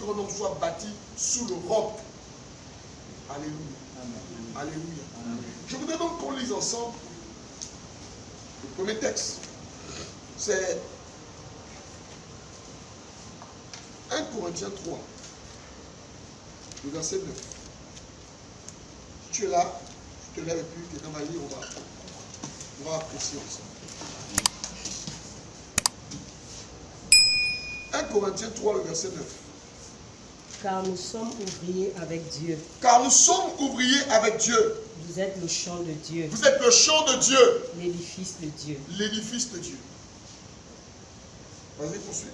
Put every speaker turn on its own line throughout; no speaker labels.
grand nombre soit bâti sous le roc. Alléluia. Amen. Alléluia. Amen. Je voudrais donc qu'on lise ensemble le premier texte. C'est 1 Corinthiens 3, le verset 9. Si tu es là, je te lève et puis quelqu'un va lire, on va apprécier ensemble. 1 Corinthiens 3, le verset 9.
Car nous sommes ouvriers avec Dieu.
Car nous sommes ouvriers avec Dieu.
Vous êtes le champ de Dieu.
Vous êtes le champ de Dieu.
L'édifice de Dieu.
L'édifice de Dieu. Vas-y, poursuis.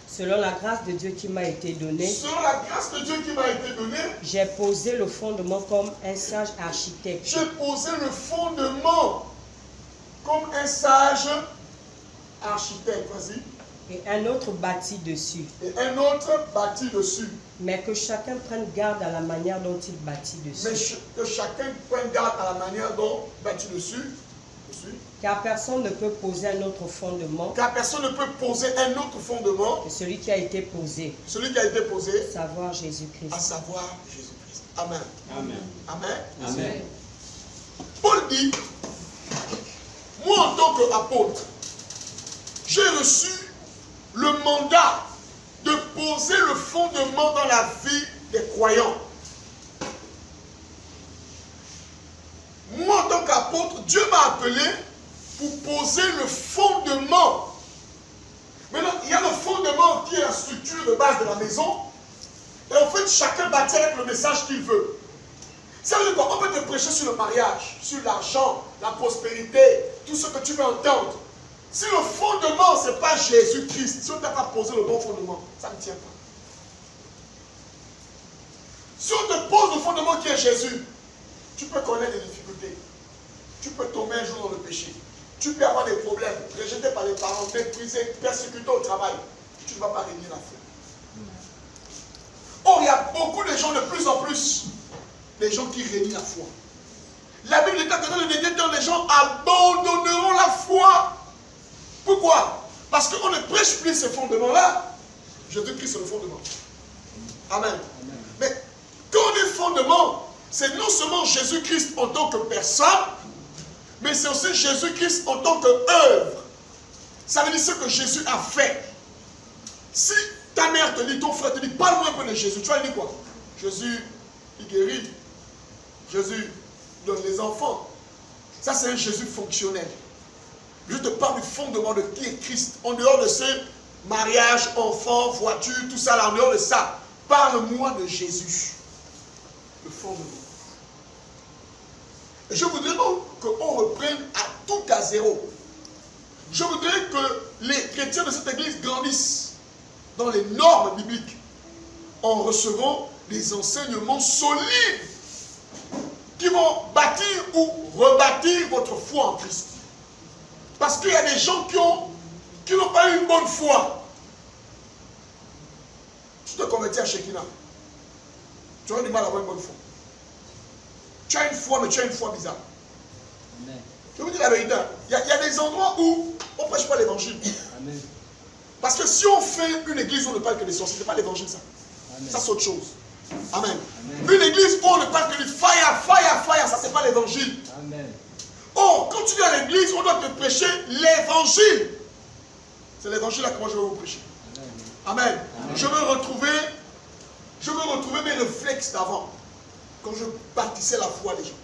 Selon la grâce de Dieu qui m'a été donnée,
selon la grâce de Dieu qui m'a été donnée,
j'ai posé le fondement comme un sage architecte.
J'ai posé le fondement comme un sage architecte. Vas-y.
Et un autre bâti dessus.
Et un autre bâti dessus.
Mais que chacun prenne garde à la manière dont il bâtit dessus.
Mais que chacun prenne garde à la manière dont il bâtit dessus.
Car personne ne peut poser un autre fondement.
Car personne ne peut poser un autre fondement
que celui qui a été posé.
Celui qui a été posé.
À savoir Jésus-Christ.
À savoir Jésus-Christ. Amen.
Amen.
Amen.
Amen.
Paul dit, moi en tant qu'apôtre, j'ai reçu le mandat de poser le fondement dans la vie des croyants. Moi, en tant qu'apôtre, Dieu m'a appelé pour poser le fondement. Maintenant, il y a le fondement qui est la structure de base de la maison. Et en fait, chacun bâtit avec le message qu'il veut. Ça veut dire quoi? On peut te prêcher sur le mariage, sur l'argent, la prospérité, tout ce que tu veux entendre. Si le fondement, ce n'est pas Jésus-Christ, si on ne t'a pas posé le bon fondement, ça ne tient pas. Si on te pose le fondement qui est Jésus, tu peux connaître des difficultés. Tu peux tomber un jour dans le péché. Tu peux avoir des problèmes, rejeté par les parents, méprisé, persécuté au travail. Tu ne vas pas régner la foi. Or, il y a beaucoup de gens, de plus en plus, des gens qui régnent la foi. La Bible est en train de dire que les gens abandonneront la foi. Pourquoi? Parce qu'on ne prêche plus ces fondements-là. Jésus-Christ, c'est le fondement. Amen. Amen. Mais quand on dit fondement, c'est non seulement Jésus-Christ en tant que personne, mais c'est aussi Jésus-Christ en tant qu'œuvre. Ça veut dire ce que Jésus a fait. Si ta mère te dit, ton frère te dit, parle-moi un peu de Jésus, tu vas lui dire quoi? Jésus, il guérit. Jésus donne les enfants. Ça, c'est un Jésus fonctionnel. Je te parle du fondement de qui est Christ. En dehors de ce mariage, enfant, voiture, tout ça, là, en dehors de ça, parle-moi de Jésus. Le fondement. Et je voudrais donc qu'on reprenne à tout à zéro. Je voudrais que les chrétiens de cette église grandissent dans les normes bibliques en recevant des enseignements solides qui vont bâtir ou rebâtir votre foi en Christ. Parce qu'il y a des gens qui n'ont pas eu une bonne foi. Tu te convertis à Shekinah. Tu auras du mal à avoir une bonne foi. Tu as une foi, mais tu as une foi bizarre. Amen. Je vous dis la vérité. Il y a des endroits où on ne prêche pas l'évangile. Parce que si on fait une église où on ne parle que des sorciers, ce n'est pas l'évangile ça. Amen. Ça c'est autre chose. Amen. Amen. Une église où on ne parle que du fire, fire, fire, ça c'est pas l'évangile. Oh, quand tu viens à l'église, on doit te prêcher l'évangile. C'est l'évangile là que moi je vais vous prêcher. Amen. Amen. Amen. Je veux retrouver mes réflexes d'avant. Quand je bâtissais la foi des gens.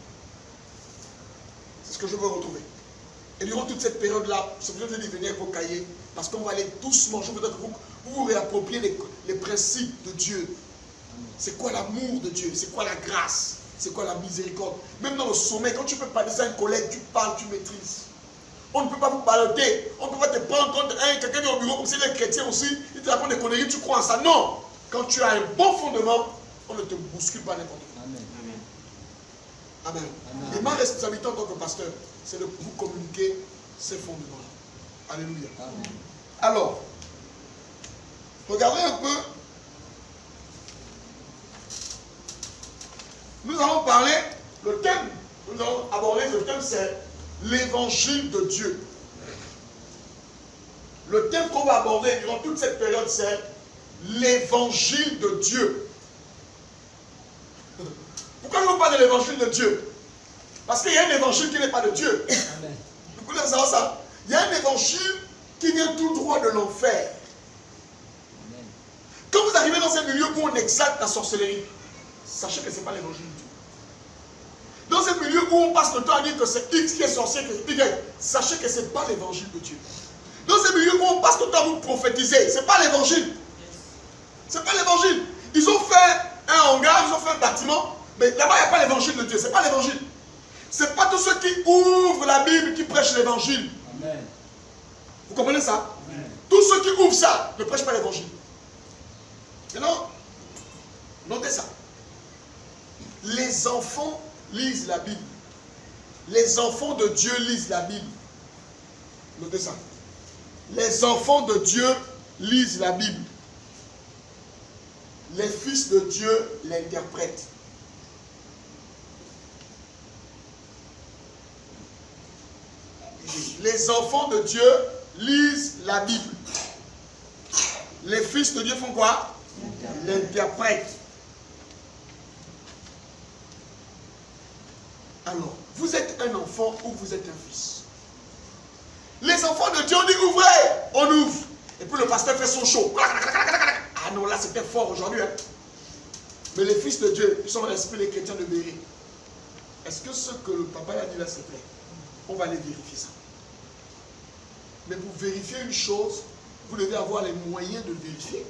C'est ce que je veux retrouver. Et durant toute cette période-là, je vous ai dit venir avec vos cahiers, parce qu'on va aller doucement. Je voudrais que vous vous réappropriez les principes de Dieu. C'est quoi l'amour de Dieu? C'est quoi la grâce? C'est quoi la miséricorde? Même dans le sommet, quand tu peux parler à un collègue, tu parles, tu maîtrises. On ne peut pas vous baloter. On ne peut pas te prendre contre quelqu'un qui est au bureau, comme si les chrétiens aussi, ils te racontent des conneries, tu crois en ça. Non! Quand tu as un bon fondement, on ne te bouscule pas n'importe quoi. Amen. Amen. Amen. Et ma responsabilité en tant que pasteur, c'est de vous communiquer ces fondements-là. Alléluia. Amen. Alors, regardez un peu. Nous allons parler, le thème, nous allons aborder le thème, c'est l'évangile de Dieu. Le thème qu'on va aborder durant toute cette période, c'est l'évangile de Dieu. Pourquoi je vous parle de l'évangile de Dieu? Parce qu'il y a un évangile qui n'est pas de Dieu.
Amen.
Vous voulez savoir ça? Il y a un évangile qui vient tout droit de l'enfer. Quand vous arrivez dans un milieu où on exalte la sorcellerie, sachez que ce n'est pas l'évangile de Dieu. Dans un milieu où on passe le temps à dire que c'est X qui est sorcier, que c'est Y, sachez que ce n'est pas l'évangile de Dieu. Dans un milieu où on passe le temps à vous prophétiser, ce n'est pas l'évangile. Ce n'est pas l'évangile. Ils ont fait un hangar, ils ont fait un bâtiment, mais là-bas il n'y a pas l'évangile de Dieu, ce n'est pas l'évangile. Ce n'est pas tous ceux qui ouvrent la Bible qui prêchent l'évangile. Vous comprenez ça? Amen. Tous ceux qui ouvrent ça ne prêchent pas l'évangile. Maintenant, notez ça. Les enfants lisent la Bible. Les enfants de Dieu lisent la Bible. Notez ça. Les enfants de Dieu lisent la Bible. Les fils de Dieu l'interprètent. Les enfants de Dieu lisent la Bible. Les fils de Dieu font quoi? L'interprètent. Alors, vous êtes un enfant ou vous êtes un fils? Les enfants de Dieu, on dit ouvrez, on ouvre. Et puis le pasteur fait son show. Ah non, là c'était fort aujourd'hui. Hein? Mais les fils de Dieu, ils sont dans l'esprit des chrétiens de Béret. Est-ce que ce que le papa a dit là, c'est vrai? On va aller vérifier ça. Mais pour vérifier une chose, vous devez avoir les moyens de le vérifier.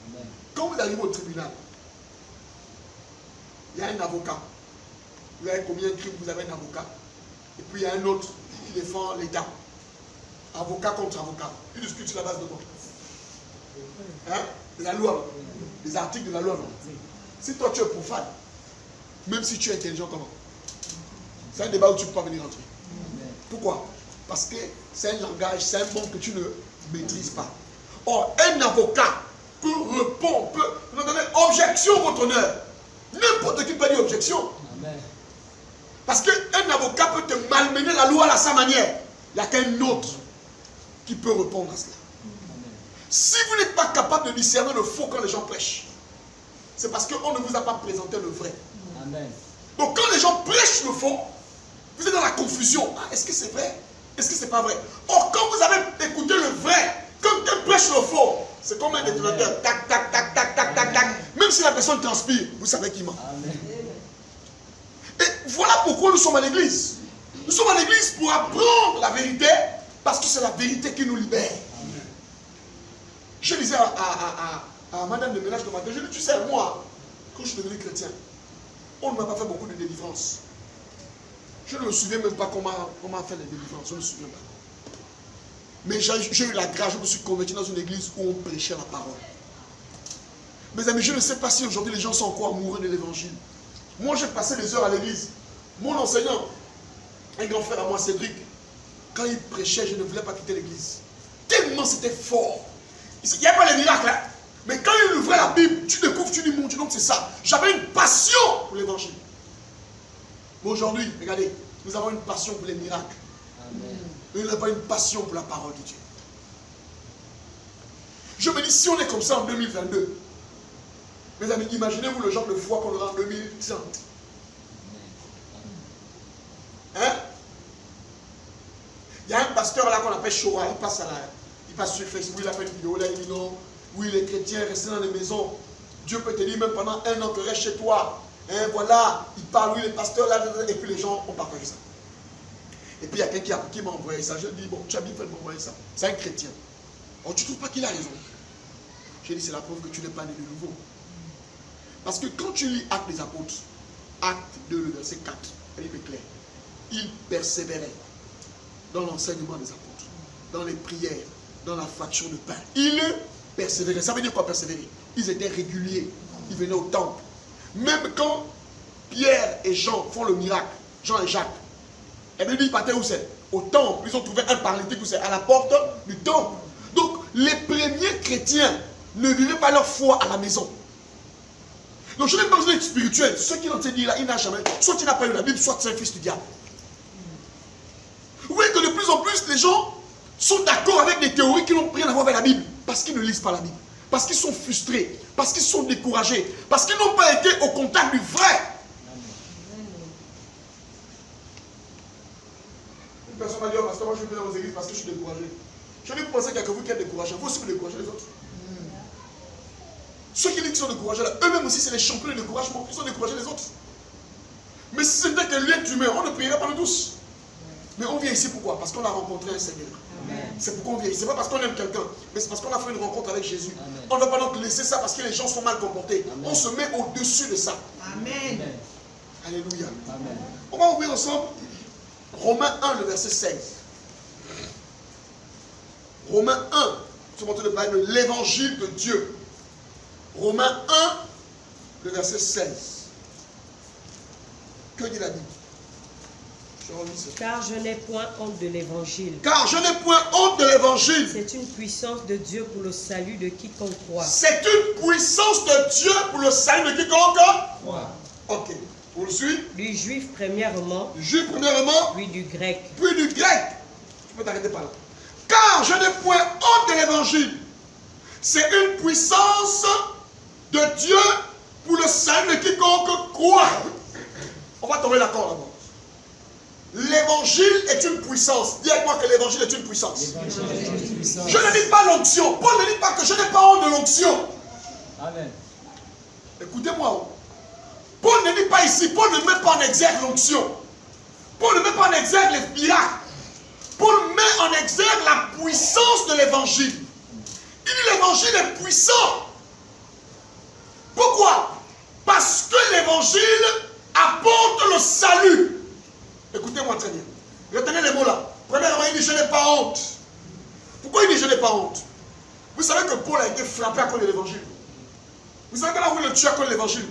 Amen. Quand vous arrivez au tribunal, il y a un avocat. Vous avez combien de crimes? Vous avez un avocat. Et puis il y a un autre qui défend l'État. Avocat contre avocat. Ils discutent sur la base de quoi? Hein? De la loi. Des articles de la loi. Si toi tu es profane, même si tu es intelligent, comment? C'est un débat où tu ne peux pas venir entrer. Pourquoi? Parce que c'est un langage, c'est un monde que tu ne maîtrises pas. Or, un avocat peut répondre, peut donner objection, votre honneur. N'importe qui peut dire objection. Amen. Parce qu'un avocat peut te malmener la loi à sa manière. Il n'y a qu'un autre qui peut répondre à cela. Amen. Si vous n'êtes pas capable de discerner le faux quand les gens prêchent, c'est parce qu'on ne vous a pas présenté le vrai. Amen. Donc quand les gens prêchent le faux, vous êtes dans la confusion. Ah, est-ce que c'est vrai? Est-ce que c'est pas vrai? Or, quand vous avez écouté le vrai, quand quelqu'un prêche le faux, c'est comme un détonateur. Tac, tac, tac, tac, tac, tac, tac. Même si la personne transpire, vous savez qu'il ment. Et voilà pourquoi nous sommes à l'église. Nous sommes à l'église pour apprendre la vérité, parce que c'est la vérité qui nous libère. Amen. Je disais à madame de ménage de matin, je dis, tu sais, moi, quand je suis devenu chrétien, on ne m'a pas fait beaucoup de délivrance. Je ne me souviens même pas comment faire les délivrances. Je ne me souviens pas. Mais j'ai eu la grâce, je me suis converti dans une église où on prêchait la parole. Mes amis, je ne sais pas si aujourd'hui les gens sont encore amoureux de l'évangile. Moi, j'ai passé des heures à l'église. Mon enseignant, un grand frère à moi, Cédric, quand il prêchait, je ne voulais pas quitter l'église. Tellement c'était fort. Il n'y a pas les miracles, hein? Mais quand il ouvrait la Bible, tu découvres, tu dis, mon Dieu, donc c'est ça. J'avais une passion pour l'évangile. Mais aujourd'hui, regardez, nous avons une passion pour les miracles. Amen. Nous n'avons pas une passion pour la parole de Dieu. Je me dis, si on est comme ça en 2022, mes amis, imaginez-vous le genre de foi qu'on aura en 2030. Hein? Il y a un pasteur là qu'on appelle Chora, il passe sur Facebook, il a fait une vidéo là, il dit non, oui, les chrétiens restent dans les maisons. Dieu peut te dire même pendant un an que reste chez toi. Hein, voilà, il parle, oui, les pasteurs là, et puis les gens ont partagé ça. Et puis il y a quelqu'un qui m'a envoyé ça. Je dis, bon, tu as bien fait de m'envoyer ça. C'est un chrétien. Alors tu ne trouves pas qu'il a raison? J'ai dit, c'est la preuve que tu n'es pas né de nouveau. Parce que quand tu lis Actes des Apôtres, Acte 2, le verset 4, elle est claire. Ils persévéraient dans l'enseignement des apôtres, dans les prières, dans la fraction de pain. Ils persévéraient. Ça veut dire quoi persévérer? Ils étaient réguliers. Ils venaient au temple. Même quand Pierre et Jean font le miracle, Jean et Jacques, et bien ils partaient où c'est? Au temple. Ils ont trouvé un paralytique où c'est? À la porte du temple. Donc les premiers chrétiens ne vivaient pas leur foi à la maison. Donc je n'ai pas besoin d'être spirituel. Ce qu'il en s'est dit là, il n'a jamais. Soit il n'a pas eu la Bible, soit c'est un fils du diable. Vous voyez que de plus en plus les gens sont d'accord avec des théories qui n'ont rien à voir avec la Bible. Parce qu'ils ne lisent pas la Bible. Parce qu'ils sont frustrés. Parce qu'ils sont découragés. Parce qu'ils n'ont pas été au contact du vrai. Une personne m'a dit, oh, pasteur, moi je vais venir aux églises parce que je suis découragé. Je dis, vous pensez qu'il n'y a que vous qui êtes découragé. Vous aussi vous découragez les autres. Ceux qui disent qu'ils sont découragés, eux-mêmes aussi, c'est les champions de découragement. Ils sont découragés les autres. Mais si c'était que l'être humain, on ne payerait pas nous tous. Mais on vient ici pourquoi? Parce qu'on a rencontré un Seigneur. C'est pourquoi on vient ici. Ce n'est pas parce qu'on aime quelqu'un, mais c'est parce qu'on a fait une rencontre avec Jésus. Amen. On ne va pas donc laisser ça parce que les gens sont mal comportés. Amen. On se met au-dessus de ça. Amen. Alléluia. Amen. On va ouvrir ensemble Romains 1, le verset 16. Romains 1, je vais montrer le parler de l'évangile de Dieu. Romains 1, le verset 16. Que dit la Bible?
Car je n'ai point honte de l'évangile.
Car je n'ai point honte de l'évangile.
C'est une puissance de Dieu pour le salut de quiconque croit.
C'est une puissance de Dieu pour le salut de quiconque croit. Ok. Pour le suivre.
Du juif premièrement.
Du juif premièrement.
Puis du grec.
Puis du grec. Tu peux t'arrêter par là. Car je n'ai point honte de l'évangile. C'est une puissance de Dieu pour le salut de quiconque croit. On va tomber d'accord d'abord. L'évangile est une puissance. Dis avec moi que l'évangile est une puissance. Je ne dis pas l'onction. Paul ne dit pas que je n'ai pas honte de l'onction. Amen. Écoutez-moi. Paul ne dit pas ici, Paul ne met pas en exergue l'onction. Paul ne met pas en exergue les miracles. Paul met en exergue la puissance de l'évangile. Il dit l'évangile est puissant. Pourquoi? Parce que l'évangile apporte le salut. Écoutez-moi très bien. Retenez les mots là. Premièrement, il dit je n'ai pas honte. Pourquoi il dit je n'ai pas honte? Vous savez que Paul a été frappé à cause de l'évangile. Vous savez qu'on a voulu le tuer à cause de l'évangile.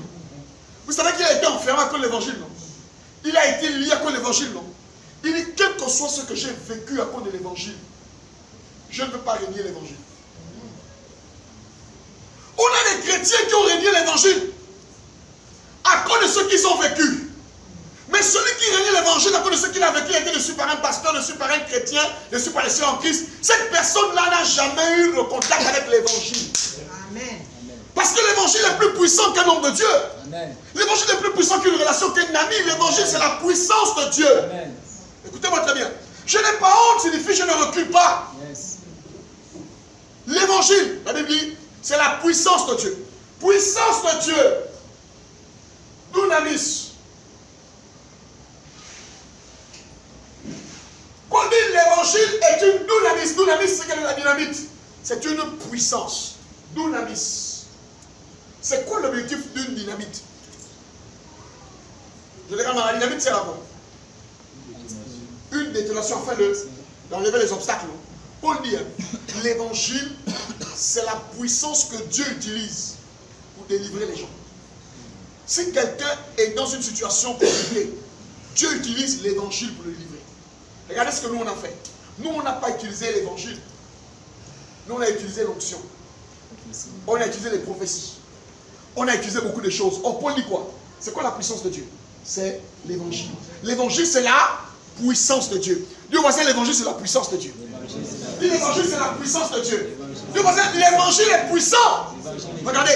Vous savez qu'il a été enfermé à cause de l'évangile. Il a été lié à cause de l'évangile. Il dit quel que soit ce que j'ai vécu à cause de l'évangile, je ne peux pas renier l'évangile. On a des chrétiens qui ont renié l'évangile à cause de ce qu'ils ont vécu. Mais celui qui renie l'évangile à cause de ce qu'il a vécu, il a été ne suis pas un pasteur, ne suis pas un chrétien, ne suis pas laissé en Christ. Cette personne-là n'a jamais eu le contact avec l'évangile. Amen. Parce que l'évangile est plus puissant qu'un homme de Dieu. L'évangile est plus puissant qu'une relation qu'un ami. L'évangile, c'est la puissance de Dieu. Écoutez-moi très bien. Je n'ai pas honte signifie je ne recule pas. Yes. L'évangile, la Bible dit, c'est la puissance de Dieu. Puissance de Dieu. Dunamis. Quand on dit l'évangile est une dunamis. Dunamis, c'est quelle est la dynamite? C'est une puissance. Dunamis. C'est quoi l'objectif d'une dynamite? Je dirais la dynamite, c'est la quoi? Une détonation afin d'enlever les obstacles. Paul dit, l'évangile, c'est la puissance que Dieu utilise pour délivrer les gens. Si quelqu'un est dans une situation compliquée, Dieu utilise l'évangile pour le délivrer. Regardez ce que nous on a fait. Nous on n'a pas utilisé l'évangile. Nous on a utilisé l'onction. On a utilisé les prophéties. On a utilisé beaucoup de choses. Or Paul dit quoi? C'est quoi la puissance de Dieu? C'est l'évangile. L'évangile c'est la puissance de Dieu. Dieu voisin, l'évangile c'est la puissance de Dieu. L'évangile c'est la puissance de Dieu. Dieu voisin, l'évangile est puissant. Regardez,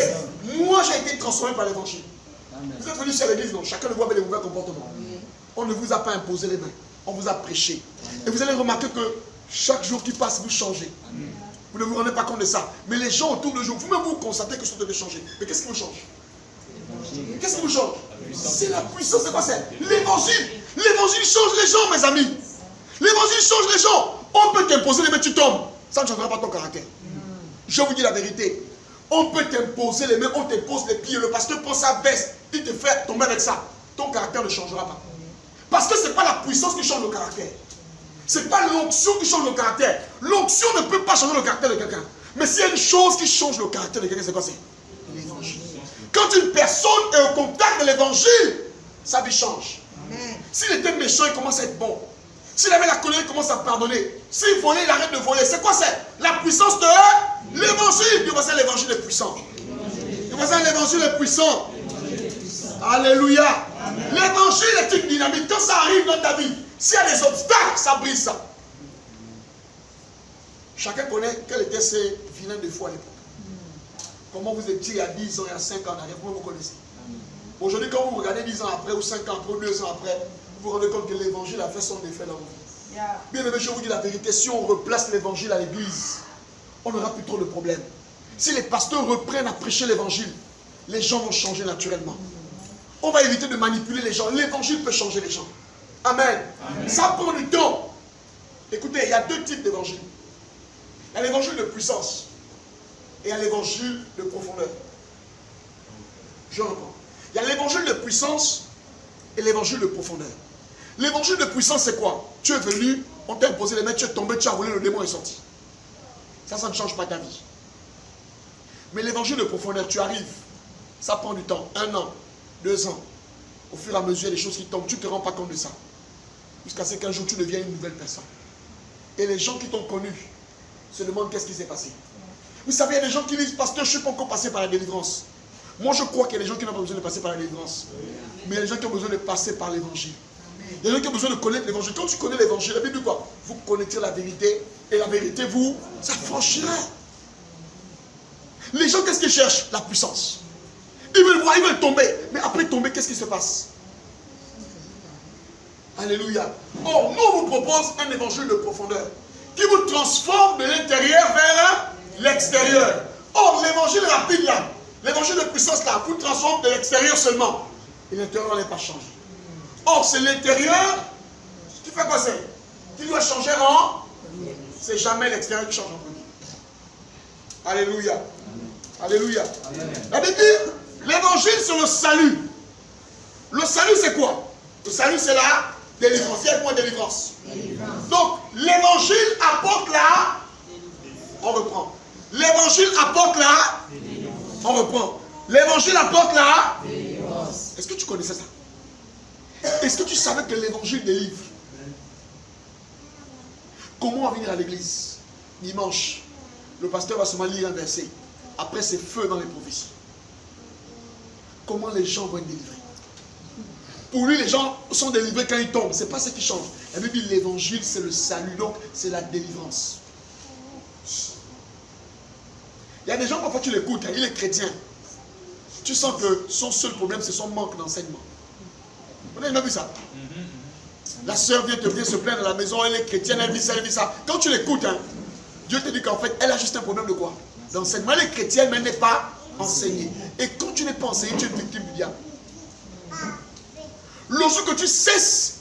moi j'ai été transformé par l'évangile. Vous êtes venus sur l'église, non? Chacun le voit avec les mauvais comportements. On ne vous a pas imposé les mains. On vous a prêché. Et vous allez remarquer que chaque jour qui passe, vous changez. Vous ne vous rendez pas compte de ça. Mais les gens autour de vous, vous-même vous constatez que ce devez changer. Mais qu'est-ce qui vous change? Qu'est-ce qui vous change? C'est la puissance. C'est quoi ça? L'évangile. L'évangile change les gens, mes amis. L'évangile change les gens. On peut t'imposer les mains, tu tombes. Ça ne changera pas ton caractère. Je vous dis la vérité. On peut t'imposer les mains, on t'impose les pieds. Le pasteur prend sa veste, il te fait tomber avec ça. Ton caractère ne changera pas. Parce que ce n'est pas la puissance qui change le caractère. Ce n'est pas l'onction qui change le caractère. L'onction ne peut pas changer le caractère de quelqu'un. Mais s'il y a une chose qui change le caractère de quelqu'un, c'est quoi? C'est l'évangile. Quand une personne est au contact de l'évangile, sa vie change. S'il était méchant, il commence à être bon. S'il avait la colère, il commence à pardonner. S'il volait, il arrête de voler. C'est quoi? C'est la puissance de l'évangile. L'évangile est puissant. L'évangile est puissant. Alléluia. L'évangile est une dynamique. Quand ça arrive dans ta vie, s'il y a des obstacles, ça brise ça. Chacun connaît quels étaient ces vilains de foi à l'époque. Comment vous étiez il y a 10 ans, il y a 5 ans en arrière, comment vous connaissez? Aujourd'hui, quand vous regardez 10 ans après, ou 5 ans après, ou 2 ans après, vous vous rendez compte que l'évangile a fait son effet dans vos vies. Bien aimé, je vous dis la vérité, si on replace l'évangile à l'église, on n'aura plus trop de problèmes. Si les pasteurs reprennent à prêcher l'évangile, les gens vont changer naturellement. On va éviter de manipuler les gens. L'évangile peut changer les gens. Amen. Amen. Ça prend du temps. Écoutez, il y a deux types d'évangile. Il y a l'évangile de puissance et il y a l'évangile de profondeur. Je reprends. Il y a l'évangile de puissance et l'évangile de profondeur. L'évangile de puissance, c'est quoi? Tu es venu, on t'a imposé les mains, tu es tombé, tu as roulé, le démon est sorti. Ça ne change pas ta vie. Mais l'évangile de profondeur, tu arrives, ça prend du temps, 1 an, 2 ans. Au fur et à mesure, les choses qui tombent, tu ne te rends pas compte de ça. Jusqu'à ce qu'un jour, tu deviens une nouvelle personne. Et les gens qui t'ont connu se demandent qu'est-ce qui s'est passé. Vous savez, il y a des gens qui disent, pasteur, je ne suis pas encore passé par la délivrance. Moi, je crois qu'il y a des gens qui n'ont pas besoin de passer par la délivrance. Mais il y a des gens qui ont besoin de passer par l'évangile. Il y a des gens qui ont besoin de connaître l'évangile. Quand tu connais l'évangile, la Bible dit quoi? Vous connaîtrez la vérité, et la vérité vous affranchira. Les gens, qu'est-ce qu'ils cherchent? La puissance. Ils veulent voir, ils veulent tomber. Mais après tomber, qu'est-ce qui se passe? Alléluia. Or, nous, on vous propose un évangile de profondeur qui vous transforme de l'intérieur vers l'extérieur. Or, l'évangile rapide là, l'évangile de puissance là, vous transforme de l'extérieur seulement. Et l'intérieur n'est pas changé. Or, c'est l'intérieur qui fait quoi c'est? Qui doit changer en... C'est jamais l'extérieur qui change en premier. Alléluia. Alléluia. La Bible dit, l'évangile c'est le salut. Le salut c'est quoi? Le salut c'est la délivrance. Il y a quoi délivrance? Donc, l'évangile apporte la... On reprend. L'évangile apporte la... On reprend. L'évangile apporte la... Est-ce que tu connaissais ça? Est-ce que tu savais que l'évangile délivre? Comment venir à l'église? Dimanche, le pasteur va seulement lire un verset. Après, c'est feu dans les prophéties. Comment les gens vont être délivrés? Pour lui, les gens sont délivrés quand ils tombent. Ce n'est pas ce qui change. La Bible dit l'évangile, c'est le salut. Donc, c'est la délivrance. Il y a des gens, parfois, tu l'écoutes. Il est chrétien. Tu sens que son seul problème, c'est son manque d'enseignement. On a vu ça. La sœur vient se plaindre à la maison. Elle est chrétienne, elle dit ça, elle dit ça. Quand tu l'écoutes, Dieu te dit qu'en fait, elle a juste un problème de quoi? D'enseignement. Elle est chrétienne, mais elle n'est pas enseignée. Et quand tu n'es pas enseigné, tu es victime du diable. Lorsque tu cesses,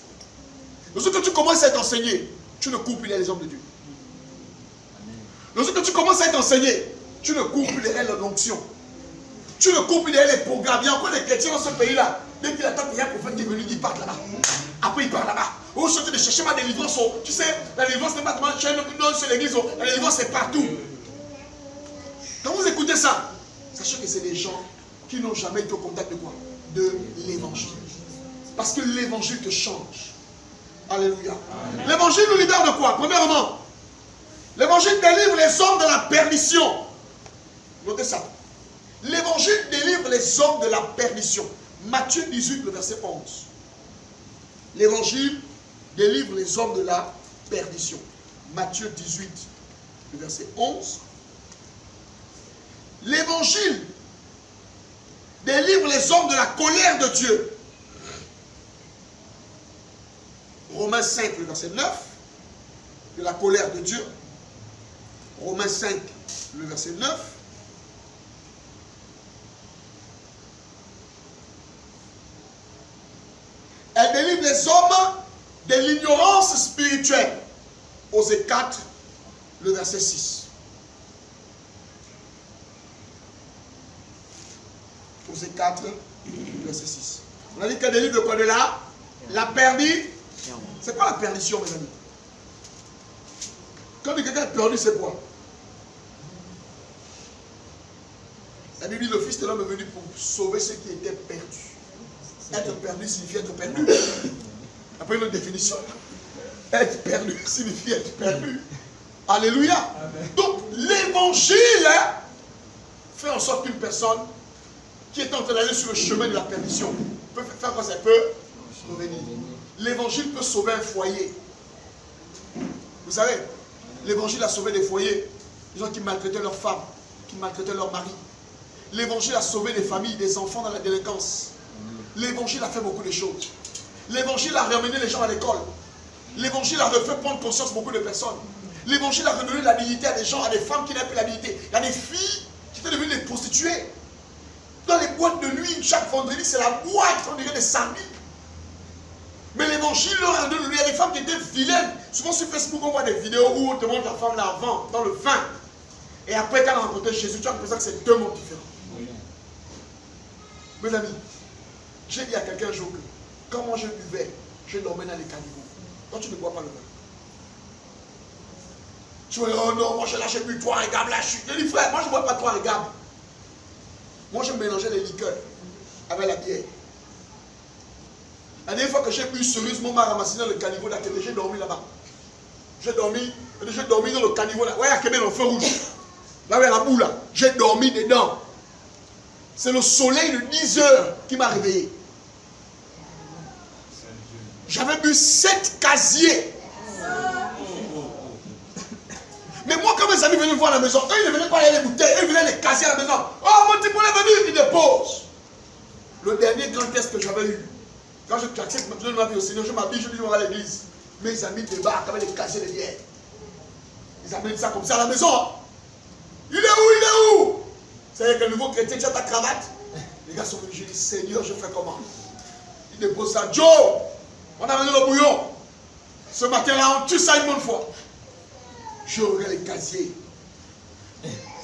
lorsque tu commences à être enseigné, tu ne cours plus les hommes de Dieu. Lorsque tu commences à être enseigné, tu ne cours plus derrière l'onction. Tu ne cours plus derrière les programmes. Il y a encore des chrétiens dans ce pays-là. Dès qu'il attend qu'il y a un prophète qui est venu, il part là-bas. Après, il part là-bas. Oh, je suis en train de chercher ma délivrance. Tu sais, la délivrance n'est pas seulement chez l'église. La délivrance, c'est partout. Quand vous écoutez ça, sachez que c'est des gens qui n'ont jamais été au contact de quoi? De l'évangile. Parce que l'évangile te change. Alléluia. L'évangile nous libère de quoi? Premièrement, l'évangile délivre les hommes de la perdition. Notez ça. L'évangile délivre les hommes de la perdition. Matthieu 18, le verset 11. L'évangile délivre les hommes de la perdition. Matthieu 18, le verset 11. L'évangile délivre les hommes de la colère de Dieu. Romains 5, le verset 9. De la colère de Dieu. Romains 5, le verset 9. Elle délivre les hommes de l'ignorance spirituelle. Osée 4, le verset 6. Osée 4, le verset 6. On a dit qu'elle délivre de quoi? De là? La perdition. C'est quoi la perdition, mes amis? Quand quelqu'un est perdu, c'est quoi? La Bible dit le Fils de l'homme est venu pour sauver ceux qui étaient perdus. Être perdu signifie être perdu. Après une autre définition. Être perdu signifie être perdu. Alléluia. Amen. Donc l'évangile fait en sorte qu'une personne qui est en train d'aller sur le chemin de la perdition peut faire quoi? Ça peut revenir. L'évangile peut sauver un foyer. Vous savez, L'évangile a sauvé des foyers. Des gens qui maltraitaient leurs femmes, qui maltraitaient leurs maris. L'évangile a sauvé des familles, des enfants dans la délinquance. L'évangile a fait beaucoup de choses. L'évangile a ramené les gens à l'école. L'évangile a refait prendre conscience beaucoup de personnes. L'évangile a redonné la dignité à des gens, à des femmes qui n'avaient plus la dignité. Il y a des filles qui étaient devenues des prostituées. Dans les boîtes de nuit, chaque vendredi, c'est la boîte, on dirait des samedis. Mais l'évangile leur a donné. Il y a des femmes qui étaient vilaines. Souvent sur Facebook, on voit des vidéos où on te montre la femme là avant, dans le vin. Et après, quand elle a rencontré Jésus, tu as l'impression que c'est deux mondes différents. Oui. Mes amis, j'ai dit à quelqu'un un jour que quand moi je buvais, je dormais dans les caniveaux. Toi, tu ne bois pas le vin. Tu vois, oh non, moi j'ai bu 3 regards là, je suis. Je dis, frère, moi je ne bois pas 3 regards. Moi je mélangeais les liqueurs avec la bière. La dernière fois que j'ai bu sérieusement, m'a ramassé dans le caniveau d'Akébé, j'ai dormi là-bas. J'ai dormi dans le caniveau là. Ouais, Akébé dans le feu rouge. Là où il y a la boue là. J'ai dormi dedans. C'est le soleil de 10 heures qui m'a réveillé. J'avais bu 7 casiers. Mais moi, quand mes amis venaient me voir à la maison, eux, ils ne venaient pas aller les bouteilles, eux, ils venaient les casser à la maison. Oh, mon type, on est venu, il dépose. Le dernier grand test que j'avais eu, quand j'accepte de ma vie au Seigneur, je m'habille, je dis, on va à l'église. Mes amis débarquent avec les casiers de bière. Ils amènent ça comme ça à la maison. Il est où? Il est où? C'est que le nouveau chrétien, tu as ta cravate. Les gars sont venus, je dis, Seigneur, je fais comment? Il dépose ça. Joe, on a amené le bouillon. Ce matin-là, on tue ça une bonne fois. Je regarde les casiers.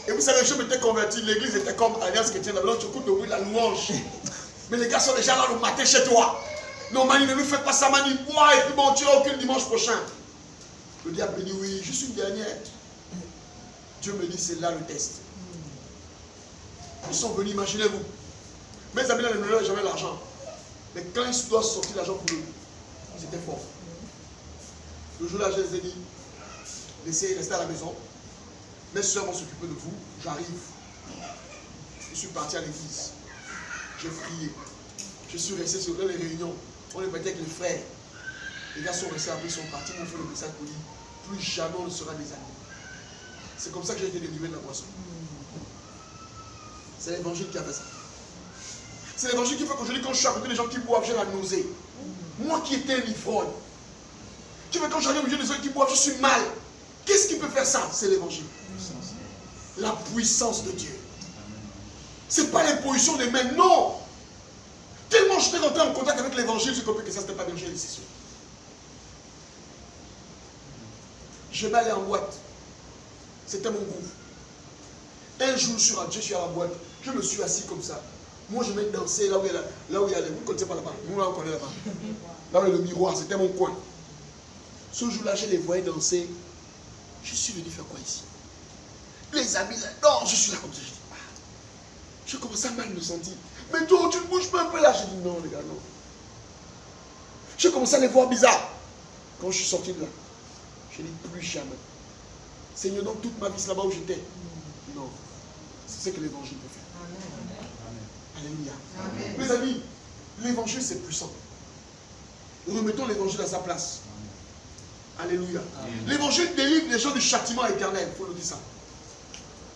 Et vous savez, je m'étais converti, l'église était comme Alliance chrétienne, donc tu écoutes le bruit de la louange. Mais les gars sont déjà là le matin chez toi. Non, Mani, ne nous faites pas ça, Mani. Moi, et puis bon, tu n'as aucun dimanche prochain. Le diable dit, oui, juste une dernière. Dieu me dit, c'est là le test. Ils sont venus, imaginez-vous. Mes amis, là, ne me donnent jamais l'argent. Mais quand ils doivent sortir l'argent pour eux, ils étaient forts. Le jour-là, je les ai dit, laissez rester à la maison. Mes soeurs vont s'occuper de vous. J'arrive. Je suis parti à l'église. J'ai prié. Je suis resté sur les réunions. On est parti avec les frères. Les gars sont restés après, ils sont partis, ils m'ont fait le message pour dire plus jamais on ne sera des amis. C'est comme ça que j'ai été délivré de la boisson. C'est l'évangile qui a fait ça. C'est l'évangile qui fait qu'aujourd'hui, quand je suis à côté des gens qui boivent, j'ai la nausée. Moi qui étais un ivrogne. Tu vois, quand j'arrive au milieu des gens qui boivent, je suis mal. Qu'est-ce qui peut faire ça? C'est l'évangile. La puissance de Dieu. Ce n'est pas l'imposition des mains, non. Tellement j'étais rentré en contact avec l'évangile, j'ai compris que ça, ce n'était pas l'évangile, c'est sûr. Je vais aller en boîte. C'était mon goût. Un jour, je suis à la boîte. Je me suis assis comme ça. Moi, je vais danser là où il y a les... Vous ne connaissez pas là-bas. Nous, là, on connaît là-bas. Là où il y a le miroir, c'était mon coin. Ce jour-là, je les voyais danser. Je suis venu faire quoi ici? Les amis là, non, je suis là comme ça. Je dis, ah. Je commence à mal me sentir. Mais toi, tu ne bouges pas un peu là. Je dis, non, les gars, non. Je commence à les voir bizarre. Quand je suis sorti de là, je dis, plus jamais. Seigneur, dans toute ma vie, c'est là-bas où j'étais. Non. C'est ce que l'évangile peut faire. Amen. Alléluia. Amen. Mes amis, l'évangile, c'est puissant. Remettons l'évangile à sa place. Alléluia. L'évangile délivre les gens du châtiment éternel. Il faut le dire ça.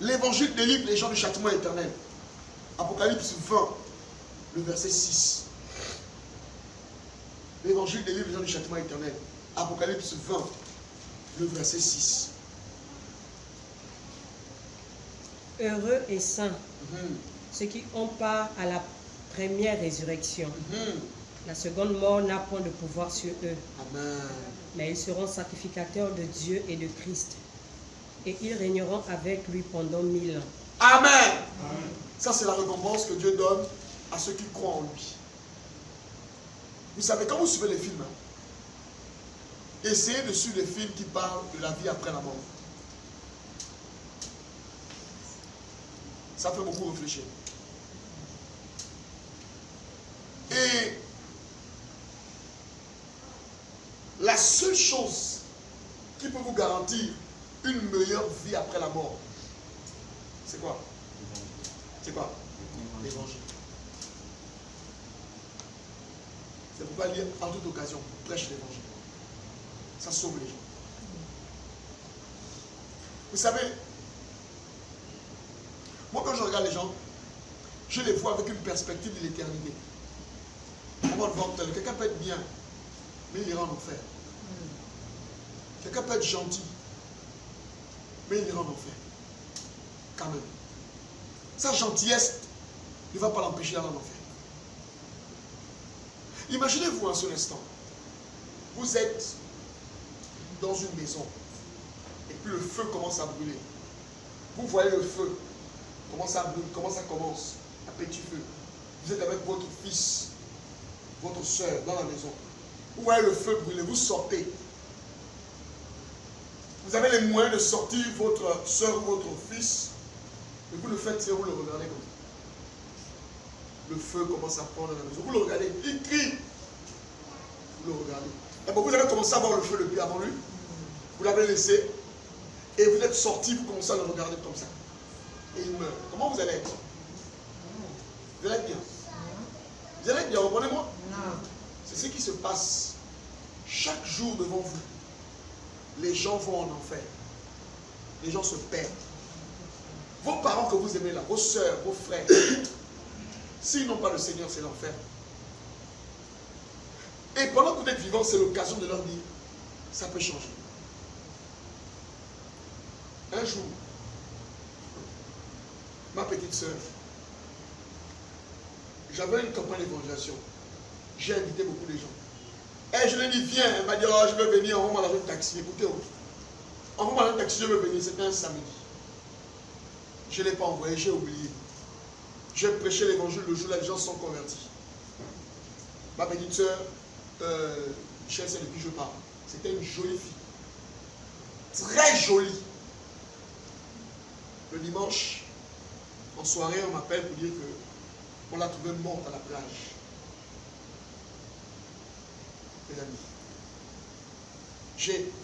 L'évangile délivre les gens du châtiment éternel. Apocalypse 20, le verset 6. L'évangile délivre les gens du châtiment éternel. Apocalypse 20, le verset 6.
Heureux et saints, ceux qui ont part à la première résurrection. La seconde mort n'a point de pouvoir sur eux.
Amen.
Mais ils seront sacrificateurs de Dieu et de Christ. Et ils régneront avec lui pendant 1000 ans.
Amen. Amen. Ça, c'est la récompense que Dieu donne à ceux qui croient en lui. Vous savez, quand vous suivez les films, essayez de suivre les films qui parlent de la vie après la mort. Ça fait beaucoup réfléchir. Et la seule chose qui peut vous garantir une meilleure vie après la mort, c'est quoi? C'est quoi? L'évangile. C'est pourquoi lire en toute occasion, prêche l'évangile. Ça sauve les gens. Vous savez, moi quand je regarde les gens, je les vois avec une perspective de l'éternité. On va le voir tout à l'heure. Quelqu'un peut être bien, mais il ira en enfer. Quelqu'un peut être gentil, mais il ira en enfer. Quand même. Sa gentillesse ne va pas l'empêcher d'aller en enfer. Imaginez-vous en ce instant, vous êtes dans une maison et puis le feu commence à brûler. Vous voyez le feu commence à brûler, comment ça commence? Un petit feu. Vous êtes avec votre fils, votre soeur dans la maison. Vous voyez le feu brûler, vous sortez. Vous avez les moyens de sortir votre soeur ou votre fils, et vous le faites, vous le regardez comme ça. Le feu commence à prendre dans la maison. Vous le regardez, il crie. Vous le regardez. Et bon, vous avez commencé à voir le feu depuis avant lui. Vous l'avez laissé. Et vous êtes sorti, vous commencez à le regarder comme ça. Et il meurt. Comment vous allez être? Vous allez être bien. Vous allez être bien, comprenez-moi? C'est ce qui se passe chaque jour devant vous. Les gens vont en enfer. Les gens se perdent. Vos parents que vous aimez là, vos soeurs, vos frères, s'ils n'ont pas le Seigneur, c'est l'enfer. Et pendant que vous êtes vivant, c'est l'occasion de leur dire, ça peut changer. Un jour, ma petite soeur, j'avais une campagne d'évangélisation. J'ai invité beaucoup de gens. Et je lui ai dit, viens, elle m'a dit, oh, je veux venir, envoie-moi dans un taxi. Écoutez, envoie-moi dans un taxi, je veux venir, c'était un samedi. Je ne l'ai pas envoyé, j'ai oublié. J'ai prêché l'évangile le jour-là, les gens sont convertis. Ma petite soeur, je sais de qui je parle. C'était une jolie fille. Très jolie. Le dimanche, en soirée, on m'appelle pour dire qu'on l'a trouvée morte à la plage. Mes amis.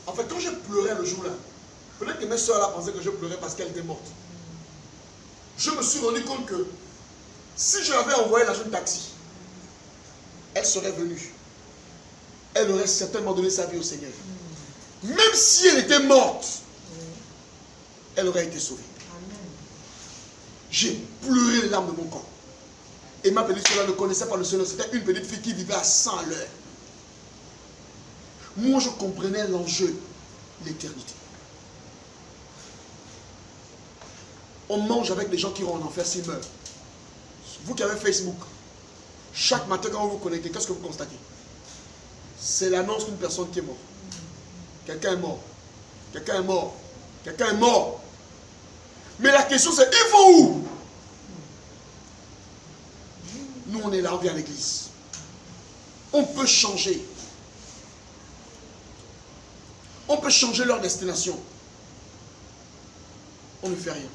En fait, quand je pleurais le jour-là, peut-être que mes soeurs là pensaient que je pleurais parce qu'elle était morte. Je me suis rendu compte que si je l'avais envoyé dans un taxi, elle serait venue. Elle aurait certainement donné sa vie au Seigneur. Même si elle était morte, elle aurait été sauvée. J'ai pleuré les larmes de mon corps. Et ma petite soeur ne connaissait pas le Seigneur. C'était une petite fille qui vivait à 100 à l'heure. Moi, je comprenais l'enjeu, l'éternité. On mange avec des gens qui vont en enfer s'ils meurent. Vous qui avez Facebook, chaque matin quand vous vous connectez, qu'est-ce que vous constatez? C'est l'annonce d'une personne qui est morte. Quelqu'un est mort. Quelqu'un est mort. Quelqu'un est mort. Mais la question c'est, il faut où? Nous on est là, on vient à l'église. On peut changer. On peut changer leur destination. On ne fait rien.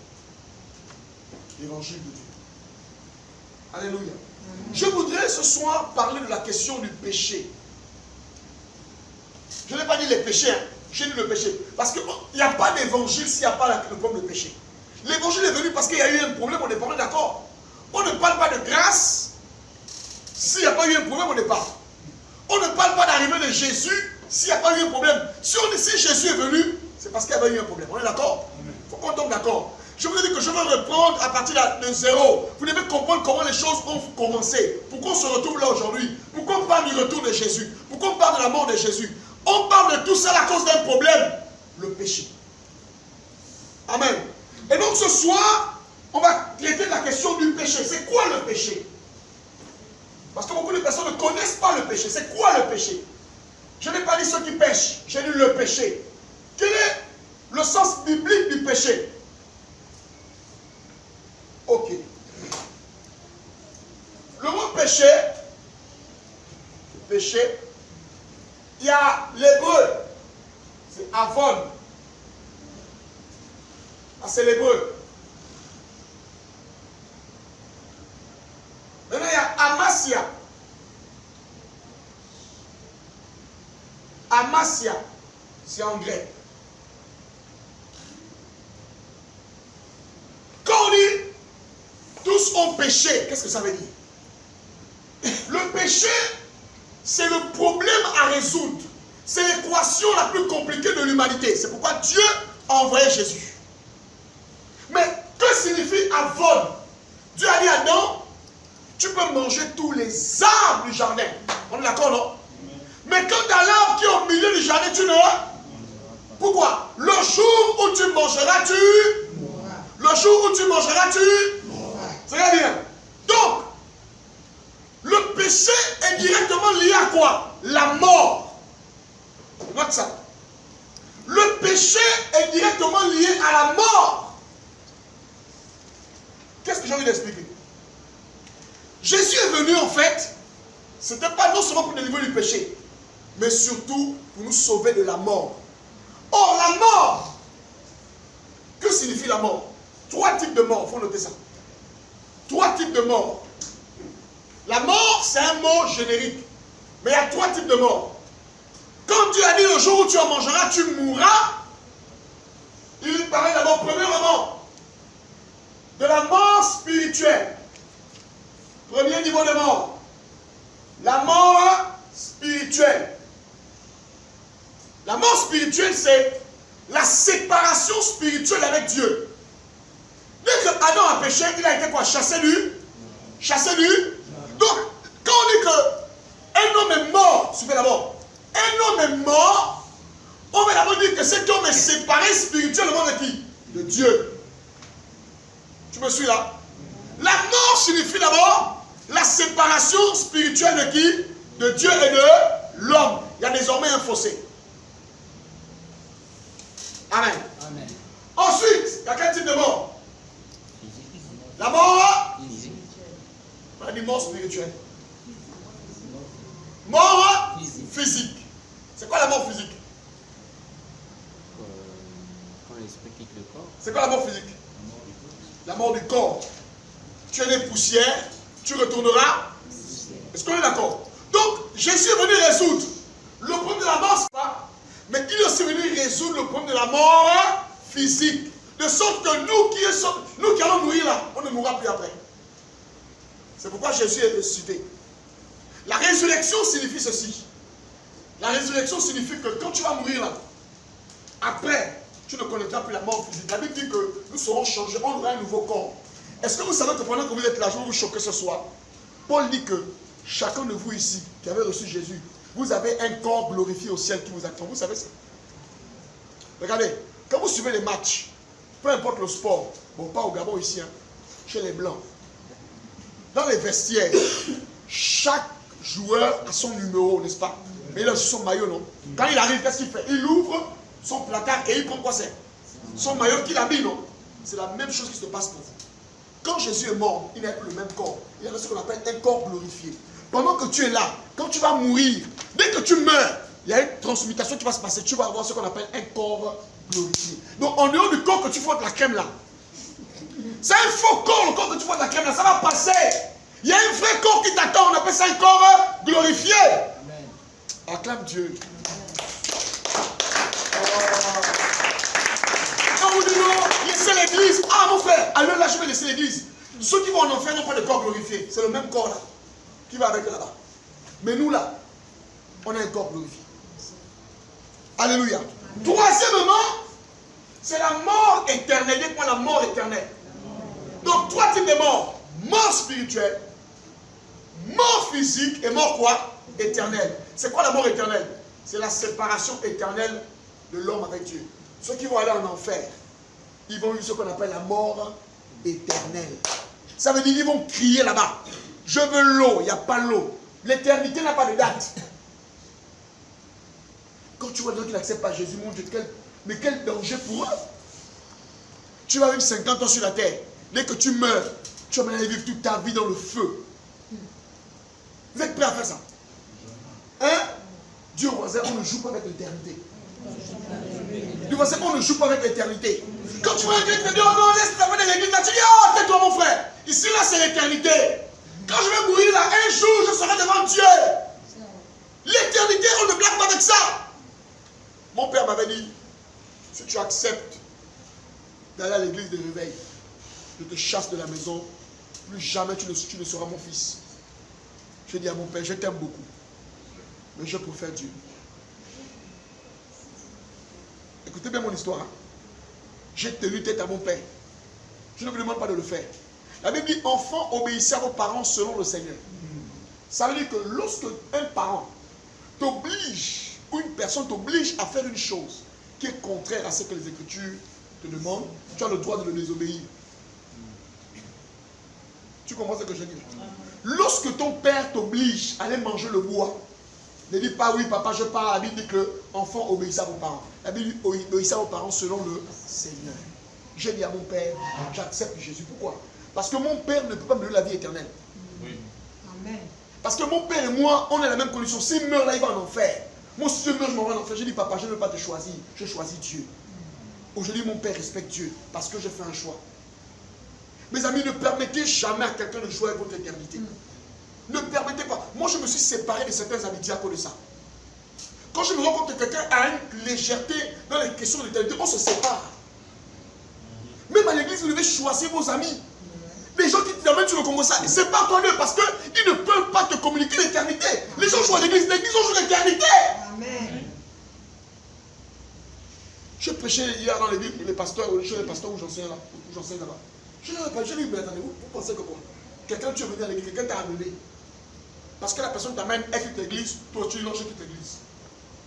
L'évangile de Dieu. Alléluia. Je voudrais ce soir parler de la question du péché. Je n'ai pas dit les péchés, hein. J'ai dit le péché. Parce qu'il n'y a pas d'évangile s'il n'y a pas le problème de péché. L'évangile est venu parce qu'il y a eu un problème au départ, on est d'accord. On ne parle pas de grâce s'il n'y a pas eu un problème au départ. On ne parle pas d'arrivée de Jésus s'il n'y a pas eu un problème. Si Jésus est venu, c'est parce qu'il y avait eu un problème. On est d'accord? Il faut qu'on tombe d'accord. Je vous ai dit que je vais reprendre à partir de zéro. Vous devez comprendre comment les choses ont commencé. Pourquoi on se retrouve là aujourd'hui? Pourquoi on parle du retour de Jésus? Pourquoi on parle de la mort de Jésus? On parle de tout ça à cause d'un problème. Le péché. Amen. Et donc ce soir, on va traiter la question du péché. C'est quoi le péché? Parce que beaucoup de personnes ne connaissent pas le péché. C'est quoi le péché? Je n'ai pas dit ceux qui pêchent. J'ai dit le péché. Quel est le sens biblique du péché? Ok. Le mot péché, il y a l'hébreu, c'est avon. Ah, c'est l'hébreu. Maintenant, il y a amasia. Amasia, c'est en grec. Quand on dit tous ont péché, qu'est-ce que ça veut dire? Le péché, c'est le problème à résoudre. C'est l'équation la plus compliquée de l'humanité. C'est pourquoi Dieu a envoyé Jésus. Que signifie avon? Dieu a dit à Adam, tu peux manger tous les arbres du jardin. On est d'accord, non? Mais quand tu as l'arbre qui est au milieu du jardin, tu ne... Pourquoi? Le jour où tu mangeras, tu... Le jour où tu mangeras, tu... C'est bien. Donc, le péché est directement lié à quoi? La mort. Note ça. Le péché est directement lié à la mort. Qu'est-ce que j'ai envie d'expliquer? Jésus est venu en fait, ce n'était pas non seulement pour délivrer du péché, mais surtout pour nous sauver de la mort. Or, la mort, que signifie la mort? 3 types de mort, il faut noter ça. 3 types de mort. La mort, c'est un mot générique, mais il y a 3 types de mort. Quand Dieu a dit le jour où tu en mangeras, tu mourras, il parlait d'abord, premièrement, de la mort spirituelle. Premier niveau de mort. La mort spirituelle. La mort spirituelle, c'est la séparation spirituelle avec Dieu. Dès que Adam a péché, il a été quoi? Chassé du? Chassé du? Donc, quand on dit qu'un homme est mort, suivez d'abord, un homme est mort, on va d'abord dire que cet homme est séparé spirituellement de qui? De Dieu. Tu me suis là? La mort signifie d'abord la séparation spirituelle de qui? De Dieu et de l'homme. Il y a désormais un fossé. Amen. Amen. Ensuite, il y a quel type de mort? La mort physique. On a dit mort spirituelle. Mort physique. C'est quoi la mort physique?
Quand l'esprit quitte le corps.
C'est quoi la mort physique? La mort du corps. Tu es né poussière, tu retourneras. Est-ce qu'on est d'accord? Donc, Jésus est venu résoudre le problème de la mort, pas, mais il est aussi venu résoudre le problème de la mort physique. De sorte que nous qui allons mourir là, on ne mourra plus après. C'est pourquoi Jésus est ressuscité. La résurrection signifie ceci. La résurrection signifie que quand tu vas mourir là, après, tu ne connaîtras plus la mort physique. La Bible dit que nous serons changés, on aura un nouveau corps. Est-ce que vous savez que pendant que vous êtes là, je vais vous choquer ce soir, Paul dit que chacun de vous ici, qui avez reçu Jésus, vous avez un corps glorifié au ciel qui vous attend. Vous savez ça? Regardez, quand vous suivez les matchs, peu importe le sport, bon, pas au Gabon ici, hein, chez les Blancs, dans les vestiaires, chaque joueur a son numéro, n'est-ce pas? Mais il a aussi son maillot, non? Quand il arrive, qu'est-ce qu'il fait? Il ouvre son placard et il prend quoi c'est? Son maillot qu'il a mis, non? C'est la même chose qui se passe pour vous. Quand Jésus est mort, il n'a plus le même corps. Il a ce qu'on appelle un corps glorifié. Pendant que tu es là, quand tu vas mourir, dès que tu meurs, il y a une transmutation qui va se passer. Tu vas avoir ce qu'on appelle un corps glorifié. Donc en dehors du corps que tu fous de la crème là, c'est un faux corps, le corps que tu fous de la crème là, ça va passer. Il y a un vrai corps qui t'attend, on appelle ça un corps glorifié. Amen. Acclame Dieu. Quand vous dites non, laissez l'église. Ah mon frère, alors là je vais laisser l'église. Ceux qui vont en enfer n'ont pas de corps glorifié. C'est le même corps là, qui va avec là-bas. Mais nous là, on a un corps glorifié. Alléluia. Troisièmement, c'est la mort éternelle. Dites-moi la mort éternelle. Donc 3 types de morts. Mort spirituelle, mort physique et mort quoi? Éternelle. C'est quoi la mort éternelle? C'est la séparation éternelle de l'homme avec Dieu. Ceux qui vont aller en enfer, ils vont vivre ce qu'on appelle la mort éternelle. Ça veut dire qu'ils vont crier là-bas. Je veux l'eau, il n'y a pas l'eau. L'éternité n'a pas de date. Quand tu vois des gens qui n'acceptent pas Jésus, mon Dieu, mais quel danger pour eux. Tu vas vivre 50 ans sur la terre. Dès que tu meurs, tu vas aller vivre toute ta vie dans le feu. Vous êtes prêts à faire ça? Hein? Dieu voisin, on ne joue pas avec l'éternité. Dieu voisin, on ne joue pas avec l'éternité. Quand tu vois quelqu'un qui te dit, oh non, laisse ta de l'église, tu dis, oh, tais-toi mon frère. Ici, là, c'est l'éternité. Quand je vais mourir là, un jour, je serai devant Dieu. L'éternité, on ne blague pas avec ça. Mon père m'avait dit, si tu acceptes d'aller à l'église de réveil, je te chasse de la maison, plus jamais tu ne seras mon fils. Je dis à mon père, je t'aime beaucoup, mais je préfère Dieu. Écoutez bien mon histoire. Hein. J'ai tenu tête à mon père. Je ne vous demande pas de le faire. La Bible dit, enfants, obéissez à vos parents selon le Seigneur. Ça veut dire que lorsque un parent t'oblige, ou une personne t'oblige à faire une chose qui est contraire à ce que les Écritures te demandent, tu as le droit de le désobéir. Tu comprends ce que je dis? Lorsque ton père t'oblige à aller manger le bois, ne dis pas oui papa je pars. La Bible dit que enfants obéissez à vos parents. La Bible dit obéissez à vos parents selon le Seigneur. J'ai dit à mon père, j'accepte Jésus. Pourquoi? Parce que mon père ne peut pas me donner la vie éternelle.
Oui. Amen.
Parce que mon père et moi, on est la même condition. S'il meurt là, il va en enfer. Moi, si je meurs, je m'en vais en enfer. J'ai dit, papa, je ne veux pas te choisir. Je choisis Dieu. Aujourd'hui, mon père respecte Dieu parce que j'ai fait un choix. Mes amis, ne permettez jamais à quelqu'un de jouer avec votre éternité. Ne permettez pas. Moi, je me suis séparé de certains amitiés à cause de ça. Quand je me rends compte que quelqu'un a une légèreté dans les questions de l'éternité, on se sépare. Même à l'église, vous devez choisir vos amis. Les gens qui t'amènent sur le Congo, ça, sépare-toi d'eux parce qu'ils ne peuvent pas te communiquer l'éternité. Les gens jouent à l'église, l'église joue l'éternité. Amen. Je prêchais hier dans les pasteurs, chez les pasteurs où j'enseigne là-bas. Je lui ai dit, mais attendez, vous pensez que quoi? Quelqu'un, tu es venu à l'église, quelqu'un t'a amené. Parce que la personne t'amène, elle quitte l'église, toi tu dis non, je quitte l'église.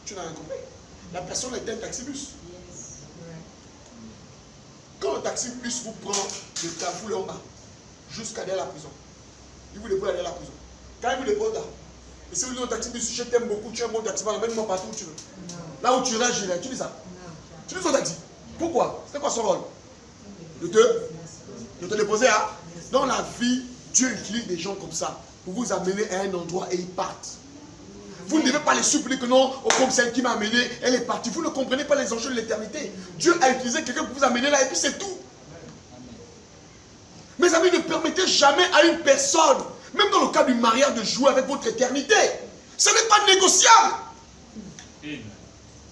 Tu n'as rien compris. La personne était un taxibus. Quand le taxibus vous prend de Carrefour en bas, jusqu'à derrière la prison. Il vous dépose derrière la prison. Quand il vous dépose là, et si vous dites au taxibus, je t'aime beaucoup, tu es un bon taximan, amène-moi partout où tu veux. Non. Là où tu iras, j'irai. Tu dis ça? Non. Tu dis au taxi. Pourquoi? C'était quoi son rôle? De te déposer à. Dans la vie, Dieu utilise des gens comme ça pour vous amener à un endroit et ils partent. Vous ne devez pas les supplier que non, oh, comme celle qui m'a amené, elle est partie. Vous ne comprenez pas les enjeux de l'éternité. Dieu a utilisé quelqu'un pour vous amener là et puis c'est tout. Mes amis, ne permettez jamais à une personne, même dans le cas du mariage, de jouer avec votre éternité. Ce n'est pas négociable.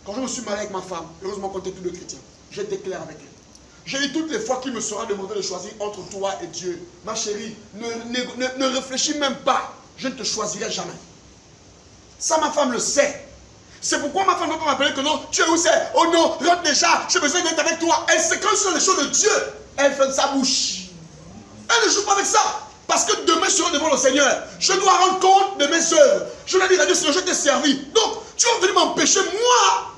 Quand je me suis marié avec ma femme, heureusement qu'on était tous deux chrétiens, j'étais clair avec elle. J'ai dit toutes les fois qu'il me sera demandé de choisir entre toi et Dieu, ma chérie, ne réfléchis même pas. Je ne te choisirai jamais. Ça, ma femme le sait. C'est pourquoi ma femme ne va pas m'appeler que non, tu es où c'est? Oh non, rentre déjà, j'ai besoin d'être avec toi. Elle sait quand sur les choses de Dieu, elle fait de sa bouche. Elle ne joue pas avec ça. Parce que demain, je serai devant le Seigneur. Je dois rendre compte de mes œuvres. Je dois dire à Dieu, Seigneur, je t'ai servi. Donc, tu vas venir m'empêcher, moi,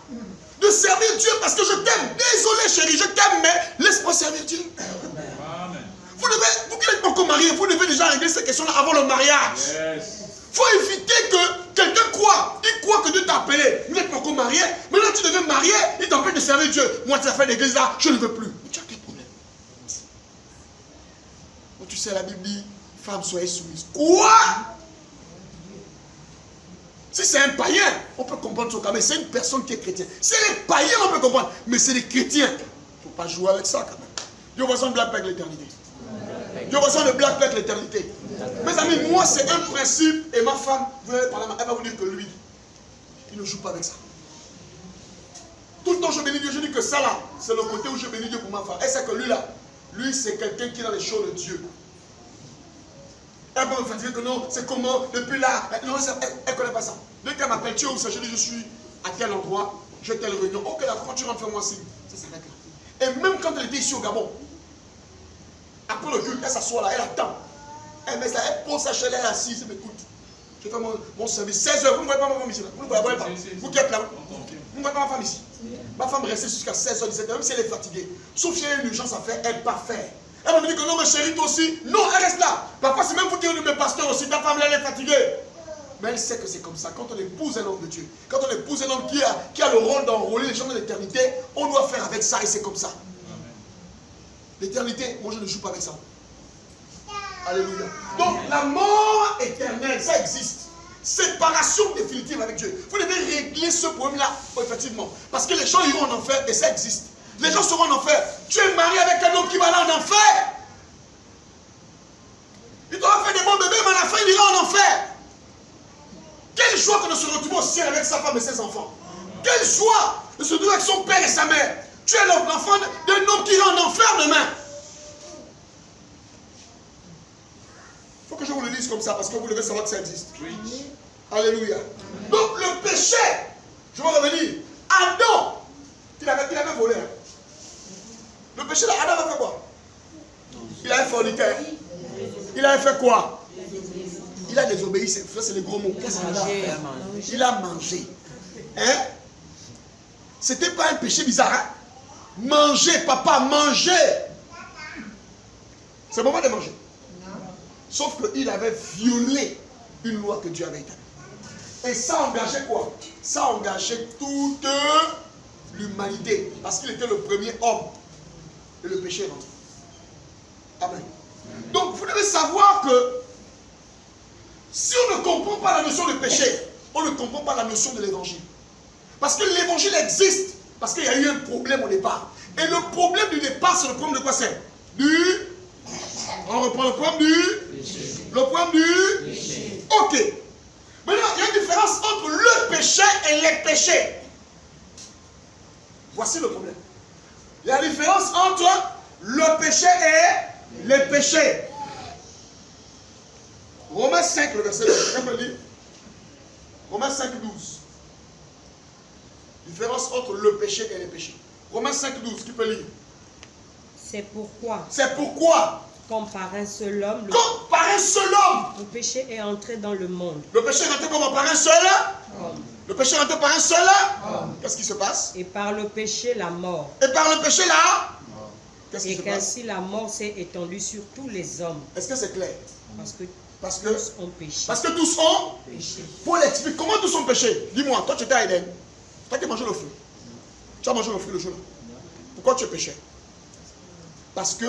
de servir Dieu parce que je t'aime. Désolé, chérie, je t'aime, mais laisse-moi servir Dieu. Amen. Vous qui n'êtes pas encore marié, vous devez déjà régler ces questions-là avant le mariage. Il faut éviter que quelqu'un croit. Il croit que Dieu t'a appelé. Vous n'êtes pas encore marié. Maintenant, tu deviens marié, il t'empêche de servir Dieu. Moi, tu as fait l'église là, je ne veux plus. Mais tu as quel problème? Bon, tu sais, la Bible dit, femmes, soyez soumises. Quoi? Si c'est un païen, on peut comprendre son cas, mais c'est une personne qui est chrétienne. Si c'est les païens, on peut comprendre, mais c'est des chrétiens. Il ne faut pas jouer avec ça quand même. Dieu va s'en blague avec l'éternité. Dieu va s'en blague avec l'éternité. Mes amis, moi c'est un principe, et ma femme, elle va vous dire que lui, il ne joue pas avec ça. Tout le temps je bénis Dieu, je dis que ça là, c'est le côté où je bénis Dieu pour ma femme. Et c'est que lui là, lui c'est quelqu'un qui est dans les choses de Dieu. Elle va me fatiguer que non, c'est comment, depuis là, elle ne connaît pas ça. Dès qu'elle m'appelle, tu es où ça? Je dis, je suis à tel endroit, j'ai telle réunion. Ok, d'accord, tu rentres, fais-moi signe. Ça s'arrête là. Et même quand elle était ici au Gabon, après le culte, elle s'assoit là, elle attend. Elle met ça, elle pose sa chaise, elle est assise, elle m'écoute. Je fais mon service. 16h, vous ne voyez pas ma femme ici là. Vous ne voyez pas. Vous qui êtes là, vous ne voyez pas ma femme ici. Ma femme restait jusqu'à 16h, 17h, même si elle est fatiguée. Sauf si elle a une urgence à faire, elle part faire. Elle va me dire que non, ma chérie, toi aussi. Non, elle reste là. Parfois, c'est même vous qui êtes mes pasteurs aussi. Ta femme, là, elle est fatiguée. Mais elle sait que c'est comme ça. Quand on épouse un homme de Dieu, quand on épouse un homme qui a le rôle d'enrôler les gens de l'éternité, on doit faire avec ça et c'est comme ça. L'éternité, moi je ne joue pas avec ça. Alléluia. Donc la mort éternelle, ça existe. Séparation définitive avec Dieu. Vous devez régler ce problème-là, effectivement. Parce que les gens iront en enfer et ça existe. Les gens seront en enfer. Tu es marié avec un homme qui va aller en enfer. Il t'aura fait des bons bébés, mais à la fin, il ira en enfer. Quelle joie que de se retrouver au ciel avec sa femme et ses enfants. Quelle joie de se retrouver avec son père et sa mère. Tu es l'enfant d'un homme qui ira en enfer demain. Il faut que je vous le dise comme ça, parce que vous devez savoir que ça existe. Oui. Alléluia. Donc le péché, je vais revenir. Adam, il avait volé. Le péché, là, Adam a fait quoi? avait forniqué. Il avait fait quoi? Il a désobéi, ça c'est les gros mots. Qu'est-ce qu'il a fait? Il a mangé. Hein? C'était pas un péché bizarre. Hein? Manger, papa, manger. C'est le moment de manger. Sauf qu'il avait violé une loi que Dieu avait établie. Et ça engageait quoi? Ça engageait toute l'humanité. Parce qu'il était le premier homme. Et le péché est rentré. Amen. Donc vous devez savoir que si on ne comprend pas la notion de péché, on ne comprend pas la notion de l'évangile. Parce que l'évangile existe. Parce qu'il y a eu un problème au départ. Et le problème du départ, c'est le problème de quoi c'est? On reprend le problème le problème du... Ok. Maintenant, il y a une différence entre le péché et les péchés. Voici le problème. Il y a une différence entre le péché et les péchés. Romains 5, le verset 12. Qu'est-ce qu'on dit? Romains 5, 12. Différence entre le péché et les péchés. Romains 5, 12. Qui peut lire?
C'est pourquoi, comme par un seul homme,
le
péché est entré dans le monde.
Le péché est rentré comment? Par un seul homme. Le péché est rentré par un seul homme. Qu'est-ce qui se passe?
Et par le péché, la mort.
Et par le péché, là, qu'est-ce qui
Et
se passe?
qu'ainsi la mort s'est étendue sur tous les hommes.
Est-ce que c'est clair?
Parce que tous ont péché.
Parce que tous ont péché. Paul explique comment tous ont péché. Dis-moi, toi tu étais à Éden. Toi qui as mangé le fruit. Tu as mangé le fruit le jour-là. Pourquoi tu péchais? Parce que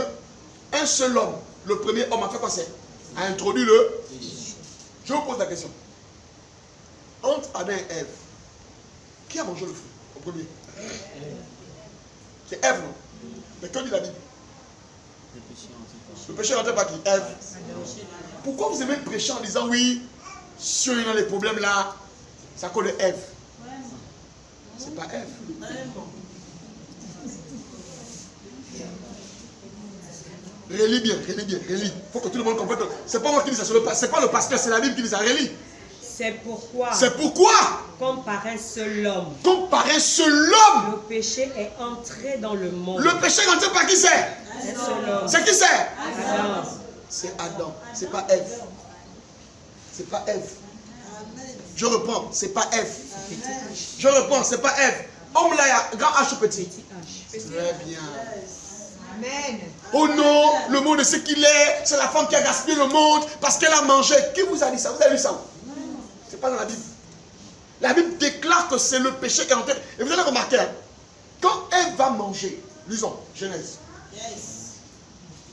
un seul homme, le premier homme a fait quoi? C'est a introduit le... Je vous pose la question. Entre Adam et Ève, qui a mangé le fruit au premier? C'est Ève, non? Mais que dit la Bible? Le péché est rentré par qui? Ève. Pourquoi vous aimez prêcher en disant oui, si on a les problèmes là, c'est à cause de Ève? C'est pas Ève. Relis bien, relis. Il faut que tout le monde comprenne. C'est pas moi qui dis ça, c'est pas le pasteur, c'est la Bible qui dit ça. Relis.
C'est pourquoi,
comme
par un seul homme,
le
péché est entré dans le monde.
Le péché est entré par qui c'est?
Un seul homme.
C'est qui c'est?
Adam.
C'est Adam, c'est pas Ève. C'est pas Ève. Je reprends, c'est pas Ève. Je reprends, c'est pas Ève. Homme là, il y a grand H ou petit? Très bien.
Amen.
Oh non, le monde est ce qu'il est. C'est la femme qui a gaspillé le monde parce qu'elle a mangé. Qui vous a dit ça? Vous avez lu ça? C'est pas dans la Bible. La Bible déclare que c'est le péché qui est entré. Et vous allez remarquer, hein, quand elle va manger, lisons, Genèse.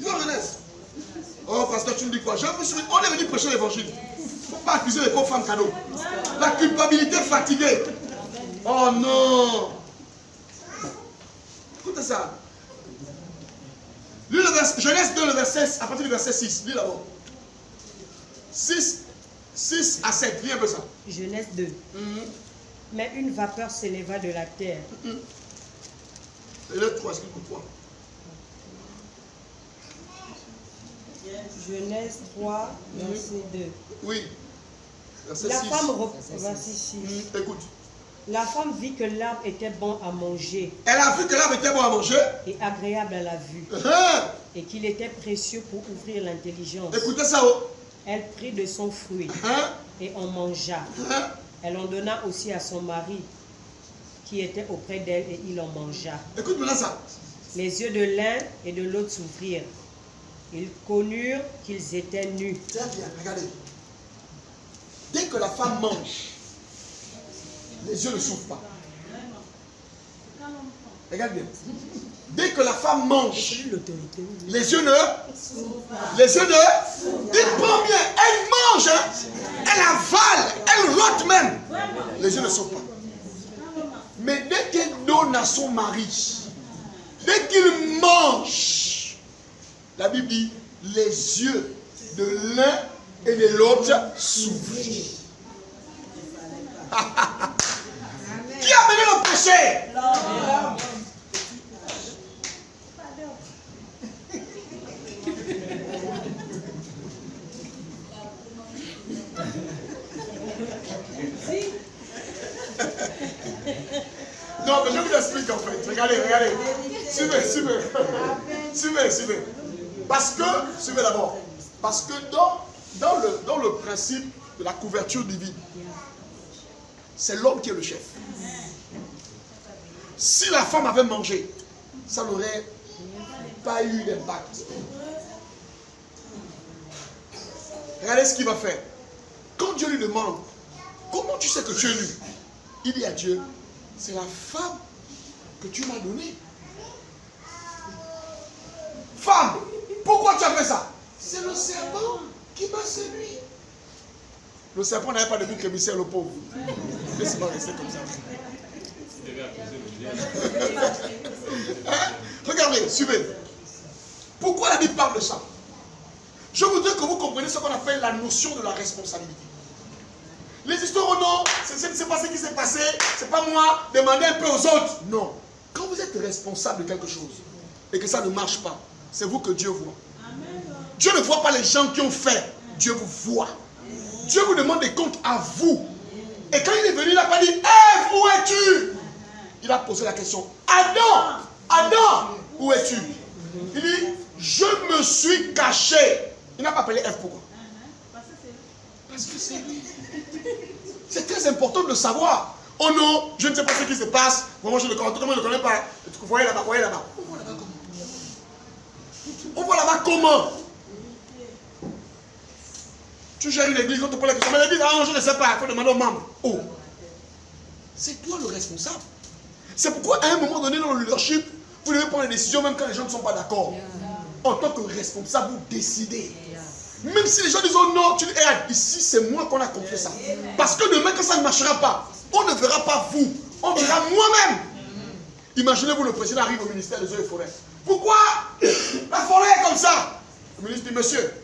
Lisons Genèse. Oh, pasteur, tu me dis quoi? On est venu prêcher l'évangile. Il ne faut pas accuser les pauvres femmes cadeaux. La culpabilité fatiguée. Oh non. Écoutez ça. Lis le verset, Genèse 2, le verset, à partir du verset 6. Lis d'abord. 6 à 7. Lis un peu ça.
Genèse 2. Mais une vapeur s'éleva de la terre.
Et le 3, explique pourquoi.
Genèse 3, verset 2.
Oui. Verset
La
6.
femme, verset 6.
Écoute.
La femme vit que l'arbre était bon à manger.
Elle a vu que l'arbre était bon à manger.
Et agréable à la vue. Et qu'il était précieux pour ouvrir l'intelligence.
Écoutez ça. Oh.
Elle prit de son fruit et en mangea. Elle en donna aussi à son mari qui était auprès d'elle et il en mangea.
Écoute maintenant ça.
Les yeux de l'un et de l'autre s'ouvrirent. Ils connurent qu'ils étaient nus.
Très bien, regardez. Dès que la femme mange, les yeux ne s'ouvrent pas. Regarde bien. Dès que la femme mange, les yeux ne... Dites pas bien, elle mange, hein, elle avale, elle rote même. Les yeux ne s'ouvrent pas. Mais dès qu'elle donne à son mari, dès qu'il mange, la Bible dit, les yeux de l'un et de l'autre s'ouvrirent. Qui a mené le péché? L'homme. Non, mais je vous explique en fait. Regardez. Suivez. Parce que, suivez d'abord, parce que dans le principe de la couverture divine, c'est l'homme qui est le chef. Si la femme avait mangé, ça n'aurait pas eu d'impact. Regardez ce qu'il va faire. Quand Dieu lui demande, comment tu sais que tu es nu? Il dit à Dieu, c'est la femme que tu m'as donnée. Femme, pourquoi tu as fait ça? C'est le serpent qui m'a séduit. Le serpent n'avait pas de but émissaire, le pauvre. Laissez-moi rester comme ça. Hein? Regardez, suivez. Pourquoi la Bible parle de ça? Je voudrais que vous compreniez ce qu'on appelle la notion de la responsabilité. Les histoires, oh non, c'est pas ce qui s'est passé, c'est pas moi, demandez un peu aux autres. Non. Quand vous êtes responsable de quelque chose et que ça ne marche pas, c'est vous que Dieu voit. Dieu ne voit pas les gens qui ont fait, Dieu vous voit. Dieu vous demande des comptes à vous. Et quand il est venu, il n'a pas dit, Ève, où es-tu? Il a posé la question, Adam, Adam, où es-tu? Il dit, je me suis caché. Il n'a pas appelé Ève, pourquoi? Parce que c'est lui. C'est très important de le savoir. Oh non, je ne sais pas ce qui se passe. Moi, je ne le connais pas. Vous voyez là-bas, voyez là-bas. On voit là-bas comment? On voit là-bas comment? Tu gères une église, on te pose la question. Mais l'église, ah non, je ne sais pas. Il faut demander aux membres. Oh. C'est toi le responsable. C'est pourquoi à un moment donné dans le leadership, vous devez prendre des décisions même quand les gens ne sont pas d'accord. En tant que responsable, vous décidez. Même si les gens disent oh non, tu dis hey, ici c'est moi qu'on a confié ça. Parce que demain quand ça ne marchera pas, on ne verra pas vous, on verra moi-même. Imaginez-vous le président arrive au ministère des Eaux et Forêts. Pourquoi la forêt est comme ça? Le ministre dit monsieur,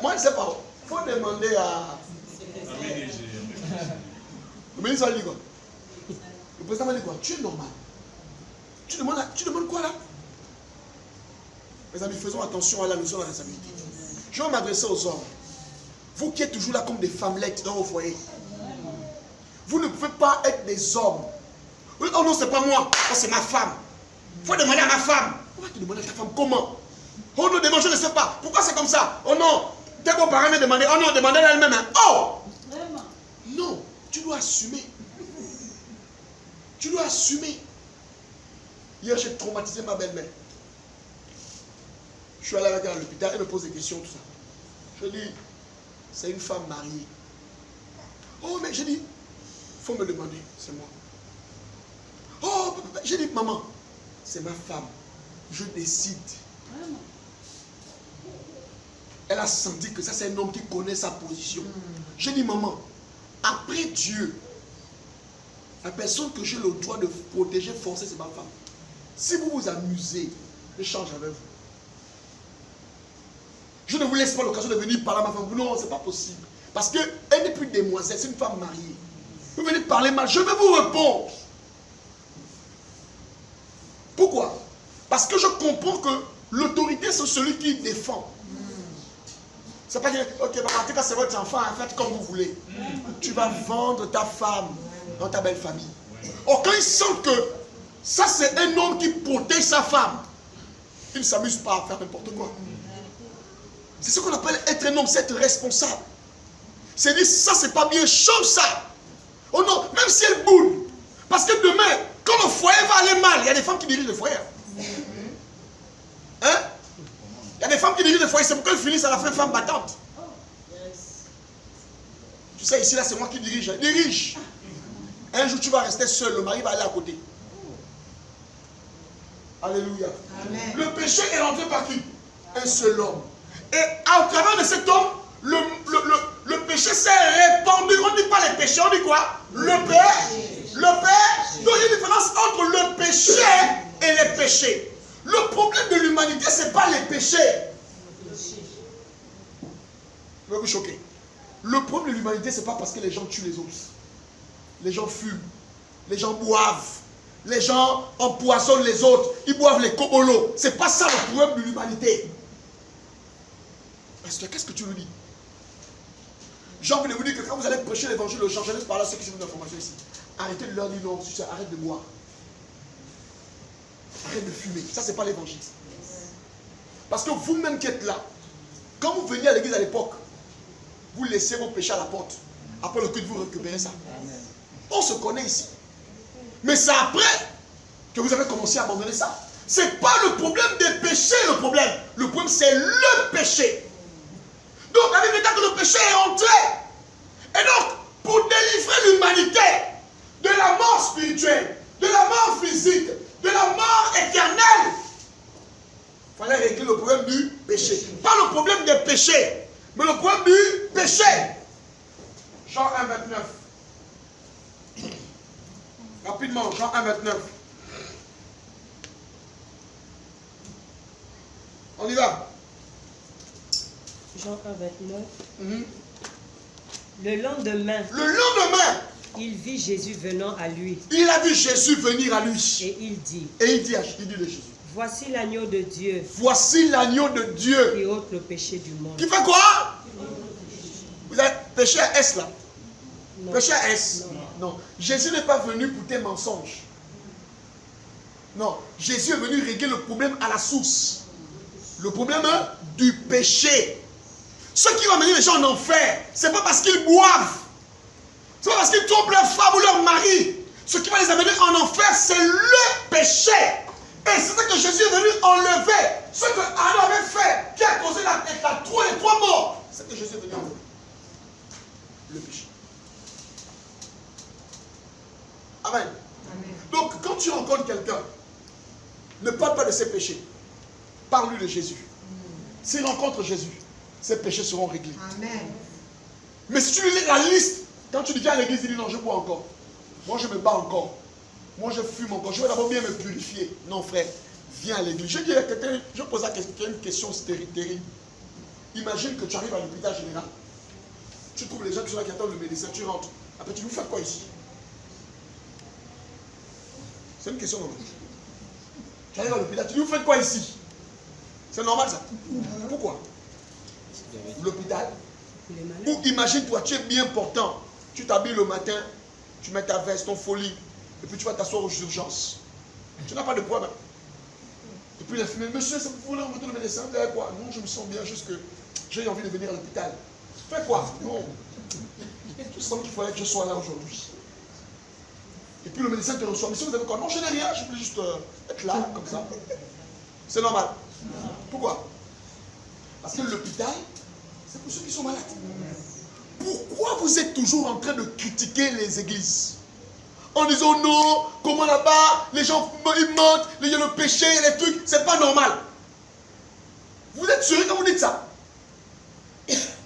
moi je ne sais pas, il faut demander à... Le ministre va dire quoi? Le président va dire quoi? Tu es normal. Tu demandes quoi là? Mes amis, faisons attention à la notion de la responsabilité. Je vais m'adresser aux hommes. Vous qui êtes toujours là comme des femmelettes dans vos foyers. Vous ne pouvez pas être des hommes. Oh non, c'est pas moi. Oh, c'est ma femme. Il faut demander à ma femme. Pourquoi tu demandes à ta femme comment? Oh non, demande, je ne sais pas. Pourquoi c'est comme ça? Oh non, tes beaux-parents m'ont demandé. Oh non, demandez à elle-même. Hein. Oh! Non, tu dois assumer. Tu dois assumer. Hier, j'ai traumatisé ma belle-mère. Je suis allé avec elle à l'hôpital, elle me pose des questions, tout ça. Je dis, c'est une femme mariée. Oh, mais j'ai dit, il faut me demander, c'est moi. Oh, j'ai dit, maman, c'est ma femme. Je décide. Elle a senti que ça, c'est un homme qui connaît sa position. J'ai dit, maman, après Dieu, la personne que j'ai le droit de protéger, forcer, c'est ma femme. Si vous vous amusez, je change avec vous. Je ne vous laisse pas l'occasion de venir parler à ma femme. Non, ce n'est pas possible. Parce qu'elle n'est plus demoiselle, c'est une femme mariée. Vous venez parler mal, je vais vous répondre. Pourquoi? Parce que je comprends que l'autorité, c'est celui qui défend. C'est pas que, ok, en tout cas, c'est votre enfant, faites comme vous voulez. Tu vas vendre ta femme dans ta belle famille. Or, quand ils sentent que ça, c'est un homme qui protège sa femme, ils ne s'amusent pas à faire n'importe quoi. C'est ce qu'on appelle être un homme, c'est être responsable. C'est dire, ça c'est pas bien, change ça. Oh non, même si elle boule. Parce que demain, quand le foyer va aller mal, il y a des femmes qui dirigent le foyer. Hein? Il y a des femmes qui dirigent le foyer, c'est pourquoi elles finissent à la fin femme battante. Tu sais, ici là, c'est moi qui dirige. Dirige. Un jour, tu vas rester seul, le mari va aller à côté. Alléluia. Amen. Le péché est rentré par qui? Un seul homme. Et à travers de cet homme, le péché s'est répandu. On ne dit pas les péchés, on dit quoi? Le péché. Le péché. Donc il y a une différence entre le péché et les péchés. Le problème de l'humanité, ce n'est pas les péchés. Je vais vous choquer. Le problème de l'humanité, ce n'est pas parce que les gens tuent les autres. Les gens fument. Les gens boivent. Les gens empoisonnent les autres. Ils boivent les cocolos. Ce n'est pas ça le problème de l'humanité. Parce que qu'est-ce que tu veux dire? Jean voulait vous dire que quand vous allez prêcher l'évangile aux gens, je laisse par là ceux qui sont d'information ici. Arrêtez de leur dire non, arrête de boire. Arrête de fumer. Ça, c'est pas l'évangile. Parce que vous-même qui êtes là, quand vous veniez à l'église à l'époque, vous laissez vos péchés à la porte. Après le culte, vous récupérez ça. On se connaît ici. Mais c'est après que vous avez commencé à abandonner ça. Ce n'est pas le problème des péchés, le problème. Le problème, c'est le péché. Donc, la Bible dit que le péché est entré. Et donc, pour délivrer l'humanité de la mort spirituelle, de la mort physique, de la mort éternelle, il fallait régler le problème du péché. Pas le problème des péchés, mais le problème du péché. Jean 1, 29. Rapidement, Jean 1, 29. On y va.
Jean 1, 29. Le lendemain,
il
vit Jésus venant à lui.
Il a vu Jésus venir à lui.
Et il dit
de Jésus.
Voici l'agneau de Dieu.
Voici l'agneau de Dieu.
Qui ôte le péché du monde.
Qui fait quoi? Vous avez péché à S là?
Non.
Péché à S? Non. Jésus n'est pas venu pour tes mensonges. Non. Jésus est venu régler le problème à la source. Le problème du péché. Ceux qui vont mener les gens en enfer, ce n'est pas parce qu'ils boivent. Ce n'est pas parce qu'ils trompent leur femme ou leur mari. Ce qui va les amener en enfer, c'est le péché. Et c'est ça que Jésus est venu enlever. Ce que Adam avait fait, qui a causé les trois morts. C'est ce que Jésus est venu enlever. Le péché. Amen. Amen. Donc, quand tu rencontres quelqu'un, ne parle pas de ses péchés. Parle-lui de Jésus. S'il rencontre Jésus, ses péchés seront réglés. Amen. Mais si tu lui lis la liste, quand tu dis à l'église, il dit non, je bois encore. Moi, je me bats encore. Moi, je fume encore. Je vais d'abord bien me purifier. Non, frère, viens à l'église. Je dis à quelqu'un, je pose à quelqu'un une question terrible. Imagine que tu arrives à l'hôpital général. Tu trouves les gens qui sont là qui attendent le médecin, tu rentres. Après, tu nous fais quoi ici? C'est une question normale. Tu arrives à l'hôpital, tu nous fais quoi ici? C'est normal ça. Pourquoi? L'hôpital. Ou imagine-toi, tu es bien portant. Tu t'habilles le matin, tu mets ta veste, ton folie, et puis tu vas t'asseoir aux urgences. Tu n'as pas de problème. Et puis l'infirmière, monsieur, c'est pour vous remettre le médecin, vous avez quoi? Non, je me sens bien, juste que j'ai envie de venir à l'hôpital. Fais quoi? Non. Je sens qu'il fallait que je sois là aujourd'hui. Et puis le médecin te reçoit. Mais si vous avez quoi? Non, je n'ai rien, je voulais juste être là, comme ça. C'est normal. Pourquoi? Parce que l'hôpital, c'est pour ceux qui sont malades. Pourquoi vous êtes toujours en train de critiquer les églises? En disant non, comment là-bas, les gens ils mentent, il y a le péché, les trucs, c'est pas normal. Vous êtes sûr quand vous dites ça?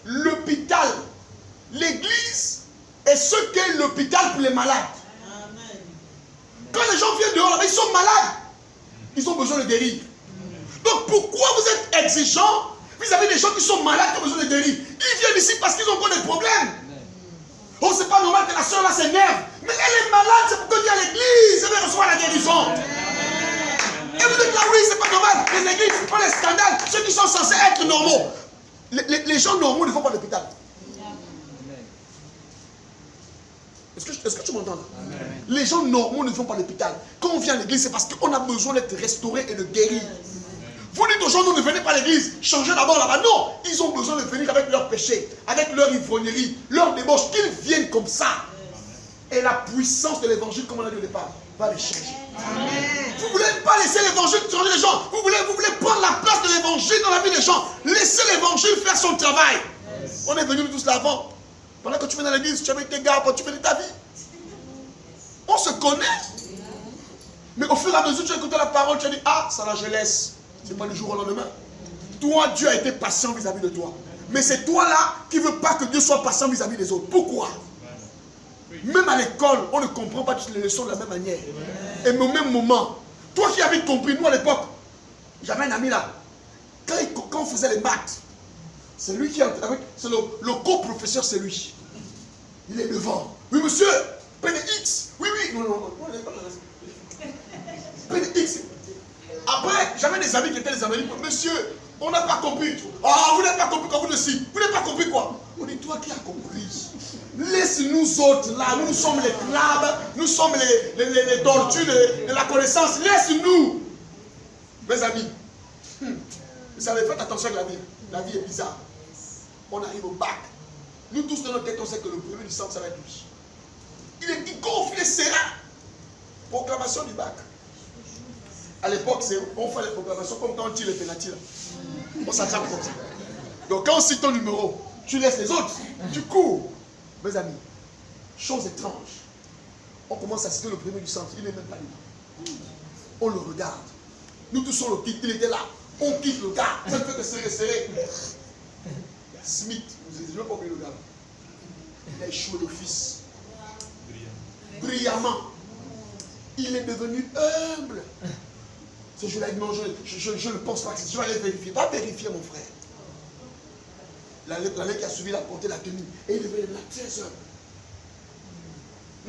L'hôpital, l'église est ce qu'est l'hôpital pour les malades. Quand les gens viennent dehors, là-bas, ils sont malades. Ils ont besoin de guérir. Donc pourquoi vous êtes exigeant vis-à-vis des gens qui sont malades, qui ont besoin de guérir? Ils viennent ici parce qu'ils ont encore des problèmes. Oh, c'est pas normal que la soeur là s'énerve. Mais elle est malade, c'est pour que tu à l'église, elle va recevoir la guérison. Et vous dites là, oui, c'est pas normal. Les églises, c'est pas les scandales. Ceux qui sont censés être normaux. Les gens normaux ne vont pas à l'hôpital. Est-ce que tu m'entends là? Les gens normaux ne vont pas à l'hôpital. Quand on vient à l'église, c'est parce qu'on a besoin d'être restauré et de guéri. Vous dites aux gens, non, ne venez pas à l'église, changez d'abord là-bas. Non, ils ont besoin de venir avec leurs péchés, avec leur ivrognerie, leur débauche, qu'ils viennent comme ça. Et la puissance de l'évangile, comme on a dit au départ, va les changer. Amen. Vous ne voulez pas laisser l'évangile changer les gens. Vous voulez prendre la place de l'évangile dans la vie des gens. Laissez l'évangile faire son travail. On est venus tous là avant. Pendant que tu venais à l'église, tu avais tes gars, tu faisais ta vie. On se connaît. Mais au fur et à mesure, tu as écouté la parole, tu as dit, ah, ça là, je laisse. Ce n'est pas du jour au lendemain. Toi, Dieu a été patient vis-à-vis de toi. Mais c'est toi là qui ne veux pas que Dieu soit patient vis-à-vis des autres. Pourquoi? Même à l'école, on ne comprend pas toutes les leçons de la même manière. Et au même moment, toi qui avais compris, nous à l'époque, j'avais un ami là. Quand on faisait les maths, c'est lui qui c'est le co-professeur, c'est lui. Il est devant. Oui, monsieur, PDX. Oui, oui. Non. PDX. Après, j'avais des amis qui étaient des amis. Monsieur, on n'a pas compris. Ah, vous n'avez pas compris quand vous le dites. Vous n'avez pas compris quoi? On dit, toi qui as compris. Laisse-nous autres là. Nous sommes les crabes. Nous sommes les tortues de la connaissance. Laisse-nous. Mes amis. Vous savez, faites attention avec la vie. La vie est bizarre. On arrive au bac. Nous tous dans notre tête, on sait que le premier du centre, ça va être lui. Il gonfle, il est serein. Proclamation du bac. À l'époque, on fait les proclamations comme quand on tire les pénaltys. On s'attrape comme ça. Donc quand on cite ton numéro, tu laisses les autres. Tu cours. Mes amis, chose étrange. On commence à citer le premier du centre. Il n'est même pas là. On le regarde. Nous tous on le quitte. Il était là. On quitte le gars. Ça ne fait que serrer. Smith, je ne vais pas oublier le gars. Il a échoué d'office. Brillamment. Il est devenu humble. Ce jour-là, il dit non, je ne pense pas que je vais aller vérifier. Va vérifier, mon frère. L'année qui a suivi, il a porté la tenue. Et il est devenu là très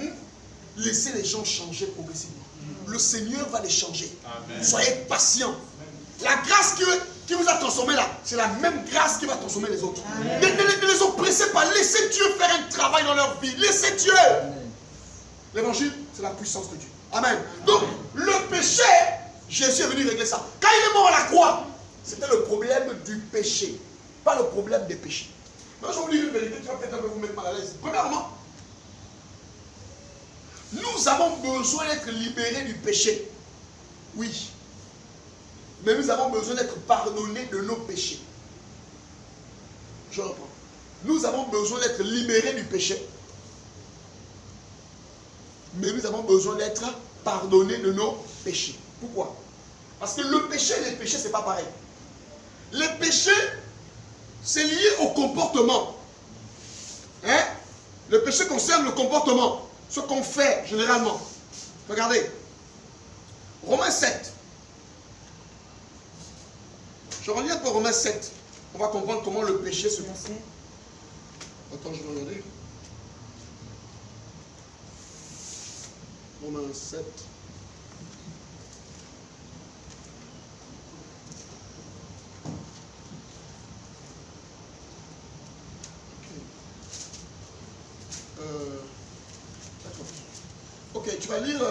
humble. Laissez les gens changer progressivement. Le Seigneur va les changer. Amen. Soyez patients. La grâce qui vous a transformé là, c'est la même grâce qui va transformer les autres. Ne les oppressez pas. Laissez Dieu faire un travail dans leur vie. Laissez Dieu. L'évangile, c'est la puissance de Dieu. Amen. Donc, le péché, Jésus est venu régler ça. Quand il est mort à la croix, c'était le problème du péché, pas le problème des péchés. Moi, je vais vous dire une vérité, tu vas peut-être un peu vous mettre mal à l'aise. Premièrement, nous avons besoin d'être libérés du péché. Oui. Mais nous avons besoin d'être pardonnés de nos péchés. Je reprends. Nous avons besoin d'être libérés du péché. Mais nous avons besoin d'être pardonnés de nos péchés. Pourquoi? Parce que le péché et les péchés, ce n'est pas pareil. Les péchés, c'est lié au comportement. Hein? Le péché concerne le comportement. Ce qu'on fait généralement. Regardez. Romains 7. Je relis un peu Romains 7. On va comprendre comment le péché se passe. Attends, je vais regarder. Romains 7. D'accord. Ok, tu vas lire.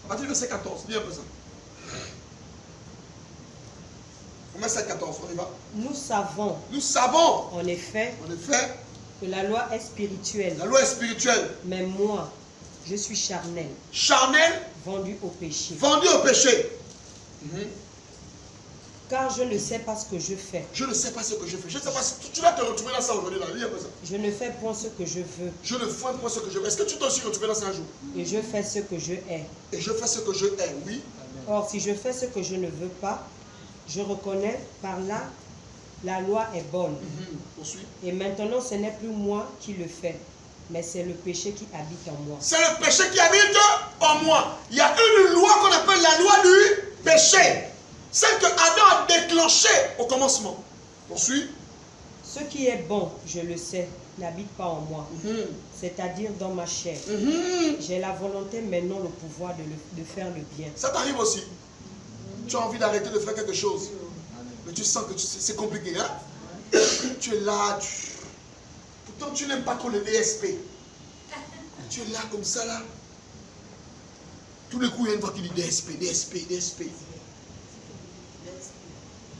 À partir du verset 14, lis un peu ça. Romains 7, 14, on y va.
Nous savons.
Nous savons.
En effet. Que la loi est spirituelle.
La loi est spirituelle.
Mais moi, je suis charnel.
Charnel.
Vendu au péché.
Vendu au péché.
Car je ne sais pas ce que je fais.
Je ne sais pas ce que je fais. Je ne sais pas si tu vas te retrouver dans ça aujourd'hui. Lis un peu ça.
Je ne fais point ce que je veux.
Je ne fais point ce que je veux. Est-ce que tu t'es aussi retrouvé dans ça un jour?
Et je fais ce que je hais.
Et je fais ce que je hais, oui.
Or, si je fais ce que je ne veux pas, je reconnais par là, la loi est bonne. Et maintenant, ce n'est plus moi qui le fais, mais c'est le péché qui habite en moi.
C'est le péché qui habite en moi. Il y a une loi qu'on appelle la loi du péché. Celle que Adam a déclenchée au commencement. Poursuis.
Ce qui est bon, je le sais, n'habite pas en moi. C'est-à-dire dans ma chair. J'ai la volonté, mais non le pouvoir de faire le bien.
Ça t'arrive aussi. Tu as envie d'arrêter de faire quelque chose. Mais tu sens que c'est compliqué. Hein? Tu es là. Pourtant, tu n'aimes pas trop le DSP. Tu es là comme ça, là. Tout le coup, il y a une voix qui dit DSP, DSP, DSP.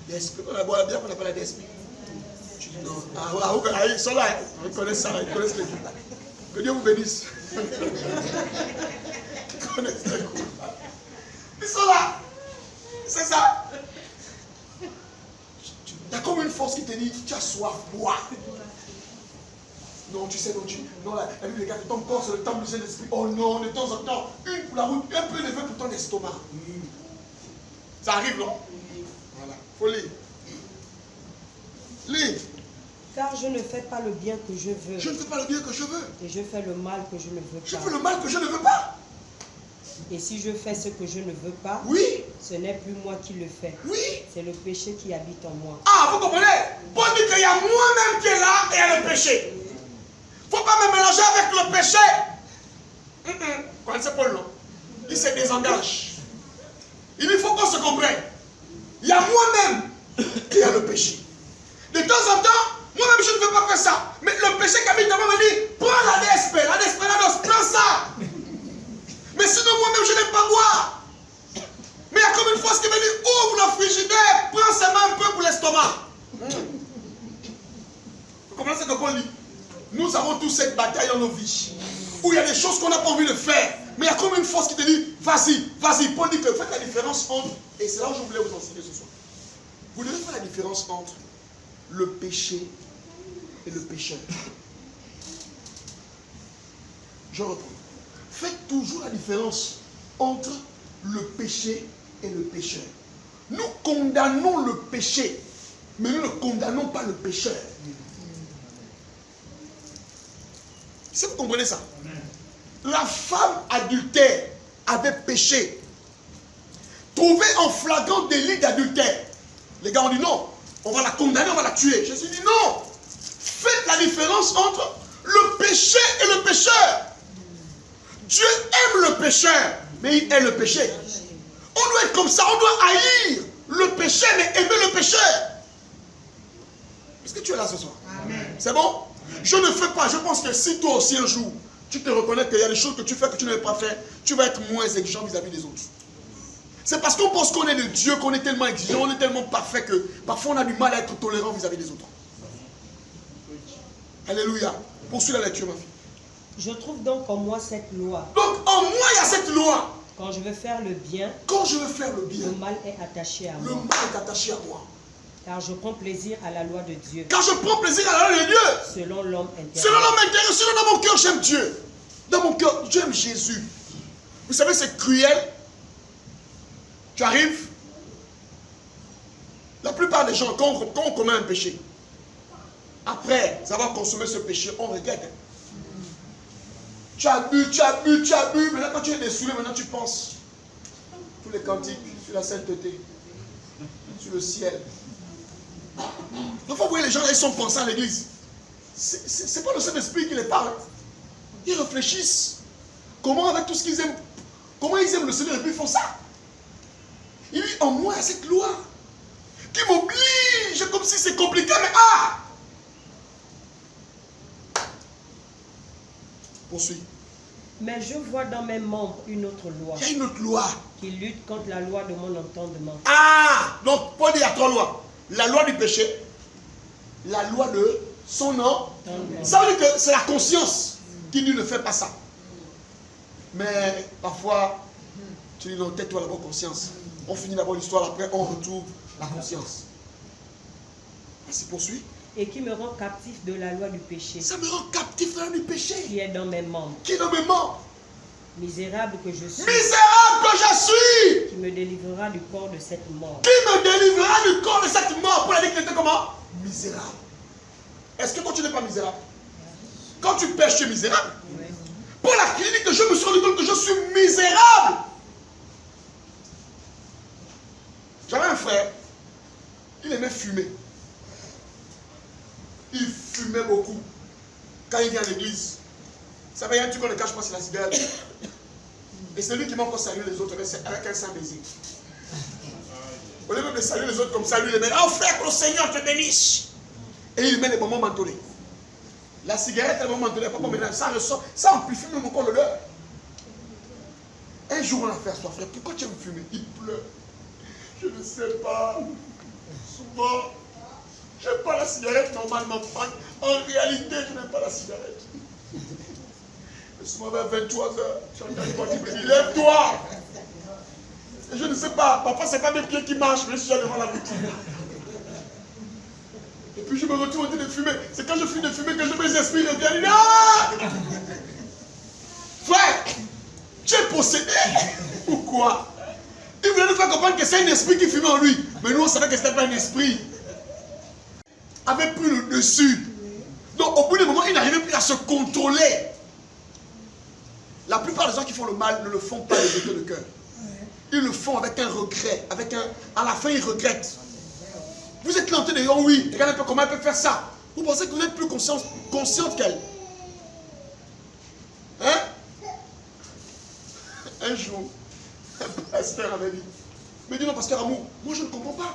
DSP, on a boit bien qu'on n'a pas la DSP. Tu dis non. Ah, ils sont là. Hein. Ils connaissent ça. Ils connaissent les coups. Que Dieu vous bénisse. Ils connaissent les coups. Ils sont là. C'est ça. Il y a comme une force qui te dit, tu as soif, bois. Non, tu sais, non, la Bible regarde, ton corps c'est le temple du Saint-Esprit. Oh non, de temps en temps, une pour la route, un peu élevé pour ton estomac. Ça arrive, non? Voilà, il faut lire. Lire.
Car je ne fais pas le bien que je veux.
Je ne fais pas le bien que je veux.
Et je fais le mal que je ne veux pas.
Je fais le mal que je ne veux pas.
Et si je fais ce que je ne veux pas,
oui,
ce n'est plus moi qui le fais.
Oui.
C'est le péché qui habite en moi.
Ah, vous comprenez? Paul dit qu'il y a moi-même qui est là et il y a le péché. Il ne faut pas me mélanger avec le péché. Quand c'est Paul, non? Il se désengage. Il dit qu'il faut qu'on se comprenne. Il y a moi-même qui a le péché. De temps en temps, moi-même je ne veux pas faire ça. Mais le péché qui habite en moi me dit, prends la DSP, la desperados, prends ça. Mais sinon moi-même je n'aime pas boire. batailles dans nos vies. Où il y a des choses qu'on n'a pas envie de faire. Mais il y a comme une force qui te dit, vas-y, vas-y. Paul dit que faites la différence entre, et c'est là où je voulais vous enseigner ce soir. Vous devez faire la différence entre le péché et le pécheur. Je reprends. Faites toujours la différence entre le péché et le pécheur. Nous condamnons le péché, mais nous ne condamnons pas le pécheur. Si vous comprenez ça, la femme adultère avait péché, trouvée en flagrant délit d'adultère. Les gars ont dit non, on va la condamner, on va la tuer. Jésus dit non, faites la différence entre le péché et le pécheur. Dieu aime le pécheur, mais il hait le péché. On doit être comme ça, on doit haïr le péché, mais aimer le pécheur. Est-ce que tu es là ce soir? C'est bon? Je ne fais pas, je pense que si toi aussi un jour, tu te reconnais qu'il y a des choses que tu fais que tu n'avais pas fait, tu vas être moins exigeant vis-à-vis des autres. C'est parce qu'on pense qu'on est de Dieu, qu'on est tellement exigeant, on est tellement parfait que parfois on a du mal à être tolérant vis-à-vis des autres. Alléluia. Poursuis la lecture, ma fille.
Je trouve donc en moi cette loi.
Donc en moi il y a cette loi.
Quand je veux faire le bien,
quand je veux faire le bien,
le mal est attaché à moi.
Le mal est attaché à moi.
Car je prends plaisir à la loi de Dieu.
Car je prends plaisir à la loi de Dieu.
Selon l'homme intérieur.
Selon l'homme intérieur, selon dans mon cœur, j'aime Dieu. Dans mon cœur, j'aime Jésus. Vous savez, c'est cruel. Tu arrives. La plupart des gens, quand on commet un péché, après avoir consommé ce péché, on regrette. Tu as bu, maintenant quand tu es dessoulé, maintenant tu penses. Tous les cantiques, sur la sainteté, sur le ciel. Donc vous voyez les gens, ils sont pensants à l'église. C'est pas le Saint-Esprit qui les parle. Ils réfléchissent. Comment avec tout ce qu'ils aiment, comment ils aiment le Seigneur et puis ils font ça. Il dit en moi cette loi qui m'oblige, comme si c'est compliqué, mais Poursuis.
Mais je vois dans mes membres une autre loi.
Il y a une autre loi
qui lutte contre la loi de mon entendement.
Donc Paul dit il y a trois lois. La loi du péché, la loi de son nom. Ça veut dire que c'est la conscience qui dit ne fais pas ça. Mais parfois, tu dis non, tais-toi d'abord conscience. On finit d'abord l'histoire, après on retrouve la conscience. Vas-y, poursuis.
Et qui me rend captif de la loi du péché.
Ça me rend captif de la loi du péché.
Qui est dans mes membres.
Qui est dans mes membres.
Misérable que je suis.
Misérable que je suis.
Qui me délivrera du corps de cette mort.
Qui me délivrera du corps de cette mort. Pour la dire qu'il était comment? Misérable. Est-ce que toi tu n'es pas misérable? Quand tu pêches, tu es misérable.
Oui.
Pour la clinique que je me suis rendu compte que je suis misérable. J'avais un frère. Il aimait fumer. Il fumait beaucoup. Quand il vient à l'église, ça va, il y a un truc qu'on ne cache pas, c'est la cigarette. Et c'est lui qui m'a encore salué les autres avec un saint baiser. Au lieu même de saluer les autres comme ça, lui il met oh frère, que le Seigneur te bénisse. Et il met les moments mentholés. La cigarette, elle m'a mentholé, papa maintenant, ça ressort, ça amplifie même encore l'odeur. Un jour on a fait à soi, frère, pourquoi tu aimes fumer? Il pleure. Je ne sais pas. Souvent. Je n'aime pas la cigarette normalement. En réalité, je n'aime pas la cigarette. Et souvent vers 23h, tu entends une voix qui me dit lève-toi. Et je ne sais pas, parfois c'est pas mes pieds qui marchent, mais je suis devant la vitrine. Et puis je me retrouve en train de fumer. C'est quand je finis de fumer que je mes esprits reviennent. Ah! Frère, tu es possédé. Pourquoi? Il voulait nous faire comprendre que c'est un esprit qui fumait en lui. Mais nous on savait que ce n'était pas un esprit. Avait pris le dessus. Donc au bout d'un moment, il n'arrivait plus à se contrôler. La plupart des gens qui font le mal ne le font pas de gaieté de cœur. Ils le font avec un regret. À la fin, ils regrettent. Vous êtes là en train de dire, oh oui, regarde un peu comment elle peut faire ça. Vous pensez que vous êtes plus consciente qu'elle. Hein? Un jour, un pasteur avait dit, mais dis non, pasteur Amour, moi je ne comprends pas.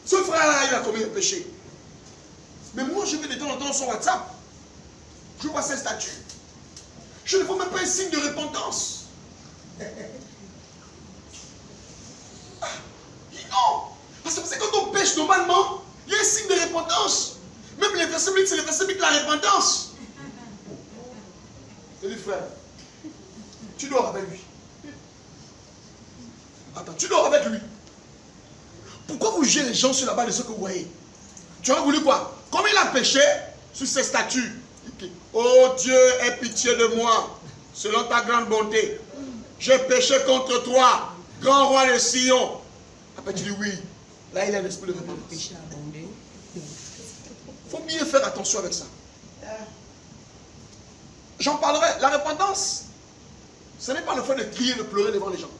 Ce frère-là, il a commis un péché. Mais moi, je vais de temps en temps sur WhatsApp. Je vois ses statuts. Je ne vois même pas un signe de repentance. Non. Parce que vous savez, quand on pêche normalement, il y a un signe de repentance. Même les versets bibliques, c'est les versets bibliques de la repentance. Je dis frère, tu dors avec lui. Attends, tu dors avec lui. Pourquoi vous jugez les gens sur la base de ce que vous voyez? Tu as voulu quoi? Comme il a péché sur ses statuts. Oh Dieu, aie pitié de moi, selon ta grande bonté. J'ai péché contre toi, grand roi de Sion. Après tu dis oui. Là il a l'esprit de repentance. Il faut bien faire attention avec ça. J'en parlerai. La repentance, ce n'est pas le fait de crier, de pleurer devant les gens.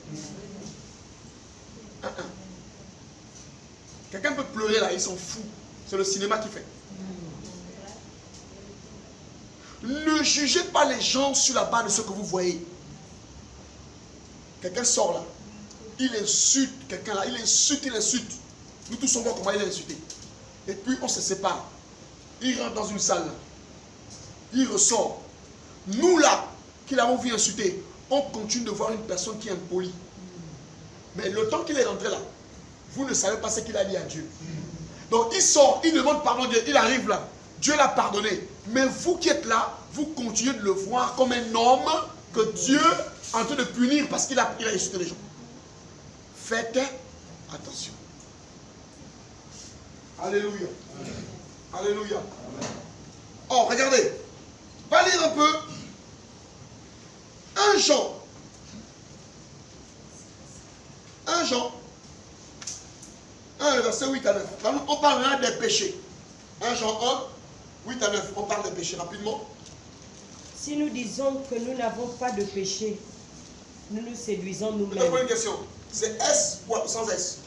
Quelqu'un peut pleurer là, ils sont fous. C'est le cinéma qui fait. Ne jugez pas les gens sur la base de ce que vous voyez. Quelqu'un sort là. Il insulte quelqu'un là. Il insulte. Nous tous on voit comment il a insulté. Et puis on se sépare. Il rentre dans une salle là. Il ressort. Nous là, qui l'avons vu insulter, on continue de voir une personne qui est impolie. Mais le temps qu'il est rentré là, vous ne savez pas ce qu'il a dit à Dieu. Donc il sort, il demande pardon à Dieu, il arrive là. Dieu l'a pardonné. Mais vous qui êtes là, vous continuez de le voir comme un homme que Dieu est en train de punir parce qu'il a insulté les gens. Faites attention. Alléluia. Alléluia. Oh, regardez. Va lire un peu. 1 Jean. 1 Jean. 1 verset 8 à 9. On parle là des péchés. 1 Jean 1, 8 à 9. On parle des péchés rapidement.
Si nous disons que nous n'avons pas de péché, nous nous séduisons
Je
nous-mêmes.
pose une question. C'est S ou sans S?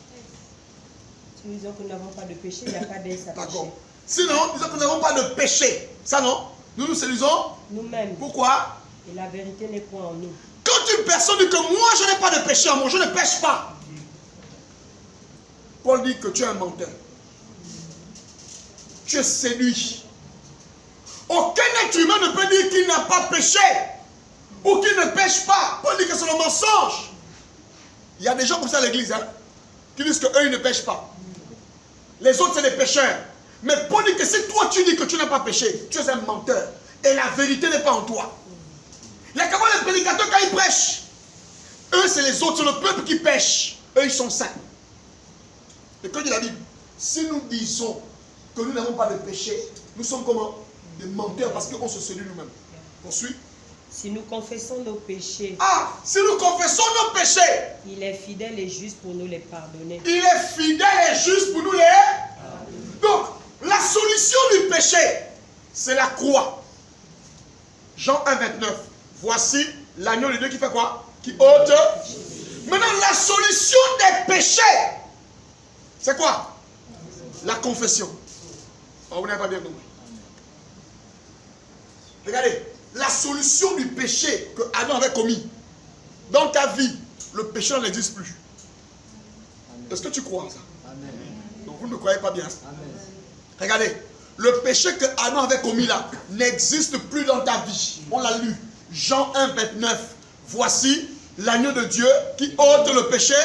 Si nous disons que nous n'avons pas de péché, il n'y a pas d'S à péché.
D'accord. Sinon, nous disons que nous n'avons pas de péché. Ça non? Nous nous séduisons
Nous-mêmes.
Pourquoi?
Et la vérité n'est point en nous.
Quand une personne dit que moi je n'ai pas de péché en moi, je ne pêche pas. Paul dit que tu es un menteur. Tu es séduit. Aucun être humain ne peut dire qu'il n'a pas péché ou qu'il ne pêche pas. Paul dit que c'est le mensonge. Il y a des gens comme ça à l'église qui disent qu'eux ils ne pêchent pas. Les autres c'est des pécheurs. Mais Paul dit que si toi tu dis que tu n'as pas péché, tu es un menteur. Et la vérité n'est pas en toi. Il y a comment les prédicateurs quand ils prêchent. Eux c'est les autres, c'est le peuple qui pêche. Eux ils sont saints. Et quand il a dit, si nous disons que nous n'avons pas de péché, nous sommes comment? Des menteurs parce qu'on se séduit nous-mêmes. Poursuis.
Si nous confessons nos péchés,
Ah, si nous confessons nos péchés,
il est fidèle et juste pour nous les pardonner.
il est fidèle et juste pour nous les... Donc, la solution du péché, c'est la croix. Jean 1, 29. Voici l'agneau de Dieu qui fait quoi? Qui ôte. Maintenant, la solution des péchés, c'est quoi? La confession. Oh, vous n'avez pas bien compris. Regardez, la solution du péché que Adam avait commis dans ta vie, le péché n'existe plus. Est-ce que tu crois en ça?
Amen.
Donc vous ne croyez pas bien ça.
Amen.
Regardez, le péché que Adam avait commis là n'existe plus dans ta vie. On l'a lu. Jean 1, 29. Voici l'agneau de Dieu qui ôte le péché.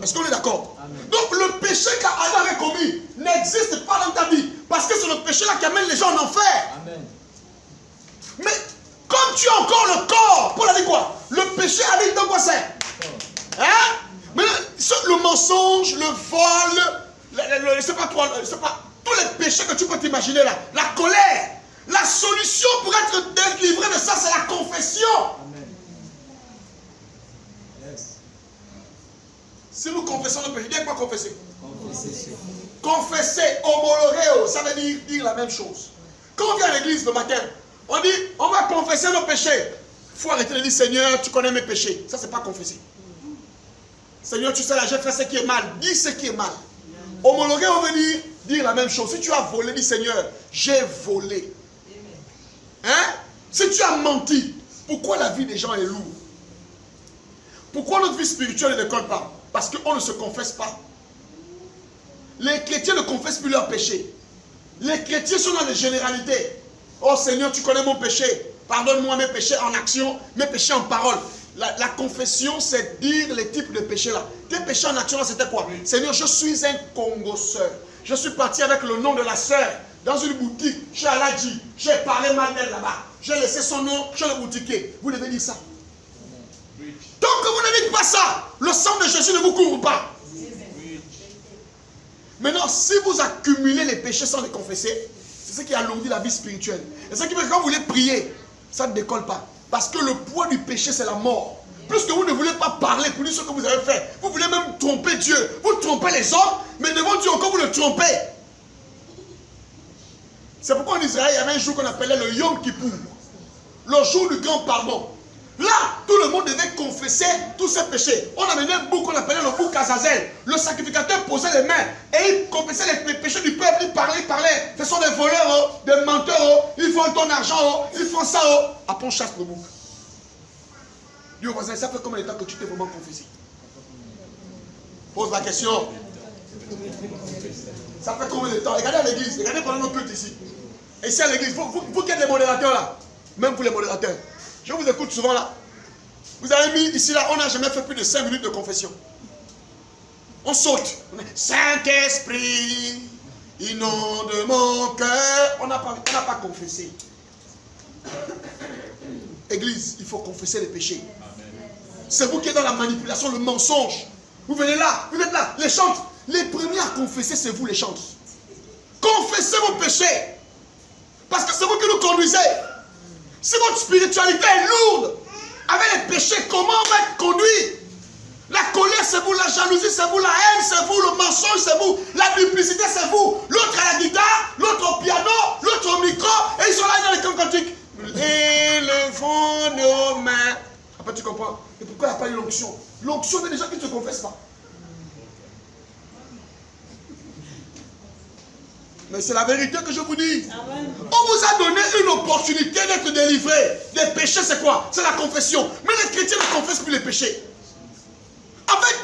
Est-ce qu'on est d'accord? Donc le péché qu'Adam avait commis n'existe pas dans ta vie. Parce que c'est le péché là qui amène les gens en enfer.
Amen.
Mais comme tu as encore le corps, Paul a dit quoi? Le péché habite dans quoi c'est? Hein? Mais le mensonge, le vol, c'est pas toi, c'est pas tous les péchés que tu peux t'imaginer là, la colère. La solution pour être délivré de ça, c'est la confession.
Amen. Yes.
Si nous confessons nos péchés, dis quoi confesser?
Confessez.
Confesser, homologeo, ça veut dire la même chose. Quand on vient à l'église le matin, on dit, on va confesser nos péchés. Il faut arrêter de dire, Seigneur, tu connais mes péchés. Ça, c'est pas confesser. Seigneur, tu sais là, j'ai fait ce qui est mal. Dis ce qui est mal. Homologuer, on veut dire la même chose. Si tu as volé, dis Seigneur, j'ai volé. Hein? Si tu as menti, pourquoi la vie des gens est lourde? Pourquoi notre vie spirituelle ne décolle pas? Parce qu'on ne se confesse pas. Les chrétiens ne confessent plus leurs péchés. Les chrétiens sont dans les généralités. Oh Seigneur, tu connais mon péché. Pardonne-moi mes péchés en action, mes péchés en parole. La confession, c'est dire les types de péchés là. Tes péchés en action là, c'était quoi? Seigneur, je suis un congosseur. Je suis parti avec le nom de la sœur dans une boutique, chez Aladji, j'ai parlé mal d'elle là-bas, j'ai laissé son nom chez le boutiquier. Vous devez dire ça. Tant que vous ne dites pas ça, le sang de Jésus ne vous couvre pas. Maintenant, si vous accumulez les péchés sans les confesser, c'est ce qui alourdit la vie spirituelle. Et ce qui fait que quand vous voulez prier, ça ne décolle pas. Parce que le poids du péché, c'est la mort. Puisque vous ne voulez pas parler pour dire ce que vous avez fait, vous voulez même tromper Dieu. Vous trompez les hommes, mais devant Dieu encore vous le trompez. C'est pourquoi en Israël, il y avait un jour qu'on appelait le Yom Kippour, le jour du grand pardon. Là, tout le monde devait confesser tous ses péchés. On amenait un bouc qu'on appelait le bouc Azazel. Le sacrificateur posait les mains et il confessait les péchés du peuple. Il parlait. Ce sont des voleurs, des menteurs, ils font ton argent, ils font ça. Après on chasse le bouc. Dis au voisin, ça fait combien de temps que tu t'es vraiment confessé? Pose la question. Ça fait combien de temps? Regardez à l'église, regardez pendant nos cultes ici. Et ici à l'église, vous qui êtes les modérateurs là, même vous les modérateurs, je vous écoute souvent là. Vous avez mis ici là, on n'a jamais fait plus de 5 minutes de confession. On saute. Saint-Esprit, inonde mon cœur. On n'a pas confessé. Église, il faut confesser les péchés. C'est vous qui êtes dans la manipulation, le mensonge. Vous venez là, vous êtes là, les chantes. Les premiers à confesser, c'est vous les chantes. Confessez vos péchés. Parce que c'est vous qui nous conduisez. Si votre spiritualité est lourde, avec les péchés, comment on va être conduit? La colère, c'est vous, la jalousie, c'est vous, la haine, c'est vous, le mensonge, c'est vous, la duplicité, c'est vous. L'autre à la guitare, l'autre au piano, l'autre au micro, et ils sont là dans les cantiques. Élevons nos mains. Après, tu comprends? Et pourquoi il n'y a pas eu l'onction? L'onction, c'est des gens qui ne se confessent pas. Mais c'est la vérité que je vous dis. On vous a donné une opportunité d'être délivré. Des péchés, c'est quoi? C'est la confession. Mais les chrétiens ne confessent plus les péchés. En fait,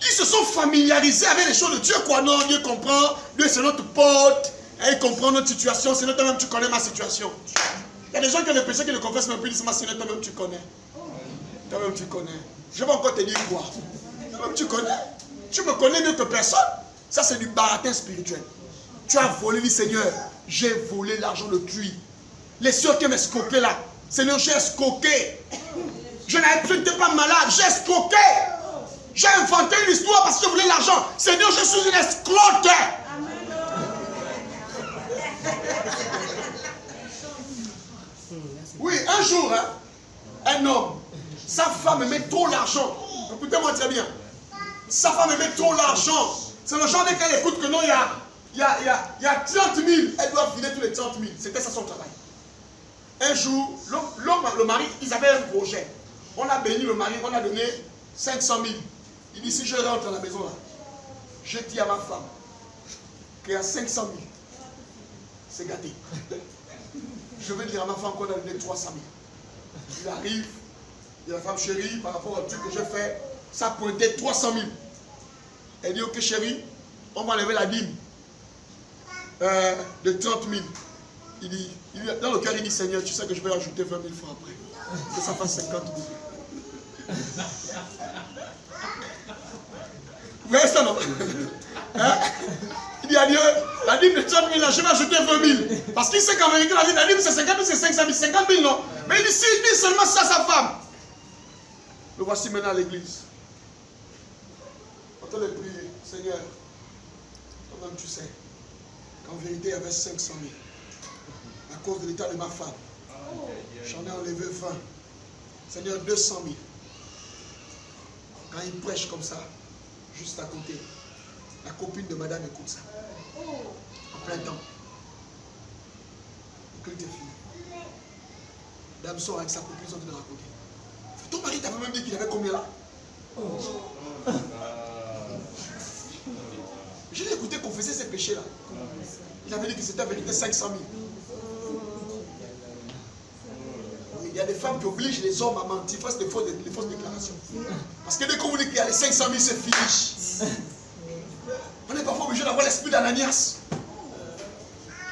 ils se sont familiarisés avec les choses de Dieu. Quoi? Non, Dieu comprend. Dieu, c'est notre pote. Et il comprend notre situation. Sinon, toi-même, tu connais ma situation. Il y a des gens qui ont des péchés qui ne confessent même plus. Ils disent, sinon, toi-même, tu connais. Toi-même, tu connais. Je vais encore te dire quoi? Toi-même, tu connais. Tu me connais mieux que personne. Ça, c'est du baratin spirituel. Tu as volé, dit Seigneur, j'ai volé l'argent de Tui. Les soeurs qui m'escroquaient là, Seigneur, j'ai escroqué. Je n'étais pas malade, j'ai escroqué. J'ai inventé une histoire parce que je voulais l'argent. Seigneur, je suis une escroque. Oui, un jour, hein, un homme, sa femme aimait trop l'argent. Écoutez-moi très bien. Sa femme aimait trop l'argent. C'est le genre de qu'elle écoute que non, il y a 30 000, elle doit filer tous les 30 000. C'était ça son travail. Un jour, l'homme, le mari, ils avaient un projet. On a béni le mari, on a donné 500 000. Il dit, si je rentre à la maison là, je dis à ma femme qu'il y a 500 000. C'est gâté. Je vais dire à ma femme qu'on a donné 300 000. Il arrive, il dit à la femme, chérie, par rapport au truc que je fais, ça pointait 300 000. Elle dit, ok chérie, on va enlever la dîme. De 30 000. Il dit, dans le cœur, il dit, Seigneur, tu sais que je vais rajouter 20 000 francs après. Que ça fasse 50 000. Vous voyez ça, non? Hein? Il dit à Dieu, la dîme de 30 000, là, je vais ajouter 20 000. Parce qu'il sait qu'en vérité, la dîme, c'est 50 000, c'est 500 000, 50 000, non? Mais il dit, s'il dit seulement ça à sa femme. Le voici maintenant à l'église. On te le prier, Seigneur, toi-même tu sais. En vérité, il y avait 500 000. À cause de l'état de ma femme. J'en ai enlevé 20. Seigneur, 200 000. Quand il prêche comme ça, juste à côté, la copine de madame écoute ça. En plein temps. Le culte est fini. Dame sort avec sa copine, ils sont de l'autre côté. Ton mari t'avait même dit qu'il avait combien là? Je l'ai écouté confesser ses péchés là. Il avait dit que c'était en vérité 500 000. Il y a des femmes qui obligent les hommes à mentir, fassent des fausses déclarations. Parce que dès qu'on vous dit qu'il y a les 500 000, c'est fini. On est parfois obligé d'avoir l'esprit d'Ananias.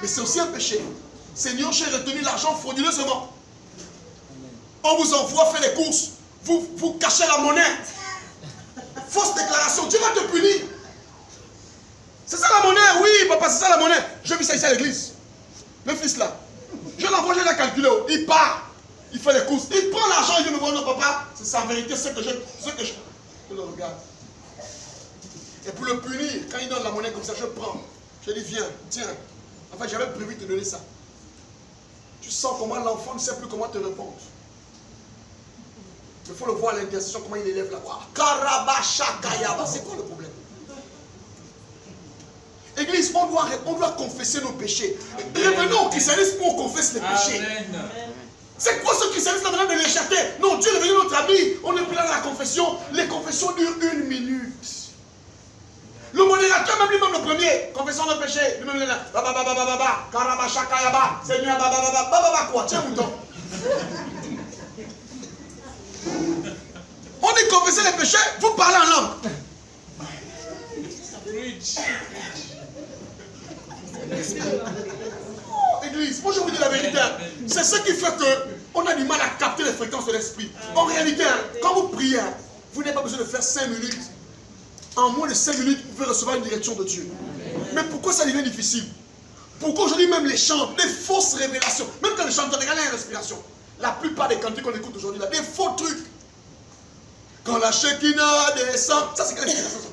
Mais c'est aussi un péché. Seigneur, j'ai retenu l'argent frauduleusement. On vous envoie faire les courses. Vous cachez la monnaie. Fausse déclaration. Dieu va te punir. C'est ça la monnaie, oui, papa, c'est ça la monnaie. Je vis ça ici à l'église. Le fils là. Je l'envoie, je l'ai calculé. Il part. Il fait les courses. Il prend l'argent, il dit, non, non, papa, c'est sa vérité, ce que je. Je le regarde. Et pour le punir, quand il donne la monnaie comme ça, je prends. Je dis, viens, tiens. En fait, j'avais prévu de te donner ça. Tu sens comment l'enfant ne sait plus comment te répondre. Il faut le voir à l'intercession, comment il élève la voix. Karabashakayaba, c'est quoi le problème? Église, on doit confesser nos péchés. Revenons au christianisme où on confesse les péchés. C'est quoi ce christianisme là maintenant de l'échapper? Non, Dieu est devenu notre ami. On est plus là dans la confession. Les confessions durent 1 minute. Le modérateur, même lui-même le premier, confessons nos péchés. Lui-même il est là. Karabashakayaba, Seigneur, quoi? Tiens, mouton. On dit confesser les péchés, vous parlez en langue. Oh, église, moi je vous dis la vérité. C'est ce qui fait qu'on a du mal à capter les fréquences de l'esprit. En réalité, quand vous priez, vous n'avez pas besoin de faire 5 minutes. En moins de 5 minutes, vous pouvez recevoir une direction de Dieu. Mais pourquoi ça devient difficile? Pourquoi aujourd'hui même les chants, les fausses révélations, même quand les chanteurs, regardez la respiration. La plupart des cantiques qu'on écoute aujourd'hui, là, des faux trucs. Quand la Shekinah descend, ça c'est quelle inspiration?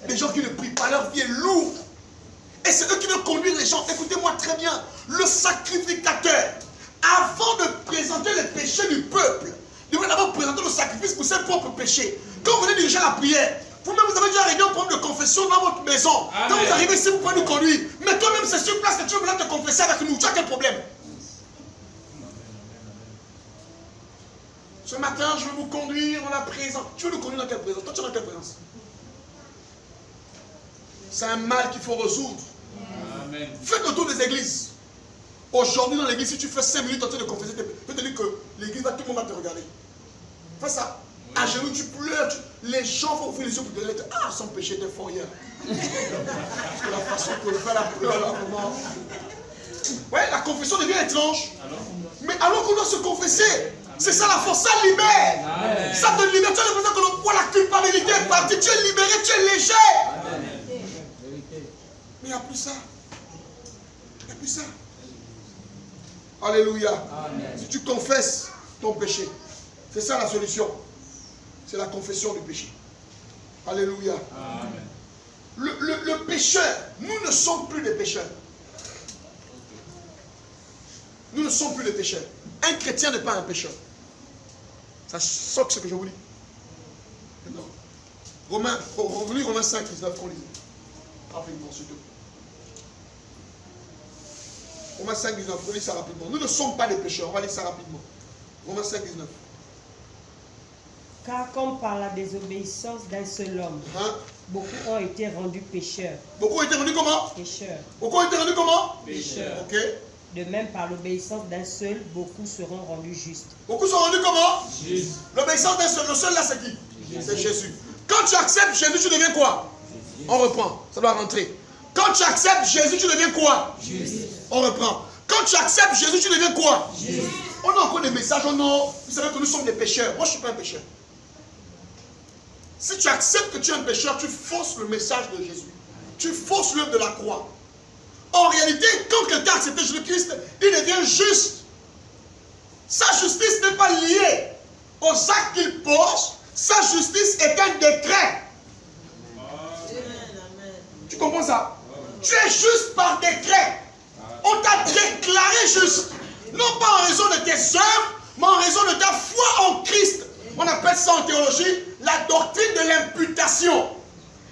Les gens qui ne prient pas, leur vie est lourde. Et c'est eux qui veulent conduire les gens. Écoutez-moi très bien. Le sacrificateur, avant de présenter les péchés du peuple, devrait d'abord présenter le sacrifice pour ses propres péchés. Quand vous venez diriger la prière, vous-même vous avez déjà réglé un problème de confession dans votre maison. Amen. Quand vous arrivez ici, vous pouvez nous conduire. Mais toi-même, c'est sur place que tu veux venir te confesser avec nous. Tu as quel problème? Ce matin, je veux vous conduire dans la présence. Tu veux nous conduire dans quelle présence? Toi, tu es dans quelle présence? C'est un mal qu'il faut résoudre. Amen. Faites le tour des églises. Aujourd'hui, dans l'église, si tu fais 5 minutes en train de confesser, je peux te dire que l'église, tout le monde va te regarder. Fais ça. À genoux, tu pleures. Les gens vont ouvrir les yeux pour te dire, ah, son péché était fort hier. Parce que la façon que le fait la pleure, là, comment. Ouais, la confession devient étrange. Mais alors qu'on doit se confesser, c'est ça la force, ça libère. Amen. Ça te libère. Tu as l'impression que le poids, la culpabilité est partie. Tu es libéré, tu es léger. Amen. Mais il n'y a plus ça. Il n'y a plus ça. Alléluia. Amen. Si tu confesses ton péché, c'est ça la solution. C'est la confession du péché. Alléluia. Amen. Le pécheur, nous ne sommes plus des pécheurs. Nous ne sommes plus des pécheurs. Un chrétien n'est pas un pécheur. Ça choque ce que je vous dis. Non. Romains 5, 19, qu'on lit. Rapidement, s'il te plaît. Romains 5, 19, on lit ça rapidement. Nous ne sommes pas des pécheurs, on va lire ça rapidement. Romains 5, 19.
Car comme par la désobéissance d'un seul homme, beaucoup ont été rendus pécheurs.
Beaucoup ont été rendus comment?
Pécheurs.
Beaucoup ont été rendus comment?
Pécheurs.
Ok.
De même, par l'obéissance d'un seul, beaucoup seront rendus justes.
Beaucoup sont rendus comment? Justes. L'obéissance d'un seul. Le seul là, c'est qui? C'est Jésus. Quand tu acceptes Jésus, tu deviens quoi? On reprend. Ça doit rentrer. Quand tu acceptes Jésus, tu deviens quoi? Juste. On reprend. Quand tu acceptes Jésus, tu deviens quoi? Juste. On a encore des messages. Oh non, vous savez que nous sommes des pécheurs. Moi, je ne suis pas un pécheur. Si tu acceptes que tu es un pécheur, tu forces le message de Jésus. Tu forces l'œuvre de la croix. En réalité, quand quelqu'un a accepté Jésus-Christ, il devient juste. Sa justice n'est pas liée aux actes qu'il pose. Sa justice est un décret. Tu comprends ça? Tu es juste par décret. On t'a déclaré juste. Non pas en raison de tes œuvres, mais en raison de ta foi en Christ. On appelle ça en théologie la doctrine de l'imputation.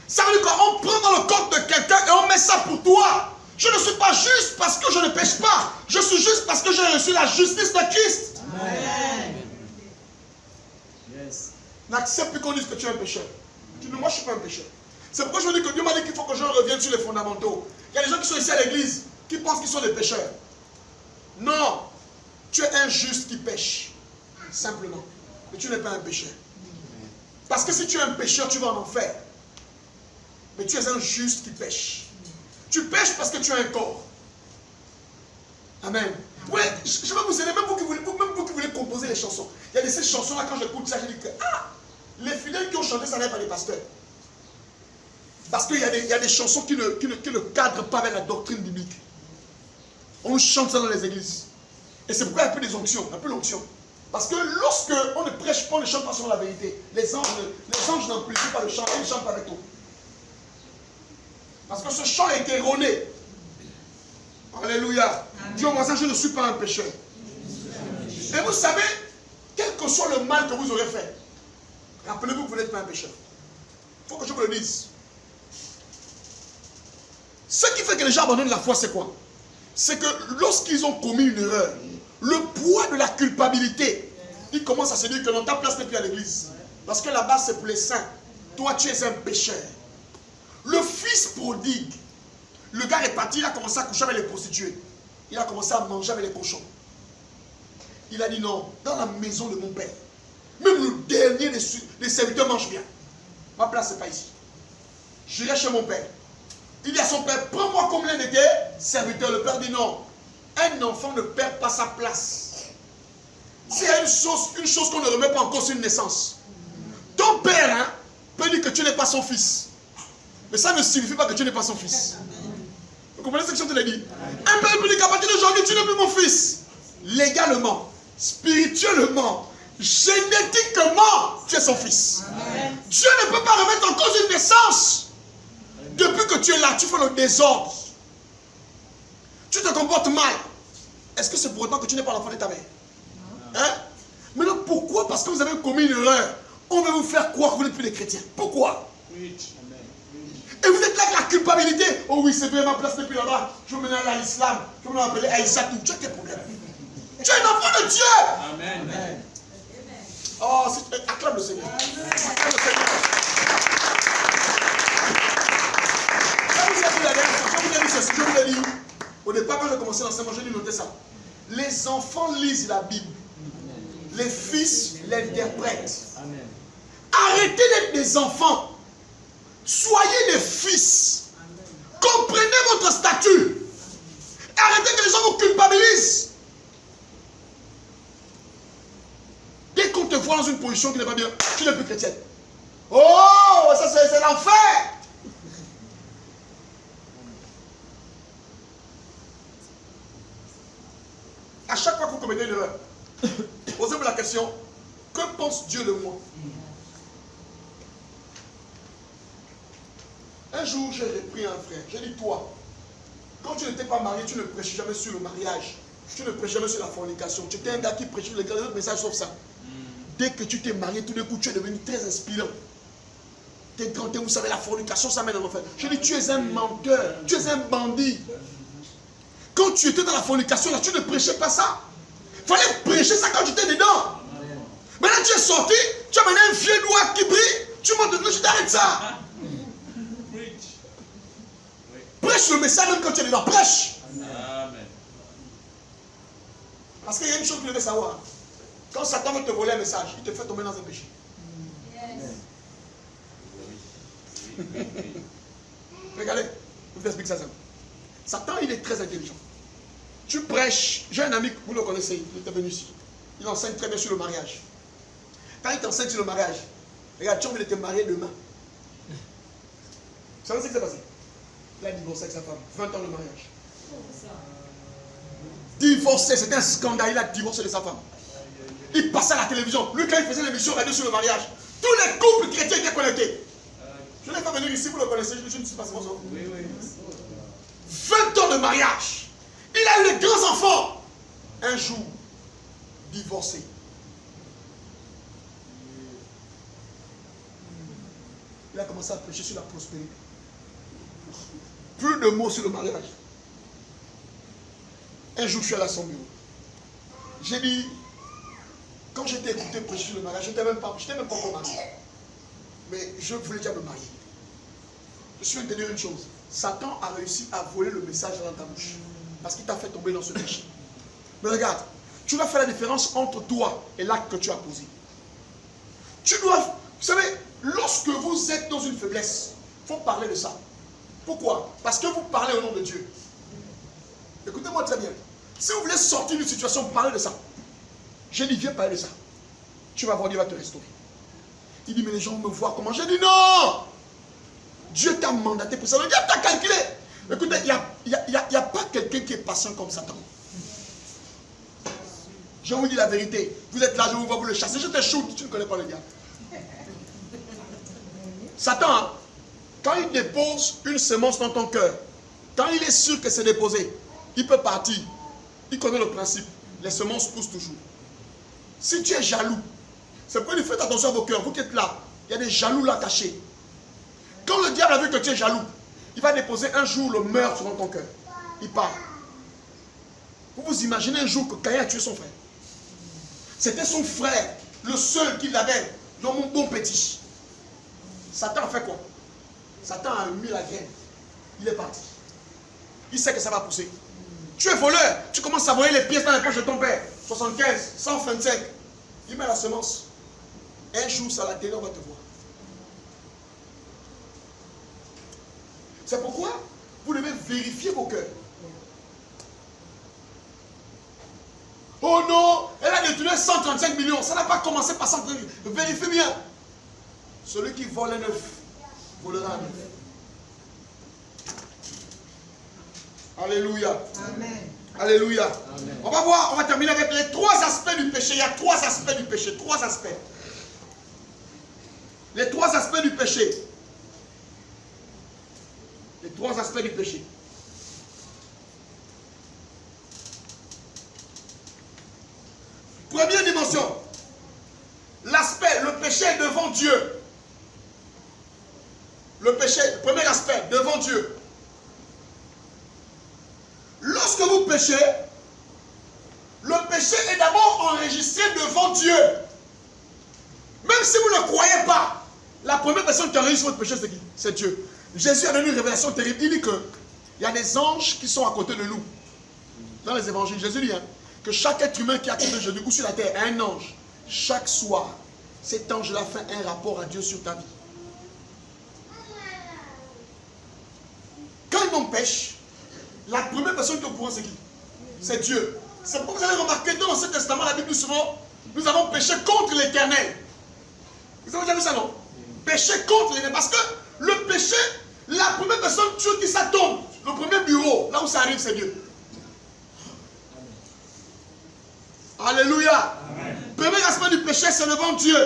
Ça veut dire qu'on prend dans le corps de quelqu'un et on met ça pour toi. Je ne suis pas juste parce que je ne pêche pas. Je suis juste parce que j'ai reçu la justice de Christ. Amen. Yes. N'accepte plus qu'on dise que tu es un pécheur. Tu dis, moi je ne suis pas un pécheur. C'est pourquoi je dis que Dieu m'a dit qu'il faut que je revienne sur les fondamentaux. Il y a des gens qui sont ici à l'église qui pensent qu'ils sont des pécheurs. Non. Tu es un juste qui pêche. Simplement. Mais tu n'es pas un pécheur. Parce que si tu es un pécheur, tu vas en enfer. Mais tu es un juste qui pêche. Tu pêches parce que tu as un corps. Amen. Ouais, je vais vous aider, même vous qui voulez composer les chansons. Il y a de ces chansons-là, quand j'écoute ça, je dis que, les fidèles qui ont chanté, ça n'est pas les pasteurs. Parce qu'il y a des chansons qui ne cadrent pas avec la doctrine biblique. On chante ça dans les églises. Et c'est pourquoi il y a un peu des onctions, un peu l'onction. Parce que lorsque on ne prêche pas, on ne chante pas sur la vérité. Les anges n'amplifient pas le chant, ils chantent avec tout. Parce que ce chant est erroné. Alléluia. Dieu moi ça, je ne suis pas un pécheur. Et vous savez, quel que soit le mal que vous aurez fait, rappelez-vous que vous n'êtes pas un pécheur. Il faut que je vous le dise. Ce qui fait que les gens abandonnent la foi, c'est quoi? C'est que lorsqu'ils ont commis une erreur, le poids de la culpabilité, ils commencent à se dire que non, ta place n'est plus à l'église. Parce que là-bas, c'est pour les saints. Toi, tu es un pécheur. Le fils prodigue, le gars est parti, il a commencé à coucher avec les prostituées. Il a commencé à manger avec les cochons. Il a dit non, dans la maison de mon père, même le dernier des serviteurs mange bien. Ma place, c'est pas ici. J'irai chez mon père. Il dit à son père, prends-moi comme l'un des serviteurs. Le père dit non. Un enfant ne perd pas sa place. S'il y a une chose qu'on ne remet pas en cause, c'est une naissance. Ton père peut dire que tu n'es pas son fils. Mais ça ne signifie pas que tu n'es pas son fils. Vous comprenez ce que je te l'ai dit? Un père peut dire qu'à partir d'aujourd'hui, tu n'es plus mon fils. Légalement, spirituellement, génétiquement, tu es son fils. Amen. Dieu ne peut pas remettre en cause une naissance. Depuis que tu es là, tu fais le désordre. Tu te comportes mal. Est-ce que c'est pour autant que tu n'es pas l'enfant de ta mère? Hein? Maintenant, pourquoi? Parce que vous avez commis une erreur. On veut vous faire croire que vous n'êtes plus des chrétiens. Pourquoi? Et vous êtes là avec la culpabilité. Oh oui, c'est vrai, ma place n'est plus là-bas. Je vais mener à l'islam. Je vais m'appeler Aïssatou. Tu as quel problème? Tu es un enfant de Dieu. Amen. Oh, acclame le Seigneur. Acclame le Seigneur. Je vous l'ai dit, au départ quand j'ai commencé l'enseignement, j'ai dû noter ça. Les enfants lisent la Bible. Les fils l'interprètent. Arrêtez d'être des enfants. Soyez des fils. Comprenez votre statut. Arrêtez que les gens vous culpabilisent. Dès qu'on te voit dans une position qui n'est pas bien, tu n'es plus chrétienne. Oh, ça c'est l'enfer. À chaque fois que vous commettez une erreur, posez-vous la question, que pense Dieu de moi? Un jour, j'ai repris un frère. J'ai dit, toi, quand tu n'étais pas marié, tu ne prêchais jamais sur le mariage. Tu ne prêchais jamais sur la fornication. Tu étais un gars qui prêchait les autres messages sauf ça. Dès que tu t'es marié, tout d'un coup, tu es devenu très inspirant. T'es grand, vous savez, la fornication, ça mène à l'enfer. J'ai dit, tu es un menteur, tu es un bandit. Quand tu étais dans la fornication, là, tu ne prêchais pas ça. Il fallait prêcher ça quand tu étais dedans. Maintenant, tu es sorti, tu as maintenant un vieux noir qui brille, tu montes dedans, tu t'arrêtes ça. Prêche le message même quand tu es dedans, prêche. Amen. Parce qu'il y a une chose que vous devez savoir. Quand Satan veut te voler un message, il te fait tomber dans un péché. Yes. Regardez, je vous explique ça simple. Satan, il est très intelligent. Tu prêches. J'ai un ami, vous le connaissez, il était venu ici. Il enseigne très bien sur le mariage. Quand il t'enseigne sur le mariage, regarde, tu as envie de te marier demain. Vous savez ce qui s'est passé? Il a divorcé avec sa femme. 20 ans de mariage. Divorcé, c'était un scandale. Il a divorcé de sa femme. Il passait à la télévision. Lui, quand il faisait l'émission radio sur le mariage, tous les couples chrétiens étaient connectés. Je n'ai pas venu ici, vous le connaissez, je ne sais pas si vous. Oui. 20 ans de mariage. Il a eu les grands enfants. Un jour, divorcé. Il a commencé à prêcher sur la prospérité. Plus de mots sur le mariage. Un jour, je suis allé à son bureau. J'ai dit, quand j'étais écouté prêcher sur le mariage, je n'étais même pas encore marié. Mais je voulais déjà me marier. Je suis entendu une chose. Satan a réussi à voler le message dans ta bouche. Parce qu'il t'a fait tomber dans ce péché. Mais regarde, tu dois faire la différence entre toi et l'acte que tu as posé. Tu dois, vous savez, lorsque vous êtes dans une faiblesse, il faut parler de ça. Pourquoi? Parce que vous parlez au nom de Dieu. Écoutez-moi très bien. Si vous voulez sortir d'une situation, parlez de ça. J'ai dit, viens parler de ça. Tu vas voir, Dieu va te restaurer. Il dit, mais les gens me voient comment? J'ai dit, non! Dieu t'a mandaté pour ça. Dieu t'a calculé. Écoutez, il y a n'y a pas quelqu'un qui est patient comme Satan. Je vous dis la vérité. Vous êtes là, je vous vois, vous le chassez. Je te shoot, tu ne connais pas le diable. Satan, hein, quand il dépose une semence dans ton cœur, quand il est sûr que c'est déposé, il peut partir. Il connaît le principe. Les semences poussent toujours. Si tu es jaloux, c'est pourquoi il fait attention à vos cœurs. Vous qui êtes là, il y a des jaloux là cachés. Quand le diable a vu que tu es jaloux, il va déposer un jour le meurtre dans ton cœur. Il part. Vous vous imaginez un jour que Caïn a tué son frère. C'était son frère, le seul qu'il avait, dans mon bon petit. Satan a fait quoi? Satan a mis la graine. Il est parti. Il sait que ça va pousser. Tu es voleur. Tu commences à voyer les pièces dans les poches de ton père. 75, 125. Il met la semence. Un jour, ça la télé, on va te voir. C'est pourquoi vous devez vérifier vos cœurs. Oh non, elle a détourné 135 millions. Ça n'a pas commencé par 135 millions. Vérifiez bien. Celui qui vole un œuf, volera un œuf. Alléluia.
Amen.
Alléluia. Amen. On va voir, on va terminer avec les 3 aspects du péché. Il y a 3 aspects du péché. 3 aspects. Les 3 aspects du péché. Les 3 aspects du péché. Première dimension. L'aspect, le péché est devant Dieu. Le péché, premier aspect, devant Dieu. Lorsque vous péchez, le péché est d'abord enregistré devant Dieu. Même si vous ne croyez pas, la première personne qui enregistre votre péché, c'est qui? C'est Dieu. Jésus a donné une révélation terrible. Il dit qu'il y a des anges qui sont à côté de nous. Dans les évangiles, Jésus dit que chaque être humain qui est à côté de Jésus ou sur la terre a un ange. Chaque soir, cet ange-là fait un rapport à Dieu sur ta vie. Quand il m'empêche, la première personne qui est au courant, c'est qui? C'est Dieu. C'est pourquoi vous avez remarqué dans l'Ancien Testament, la Bible dit souvent, nous avons péché contre l'Éternel. Vous avez déjà vu ça, non? Péché contre l'Éternel. Parce que le péché, la première personne sur qui ça tombe, le premier bureau, là où ça arrive, c'est Dieu. Alléluia. Premier aspect du péché, c'est devant Dieu.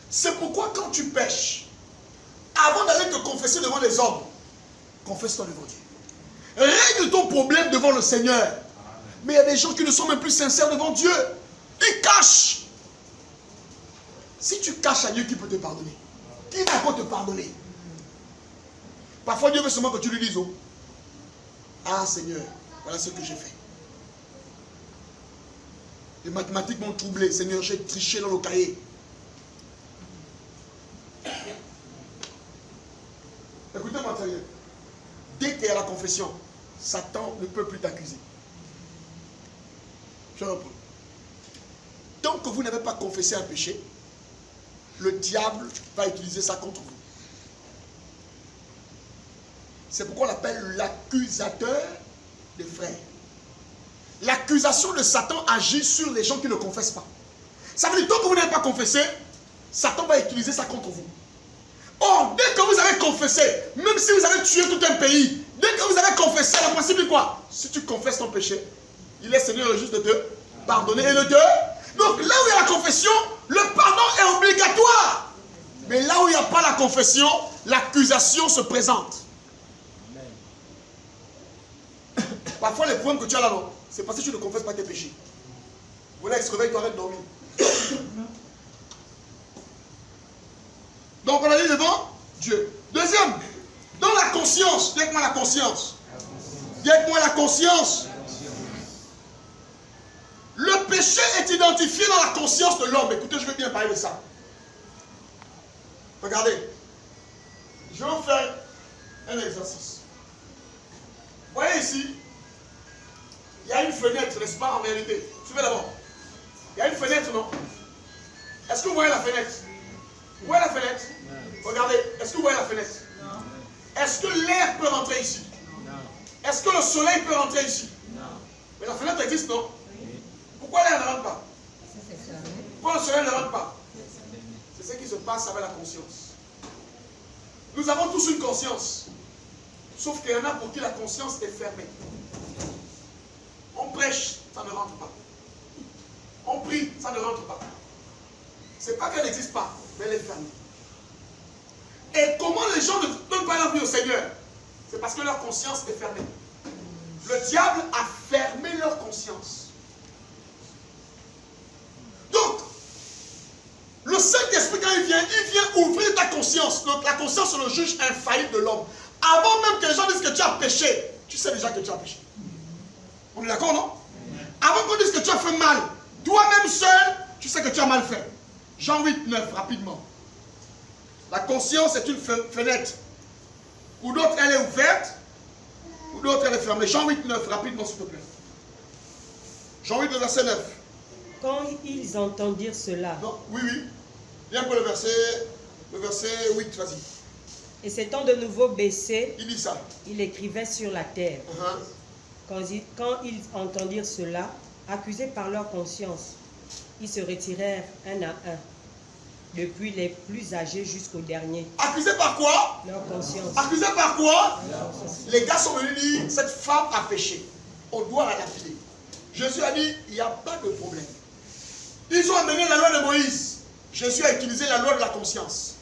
C'est pourquoi quand tu pêches, avant d'aller te confesser devant les hommes, confesse-toi devant Dieu. Règle ton problème devant le Seigneur. Mais il y a des gens qui ne sont même plus sincères devant Dieu. Ils cachent. Si tu caches à Dieu, qui peut te pardonner? Qui va encore te pardonner? Parfois Dieu veut seulement que tu lui dises, oh, ah Seigneur, voilà ce que j'ai fait. Les mathématiques m'ont troublé. Seigneur, j'ai triché dans le cahier. Écoutez-moi, sérieux. Dès qu'il y a la confession, Satan ne peut plus t'accuser. Je reprends. Tant que vous n'avez pas confessé un péché, le diable va utiliser ça contre vous. C'est pourquoi on l'appelle l'accusateur des frères. L'accusation de Satan agit sur les gens qui ne confessent pas. Ça veut dire que tant que vous n'avez pas confessé, Satan va utiliser ça contre vous. Or, dès que vous avez confessé, même si vous avez tué tout un pays, dès que vous avez confessé, le principe est quoi? Si tu confesses ton péché, il est Seigneur juste de te pardonner et de te... Donc là où il y a la confession, le pardon est obligatoire. Mais là où il n'y a pas la confession, l'accusation se présente. Parfois les problèmes que tu as là, non, c'est parce que tu ne confesses pas tes péchés. Voilà, il se réveille, tu arrêtes de dormir. Donc on a dit devant Dieu. Deuxième, dans la conscience. Dis-moi la conscience. Dis-moi la conscience. Le péché est identifié dans la conscience de l'homme. Écoutez, je vais bien parler de ça. Regardez. Je vais vous faire un exercice. Vous voyez ici, il y a une fenêtre, n'est-ce pas, en réalité? Suivez d'abord. Il y a une fenêtre, non? Est-ce que vous voyez la fenêtre? Vous voyez la fenêtre? Regardez, est-ce que vous voyez la fenêtre? Non. Est-ce que l'air peut rentrer ici? Non. Est-ce que le soleil peut rentrer ici? Non. Mais la fenêtre existe, non? Oui. Pourquoi l'air ne rentre pas? Pourquoi le soleil ne rentre pas? C'est ce qui se passe avec la conscience. Nous avons tous une conscience. Sauf qu'il y en a pour qui la conscience est fermée. prêche, ça ne rentre pas. On prie, ça ne rentre pas. C'est pas qu'elle n'existe pas, mais elle est fermée. Et comment les gens ne donnent pas leur vie au Seigneur? C'est parce que leur conscience est fermée. Le diable a fermé leur conscience. Donc, le Saint-Esprit, quand il vient ouvrir ta conscience. Donc, la conscience, c'est le juge infaillible de l'homme. Avant même que les gens disent que tu as péché, tu sais déjà que tu as péché. On est d'accord, non? Avant qu'on dise que tu as fait mal, toi-même seul, tu sais que tu as mal fait. Jean 8, 9, rapidement. La conscience est une fenêtre. Pour d'autres, elle est ouverte. Pour d'autres, elle est fermée. Jean 8, 9, rapidement, s'il te plaît. Jean 8, le verset 9.
Quand ils entendirent cela.
Non, oui. Viens pour le verset 8, vas-y.
Et s'étant de nouveau baissé,
il dit ça.
Il écrivait sur la terre. Quand ils entendirent cela, accusés par leur conscience, ils se retirèrent un à un, depuis les plus âgés jusqu'aux derniers.
Accusés par quoi?
Leur conscience.
Accusés par quoi? Les gars sont venus dire, cette femme a péché. On doit la lapider. Jésus a dit, il n'y a pas de problème. Ils ont amené la loi de Moïse. Jésus a utilisé la loi de la conscience.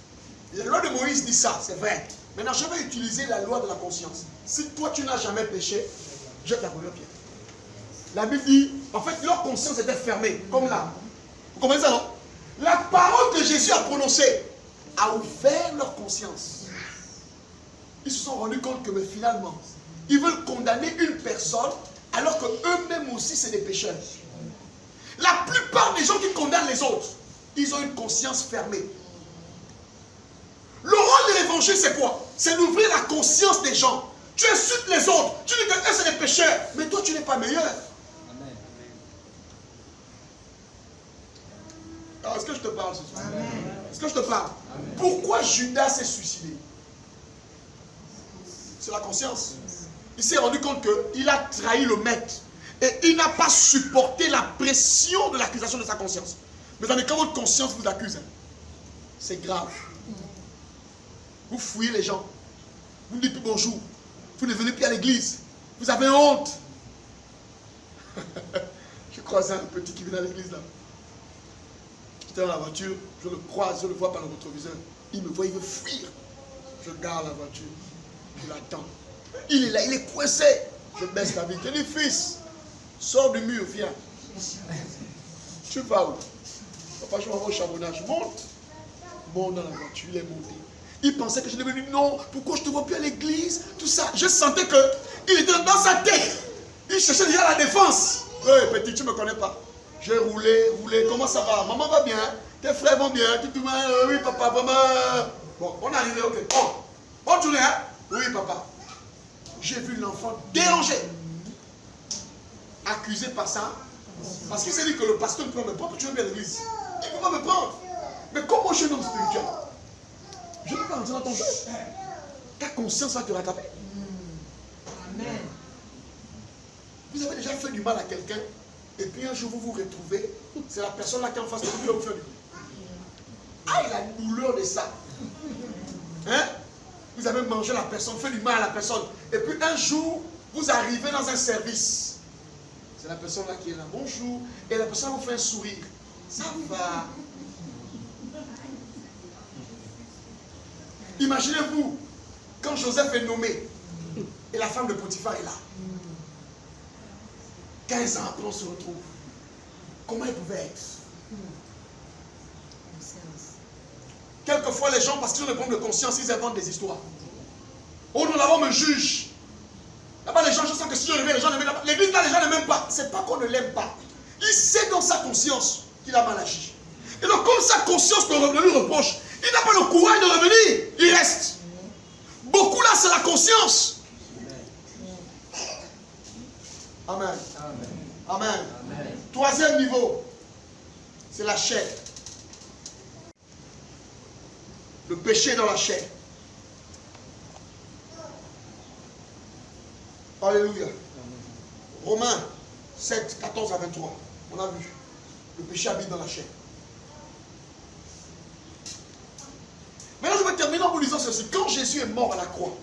La loi de Moïse dit ça, c'est vrai. Maintenant, je vais utiliser la loi de la conscience. Si toi, tu n'as jamais péché, jette la première pierre. La Bible dit, en fait, leur conscience était fermée, comme là. Vous comprenez ça, non? La parole que Jésus a prononcée a ouvert leur conscience. Ils se sont rendus compte que, mais finalement, ils veulent condamner une personne alors qu'eux-mêmes aussi, c'est des pécheurs. La plupart des gens qui condamnent les autres, ils ont une conscience fermée. Le rôle de l'évangile, c'est quoi? C'est d'ouvrir la conscience des gens. Tu insultes les autres, tu dis que c'est des pécheurs, mais toi, tu n'es pas meilleur.
Amen.
Alors, est-ce que je te parle ce soir? Est-ce que je te parle? Amen. Pourquoi Judas s'est suicidé? C'est la conscience. Il s'est rendu compte qu'il a trahi le maître. Et il n'a pas supporté la pression de l'accusation de sa conscience. Mais quand votre conscience vous accuse, c'est grave. Vous fouillez les gens. Vous ne dites plus bonjour. Vous ne venez plus à l'église. Vous avez honte. Je croisais un petit qui venait à l'église là. J'étais dans la voiture, je le croise, je le vois par le rétroviseur. Il me voit, il veut fuir. Je garde la voiture. Je l'attends. Il est là, il est coincé. Je baisse la vitre. Je dis, fils, sors du mur, viens. Tu vas où? Papa, je m'en vais au charbonnage. Monte. Monte dans la voiture, il est monté. Il pensait que je devais lui dire non, pourquoi je ne te vois plus à l'église, tout ça. Je sentais qu'il était dans sa tête. Il cherchait déjà la défense. Oui, petit, tu ne me connais pas. J'ai roulé. Comment ça va? Maman va bien? Tes frères vont bien? Oui, papa, maman. Bon, on est arrivé, ok. Oh, bonne journée, hein? Oui, papa. J'ai vu l'enfant dérangé. Accusé par ça. Parce qu'il s'est dit que le pasteur ne peut pas me prendre, tu veux bien à l'église. Il ne peut pas me prendre. Mais comment je suis un homme spirituel? Je ne peux pas rentrer dans ton jeu. Ta conscience va te rattraper.
Amen.
Vous avez déjà fait du mal à quelqu'un, et puis un jour vous vous retrouvez, c'est la personne là qui est en face de vous qui va vous faire du mal. Ah, la douleur de ça. Hein? Vous avez mangé la personne, fait du mal à la personne, et puis un jour, vous arrivez dans un service. C'est la personne là qui est là, bonjour, et la personne vous fait un sourire. Ça va. Imaginez-vous, quand Joseph est nommé, et la femme de Potiphar est là. 15 ans après, on se retrouve. Comment il pouvait être? Quelquefois, les gens, parce qu'ils ont des problèmes de conscience, ils inventent des histoires. Oh, nous l'avons me juge. Là-bas, les gens, je sens que si je reviens, les gens ne m'aiment pas. L'église, là, les gens ne m'aiment pas. C'est pas qu'on ne l'aime pas. Il sait dans sa conscience qu'il a mal agi. Et donc, comme sa conscience lui reproche, il n'a pas le courage de revenir. Il reste. Beaucoup là, c'est la conscience. Amen. Amen. Amen. Troisième niveau, c'est la chair. Le péché dans la chair. Alléluia. Romains 7, 14 à 23. On a vu. Le péché habite dans la chair. Maintenant, je vais terminer en vous disant ceci. Quand Jésus est mort à la croix,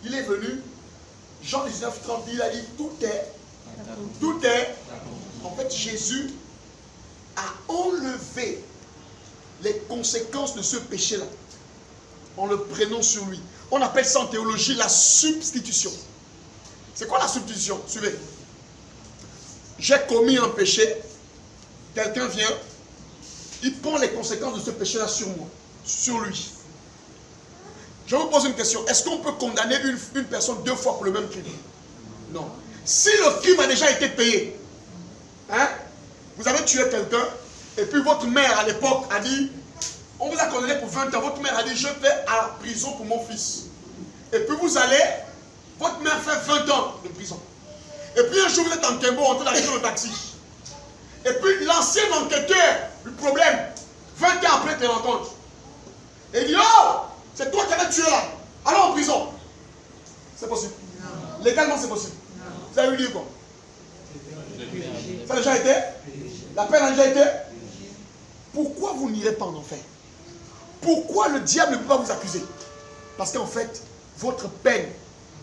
il est venu, Jean 19, 30, il a dit, tout est Tout est. En fait, Jésus a enlevé les conséquences de ce péché-là en le prenant sur lui. On appelle ça en théologie la substitution. C'est quoi la substitution? Suivez. J'ai commis un péché, quelqu'un vient, il prend les conséquences de ce péché-là sur moi, sur lui. Je vous pose une question. Est-ce qu'on peut condamner une personne 2 fois pour le même crime? Non. Si le crime a déjà été payé, hein, vous avez tué quelqu'un, et puis votre mère à l'époque a dit, on vous a condamné pour 20 ans, votre mère a dit, je vais à la prison pour mon fils. Et puis vous allez, votre mère fait 20 ans de prison. Et puis un jour vous êtes en Kembo, en train d'arriver dans le taxi. Et puis l'ancien enquêteur du problème, 20 ans après, te rencontre. Et il dit, oh, c'est toi qui avais tué là. Allons en prison. C'est possible. Non. Légalement c'est possible. Non. Vous avez dit quoi? Ça a déjà été? La peine a déjà été? Pourquoi vous n'irez pas en enfer? Pourquoi le diable ne peut pas vous accuser? Parce qu'en fait, votre peine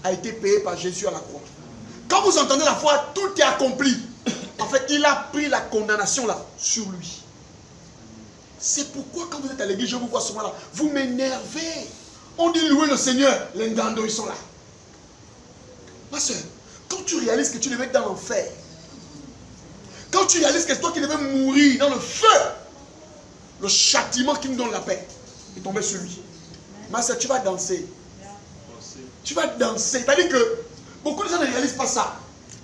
a été payée par Jésus à la croix. Quand vous entendez la foi, tout est accompli. En fait, il a pris la condamnation là sur lui. C'est pourquoi quand vous êtes à l'église, je vous vois souvent là, vous m'énervez. On dit louer le Seigneur, les Ngando, ils sont là. Ma soeur, quand tu réalises que tu devais être dans l'enfer, quand tu réalises que c'est toi qui devais mourir dans le feu, le châtiment qui nous donne la paix est tombé sur lui. Ma soeur, tu vas danser. Tu vas danser. C'est-à-dire que beaucoup de gens ne réalisent pas ça.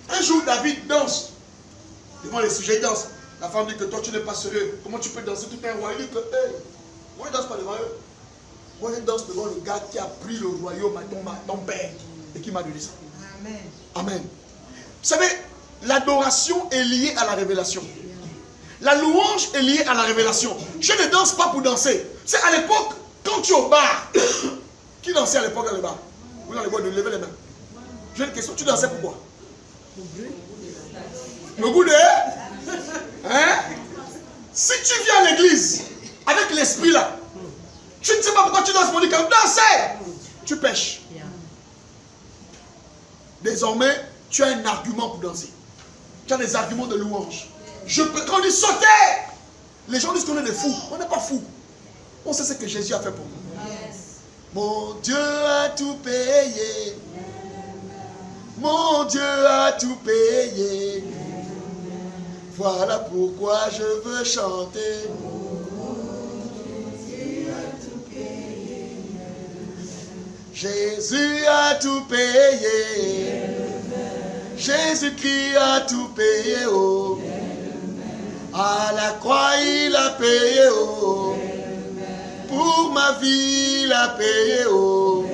Un jour, David danse. Devant les sujets, il danse. La femme dit que toi, tu n'es pas sérieux. Comment tu peux danser tout un roi? Il dit que, hey, moi, je ne danse pas devant eux. Moi, je danse devant le gars qui a pris le royaume à ton père et qui m'a donné ça. Amen. Amen. Vous savez, l'adoration est liée à la révélation. La louange est liée à la révélation. Je ne danse pas pour danser. C'est à l'époque, quand tu es au bar. Qui dansait à l'époque dans le bar? Vous dans les bois de lever les mains. J'ai une question. Tu dansais pourquoi? Le goût de... Hein? Si tu viens à l'église avec l'esprit là, tu ne sais pas pourquoi tu danses, mon Dieu, quand danser, tu pêches. Désormais, tu as un argument pour danser. Tu as des arguments de louange. Quand on dit sauter, les gens disent qu'on est des fous. On n'est pas fous. On sait ce que Jésus a fait pour nous. Yes. Mon Dieu a tout payé. Mon Dieu a tout payé. Voilà pourquoi je veux chanter. Jésus a tout payé. Jésus-Christ a tout payé. Oh. À la croix il a payé. Oh. Pour ma vie il a payé. Oh.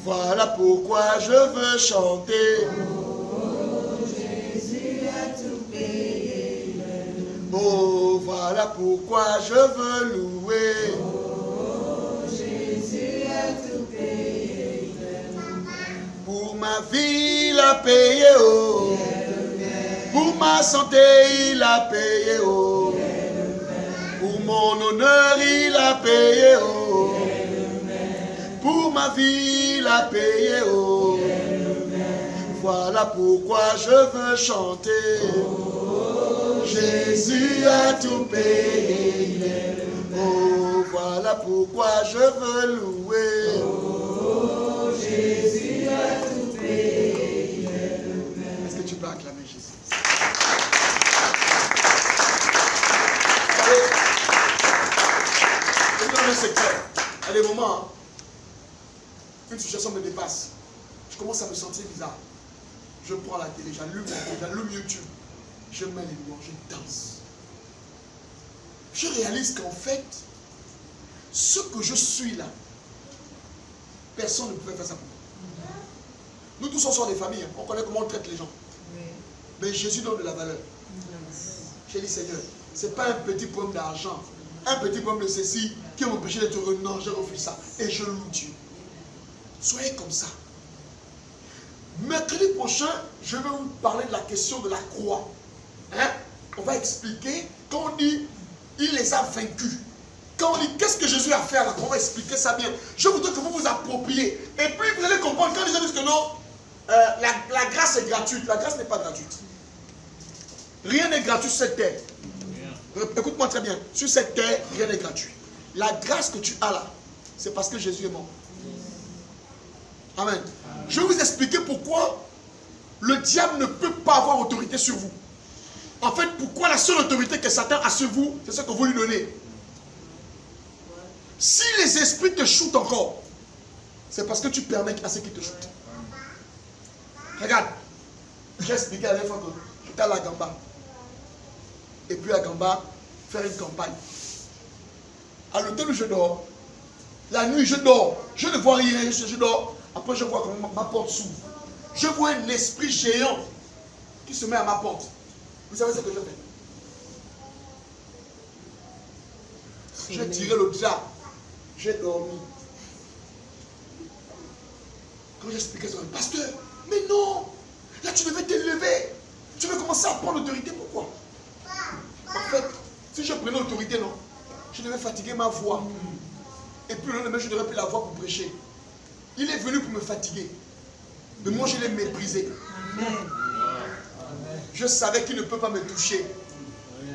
Voilà pourquoi je veux chanter. Oh, voilà pourquoi je veux louer. Oh, Jésus a tout payé. Pour ma vie, il a payé. Oh. Pour ma santé, il a payé. Oh. Pour mon honneur, il a payé. Oh. Pour ma vie, il a payé. Oh. Voilà pourquoi je veux chanter. Jésus a tout payé. Oh, voilà pourquoi je veux louer. Oh, Jésus a tout payé. Est-ce que tu peux acclamer Jésus? Je vous donne un secret. À des moments, une situation me dépasse. Je commence à me sentir bizarre. Je prends la télé, j'allume YouTube. Je mets les louanges, je danse. Je réalise qu'en fait, ce que je suis là, personne ne pouvait faire ça pour moi. Nous tous on sort des familles, on connaît comment on traite les gens. Mais Jésus donne de la valeur. J'ai dit Seigneur, ce n'est pas un petit problème d'argent, un petit problème de ceci qui m'empêche d'être heureux. Non, je refuse ça. Et je loue Dieu. Soyez comme ça. Mercredi prochain, je vais vous parler de la question de la croix. Hein? On va expliquer, quand on dit il les a vaincus, quand on dit qu'est-ce que Jésus a fait à la croix, on va expliquer ça bien. Je voudrais que vous vous appropriez. Et puis vous allez comprendre quand les gens disent que non, la grâce est gratuite. La grâce n'est pas gratuite. Rien n'est gratuit sur cette terre. Écoute-moi très bien. Sur cette terre, rien n'est gratuit. La grâce que tu as là, c'est parce que Jésus est mort. Amen. Je vais vous expliquer pourquoi le diable ne peut pas avoir autorité sur vous. En fait, pourquoi la seule autorité que Satan a sur vous, c'est ce que vous lui donnez. Si les esprits te shootent encore, c'est parce que tu permets à ceux qui te shootent. Regarde, j'ai expliqué la dernière fois que j'étais à la Gamba. Et puis à Gamba, faire une campagne. À l'hôtel où je dors, la nuit je dors, je ne vois rien, je dors. Après je vois comment ma porte s'ouvre. Je vois un esprit géant qui se met à ma porte. Vous savez ce que je fais? J'ai tiré le drap. J'ai dormi. Quand j'expliquais ça, pasteur, mais non, là tu devais t'élever. Tu veux commencer à prendre l'autorité, pourquoi? En fait, si je prenais l'autorité, non, je devais fatiguer ma voix. Et puis le lendemain, je n'aurais plus la voix pour prêcher. Il est venu pour me fatiguer. Mais moi, je l'ai méprisé. Je savais qu'il ne peut pas me toucher.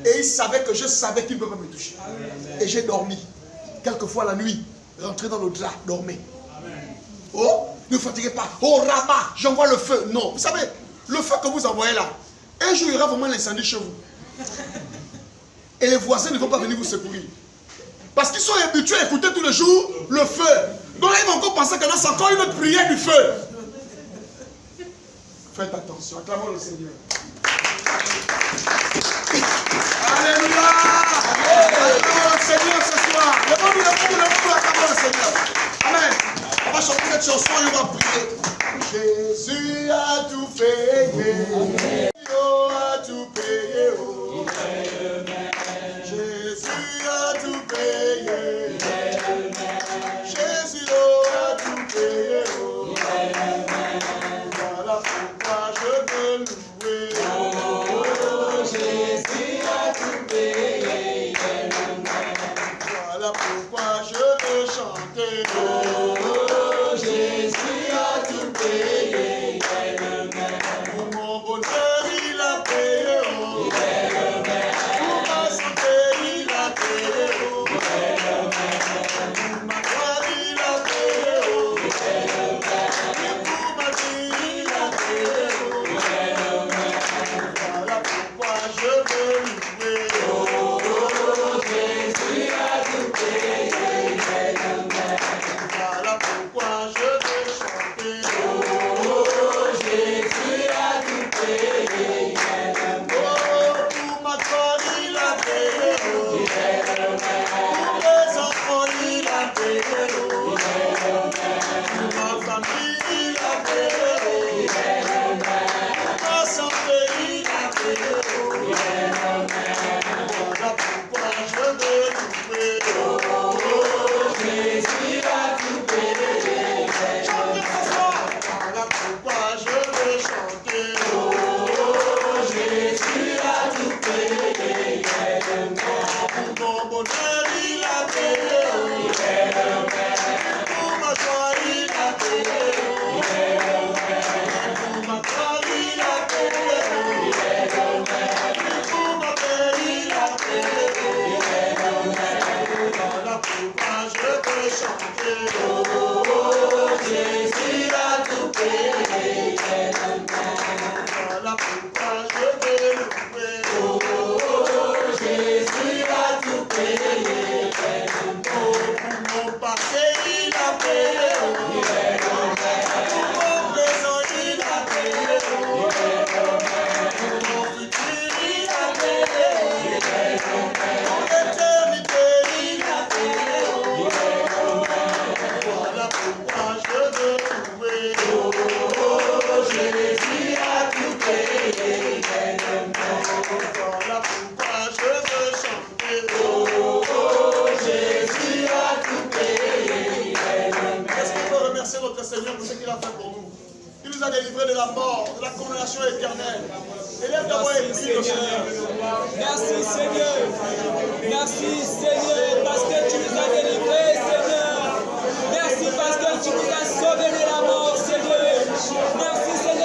Et il savait que je savais qu'il ne peut pas me toucher. Et j'ai dormi. Quelquefois la nuit, rentrer dans le drap, dormir. Oh, ne fatiguez pas. Oh, Rama, j'envoie le feu. Non, vous savez, le feu que vous envoyez là, un jour, il y aura vraiment l'incendie chez vous. Et les voisins ne vont pas venir vous secourir. Parce qu'ils sont habitués à écouter tous les jours le feu. Donc là, ils vont encore penser que là, c'est encore une autre prière du feu. Faites attention, acclamons le Seigneur. Alléluia. Acclamons le Seigneur ce soir. Levons-nous, acclamons le Seigneur. Amen. On va chanter cette chanson et on va prier. Jésus a tout payé. Dieu a tout payé. Jésus a tout payé. Jésus a tout payé. Voilà pourquoi je veux louer. Oh, Jésus a tout payé. Voilà pourquoi je veux chanter. Oh, Jésus a tout payé. Pour mon bonheur, il a payé. Oh, pour ma santé, il a payé. Oh, pour ma gloire, il a payé. Oh, et pour ma vie, il a payé. Oh, voilà pourquoi je veux louer. Oh, Jésus a tout payé. Voilà pourquoi je veux chanter. Oh, Jésus a tout payé. Oh, pour ma gloire, il a payé. Oh, pour mes enfants, il a payé. Oh, pour ma famille, il a payé. Oh, pour ma santé, il a payé. Oh, voilà pourquoi je veux louer. Oh, Jésus a tout payé. Chantez ce soir. Voilà pourquoi je veux chanter. Oh, Jésus a tout payé. Pour mon bonheur, il a payé. Pour ma joie, il a payé. Pour ma gloire, il a payé. Pour ma paix, il a payé. Voilà pourquoi je veux chanter. Oh, Jésus a tout payé. Voilà pourquoi je veux louer. Oh, Jésus a tout payé. Oh, pour mon passé, il a payé. Pour mon présent, il a payé. Pour mon futur, il a payé. Pour l'éternité, il a payé. Voilà pourquoi je veux louer. Oh, Jésus a tout payé. Voilà pourquoi je veux chanter. Oh, Jésus a tout payé. Est-ce qu'on peut remercier notre Seigneur pour ce qu'il a fait pour nous? Il nous a délivrés de la mort, de la condamnation éternelle. Élève d'abord et prie le Seigneur.
Merci Seigneur. Merci Seigneur parce que tu nous as délivrés Seigneur. Merci parce que tu nous as sauvés de la mort Seigneur. Merci Seigneur.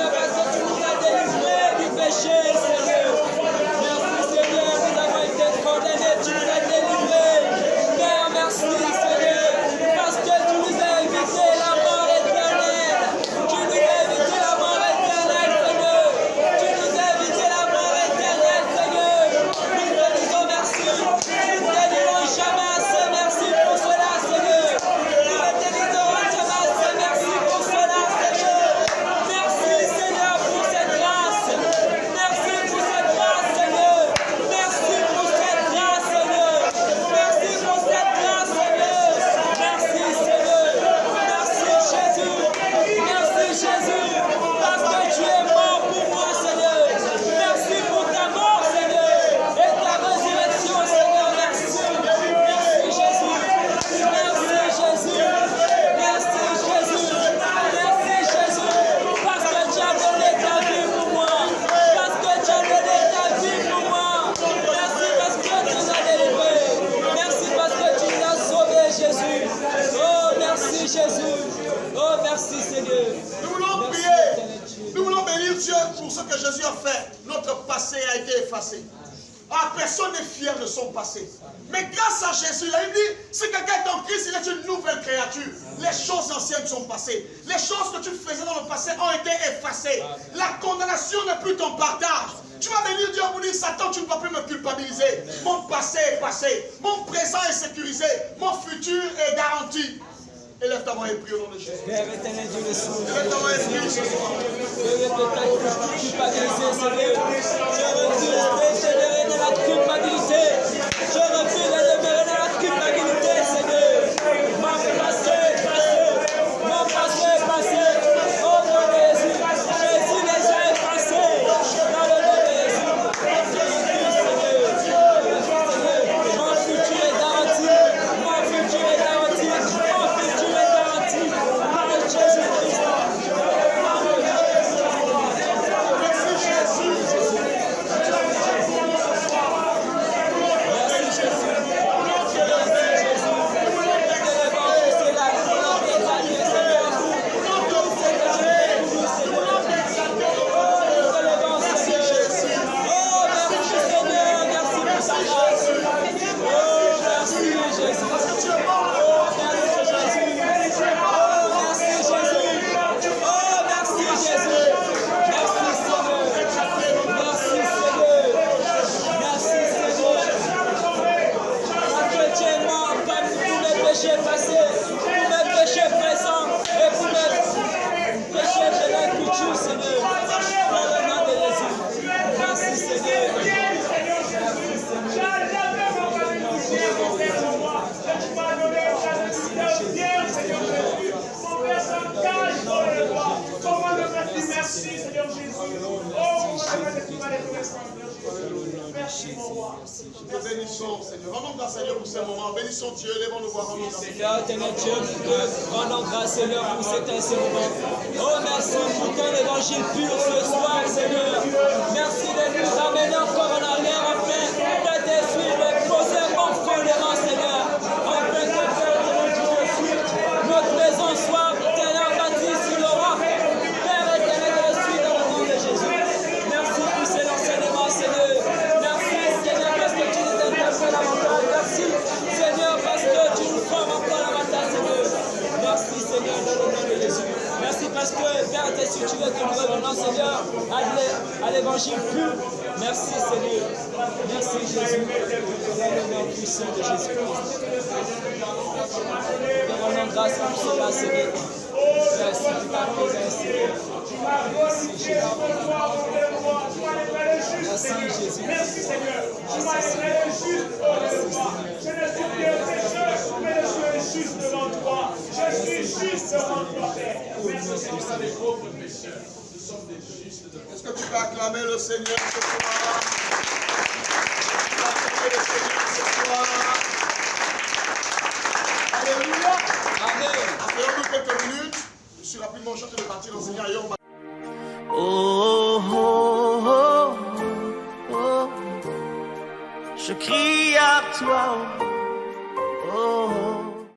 passé. Ah, personne n'est fier de son passé. Mais grâce à Jésus, la Bible dit, si quelqu'un est en Christ, il est une nouvelle créature. Les choses anciennes sont passées. Les choses que tu faisais dans le passé ont été effacées. La condamnation n'est plus ton partage. Tu vas venir dire, vous dire, Satan, tu ne vas plus me culpabiliser. Mon passé est passé. Mon présent est sécurisé. Mon futur est garanti. Élève ta main et prie au nom de Jésus.
Père éternel, Dieu le Saint.
Élève ta main et prie ce soir.
Je refuse de demeurer dans la culpabilité. Je refuse de demeurer dans la culpabilité, Seigneur. Mon passé est passé. Mon passé est passé. Au nom de Jésus. Jésus les a effacés. Dans le nom de Jésus. Mon futur est garanti. Mon futur est garanti. Mon futur est garanti. Par Jésus-Christ.
Nous te bénissons, Seigneur. Rendons grâce, Seigneur, pour ce moment. Bénissons Dieu. Lèvons-nous voir.
Seigneur, éternel Dieu, rendons grâce, Seigneur, pour cet moment. Oh, merci pour ton évangile pur ce soir, Seigneur. Merci de nous ramener encore en arrière, afin de détruire le posément fondement, Seigneur. Afin que, Père, notre maison soit, Seigneur, bâtie sur le roc. Père éternel, je suis dans le nom de Jésus. Merci pour cet enseignement, Seigneur. Merci, Seigneur, parce que tu nous interpelles davantage. Merci, Seigneur, parce que tu nous formes encore davantage, Seigneur. Merci, Seigneur, dans le nom de Jésus. Merci parce que, Père, tu es structuré que nous revenons, Seigneur, à l'évangile pur. Merci, Seigneur. Merci, Jésus. Dans le nom puissant de Jésus-Christ. Nous rendons grâce pour cela, Seigneur. Merci pour ta présence, Seigneur. Merci, Jésus. Merci, Jésus.
Merci, Seigneur. Tu m'as éclairé juste devant toi. Je ne suis plus un pécheur, mais je suis juste devant toi. Je suis juste devant toi, Père. Merci, Seigneur. Des pauvres pécheurs. Nous sommes des justes devant toi.
Est-ce que tu peux acclamer le Seigneur ce soir? Acclamer le Seigneur ce soir. Alléluia.
Amen.
Appelons-nous quelques minutes. Je suis rapidement chanté de partir dans Seigneur ailleurs.
Oh, oh, oh, oh, je crie à toi.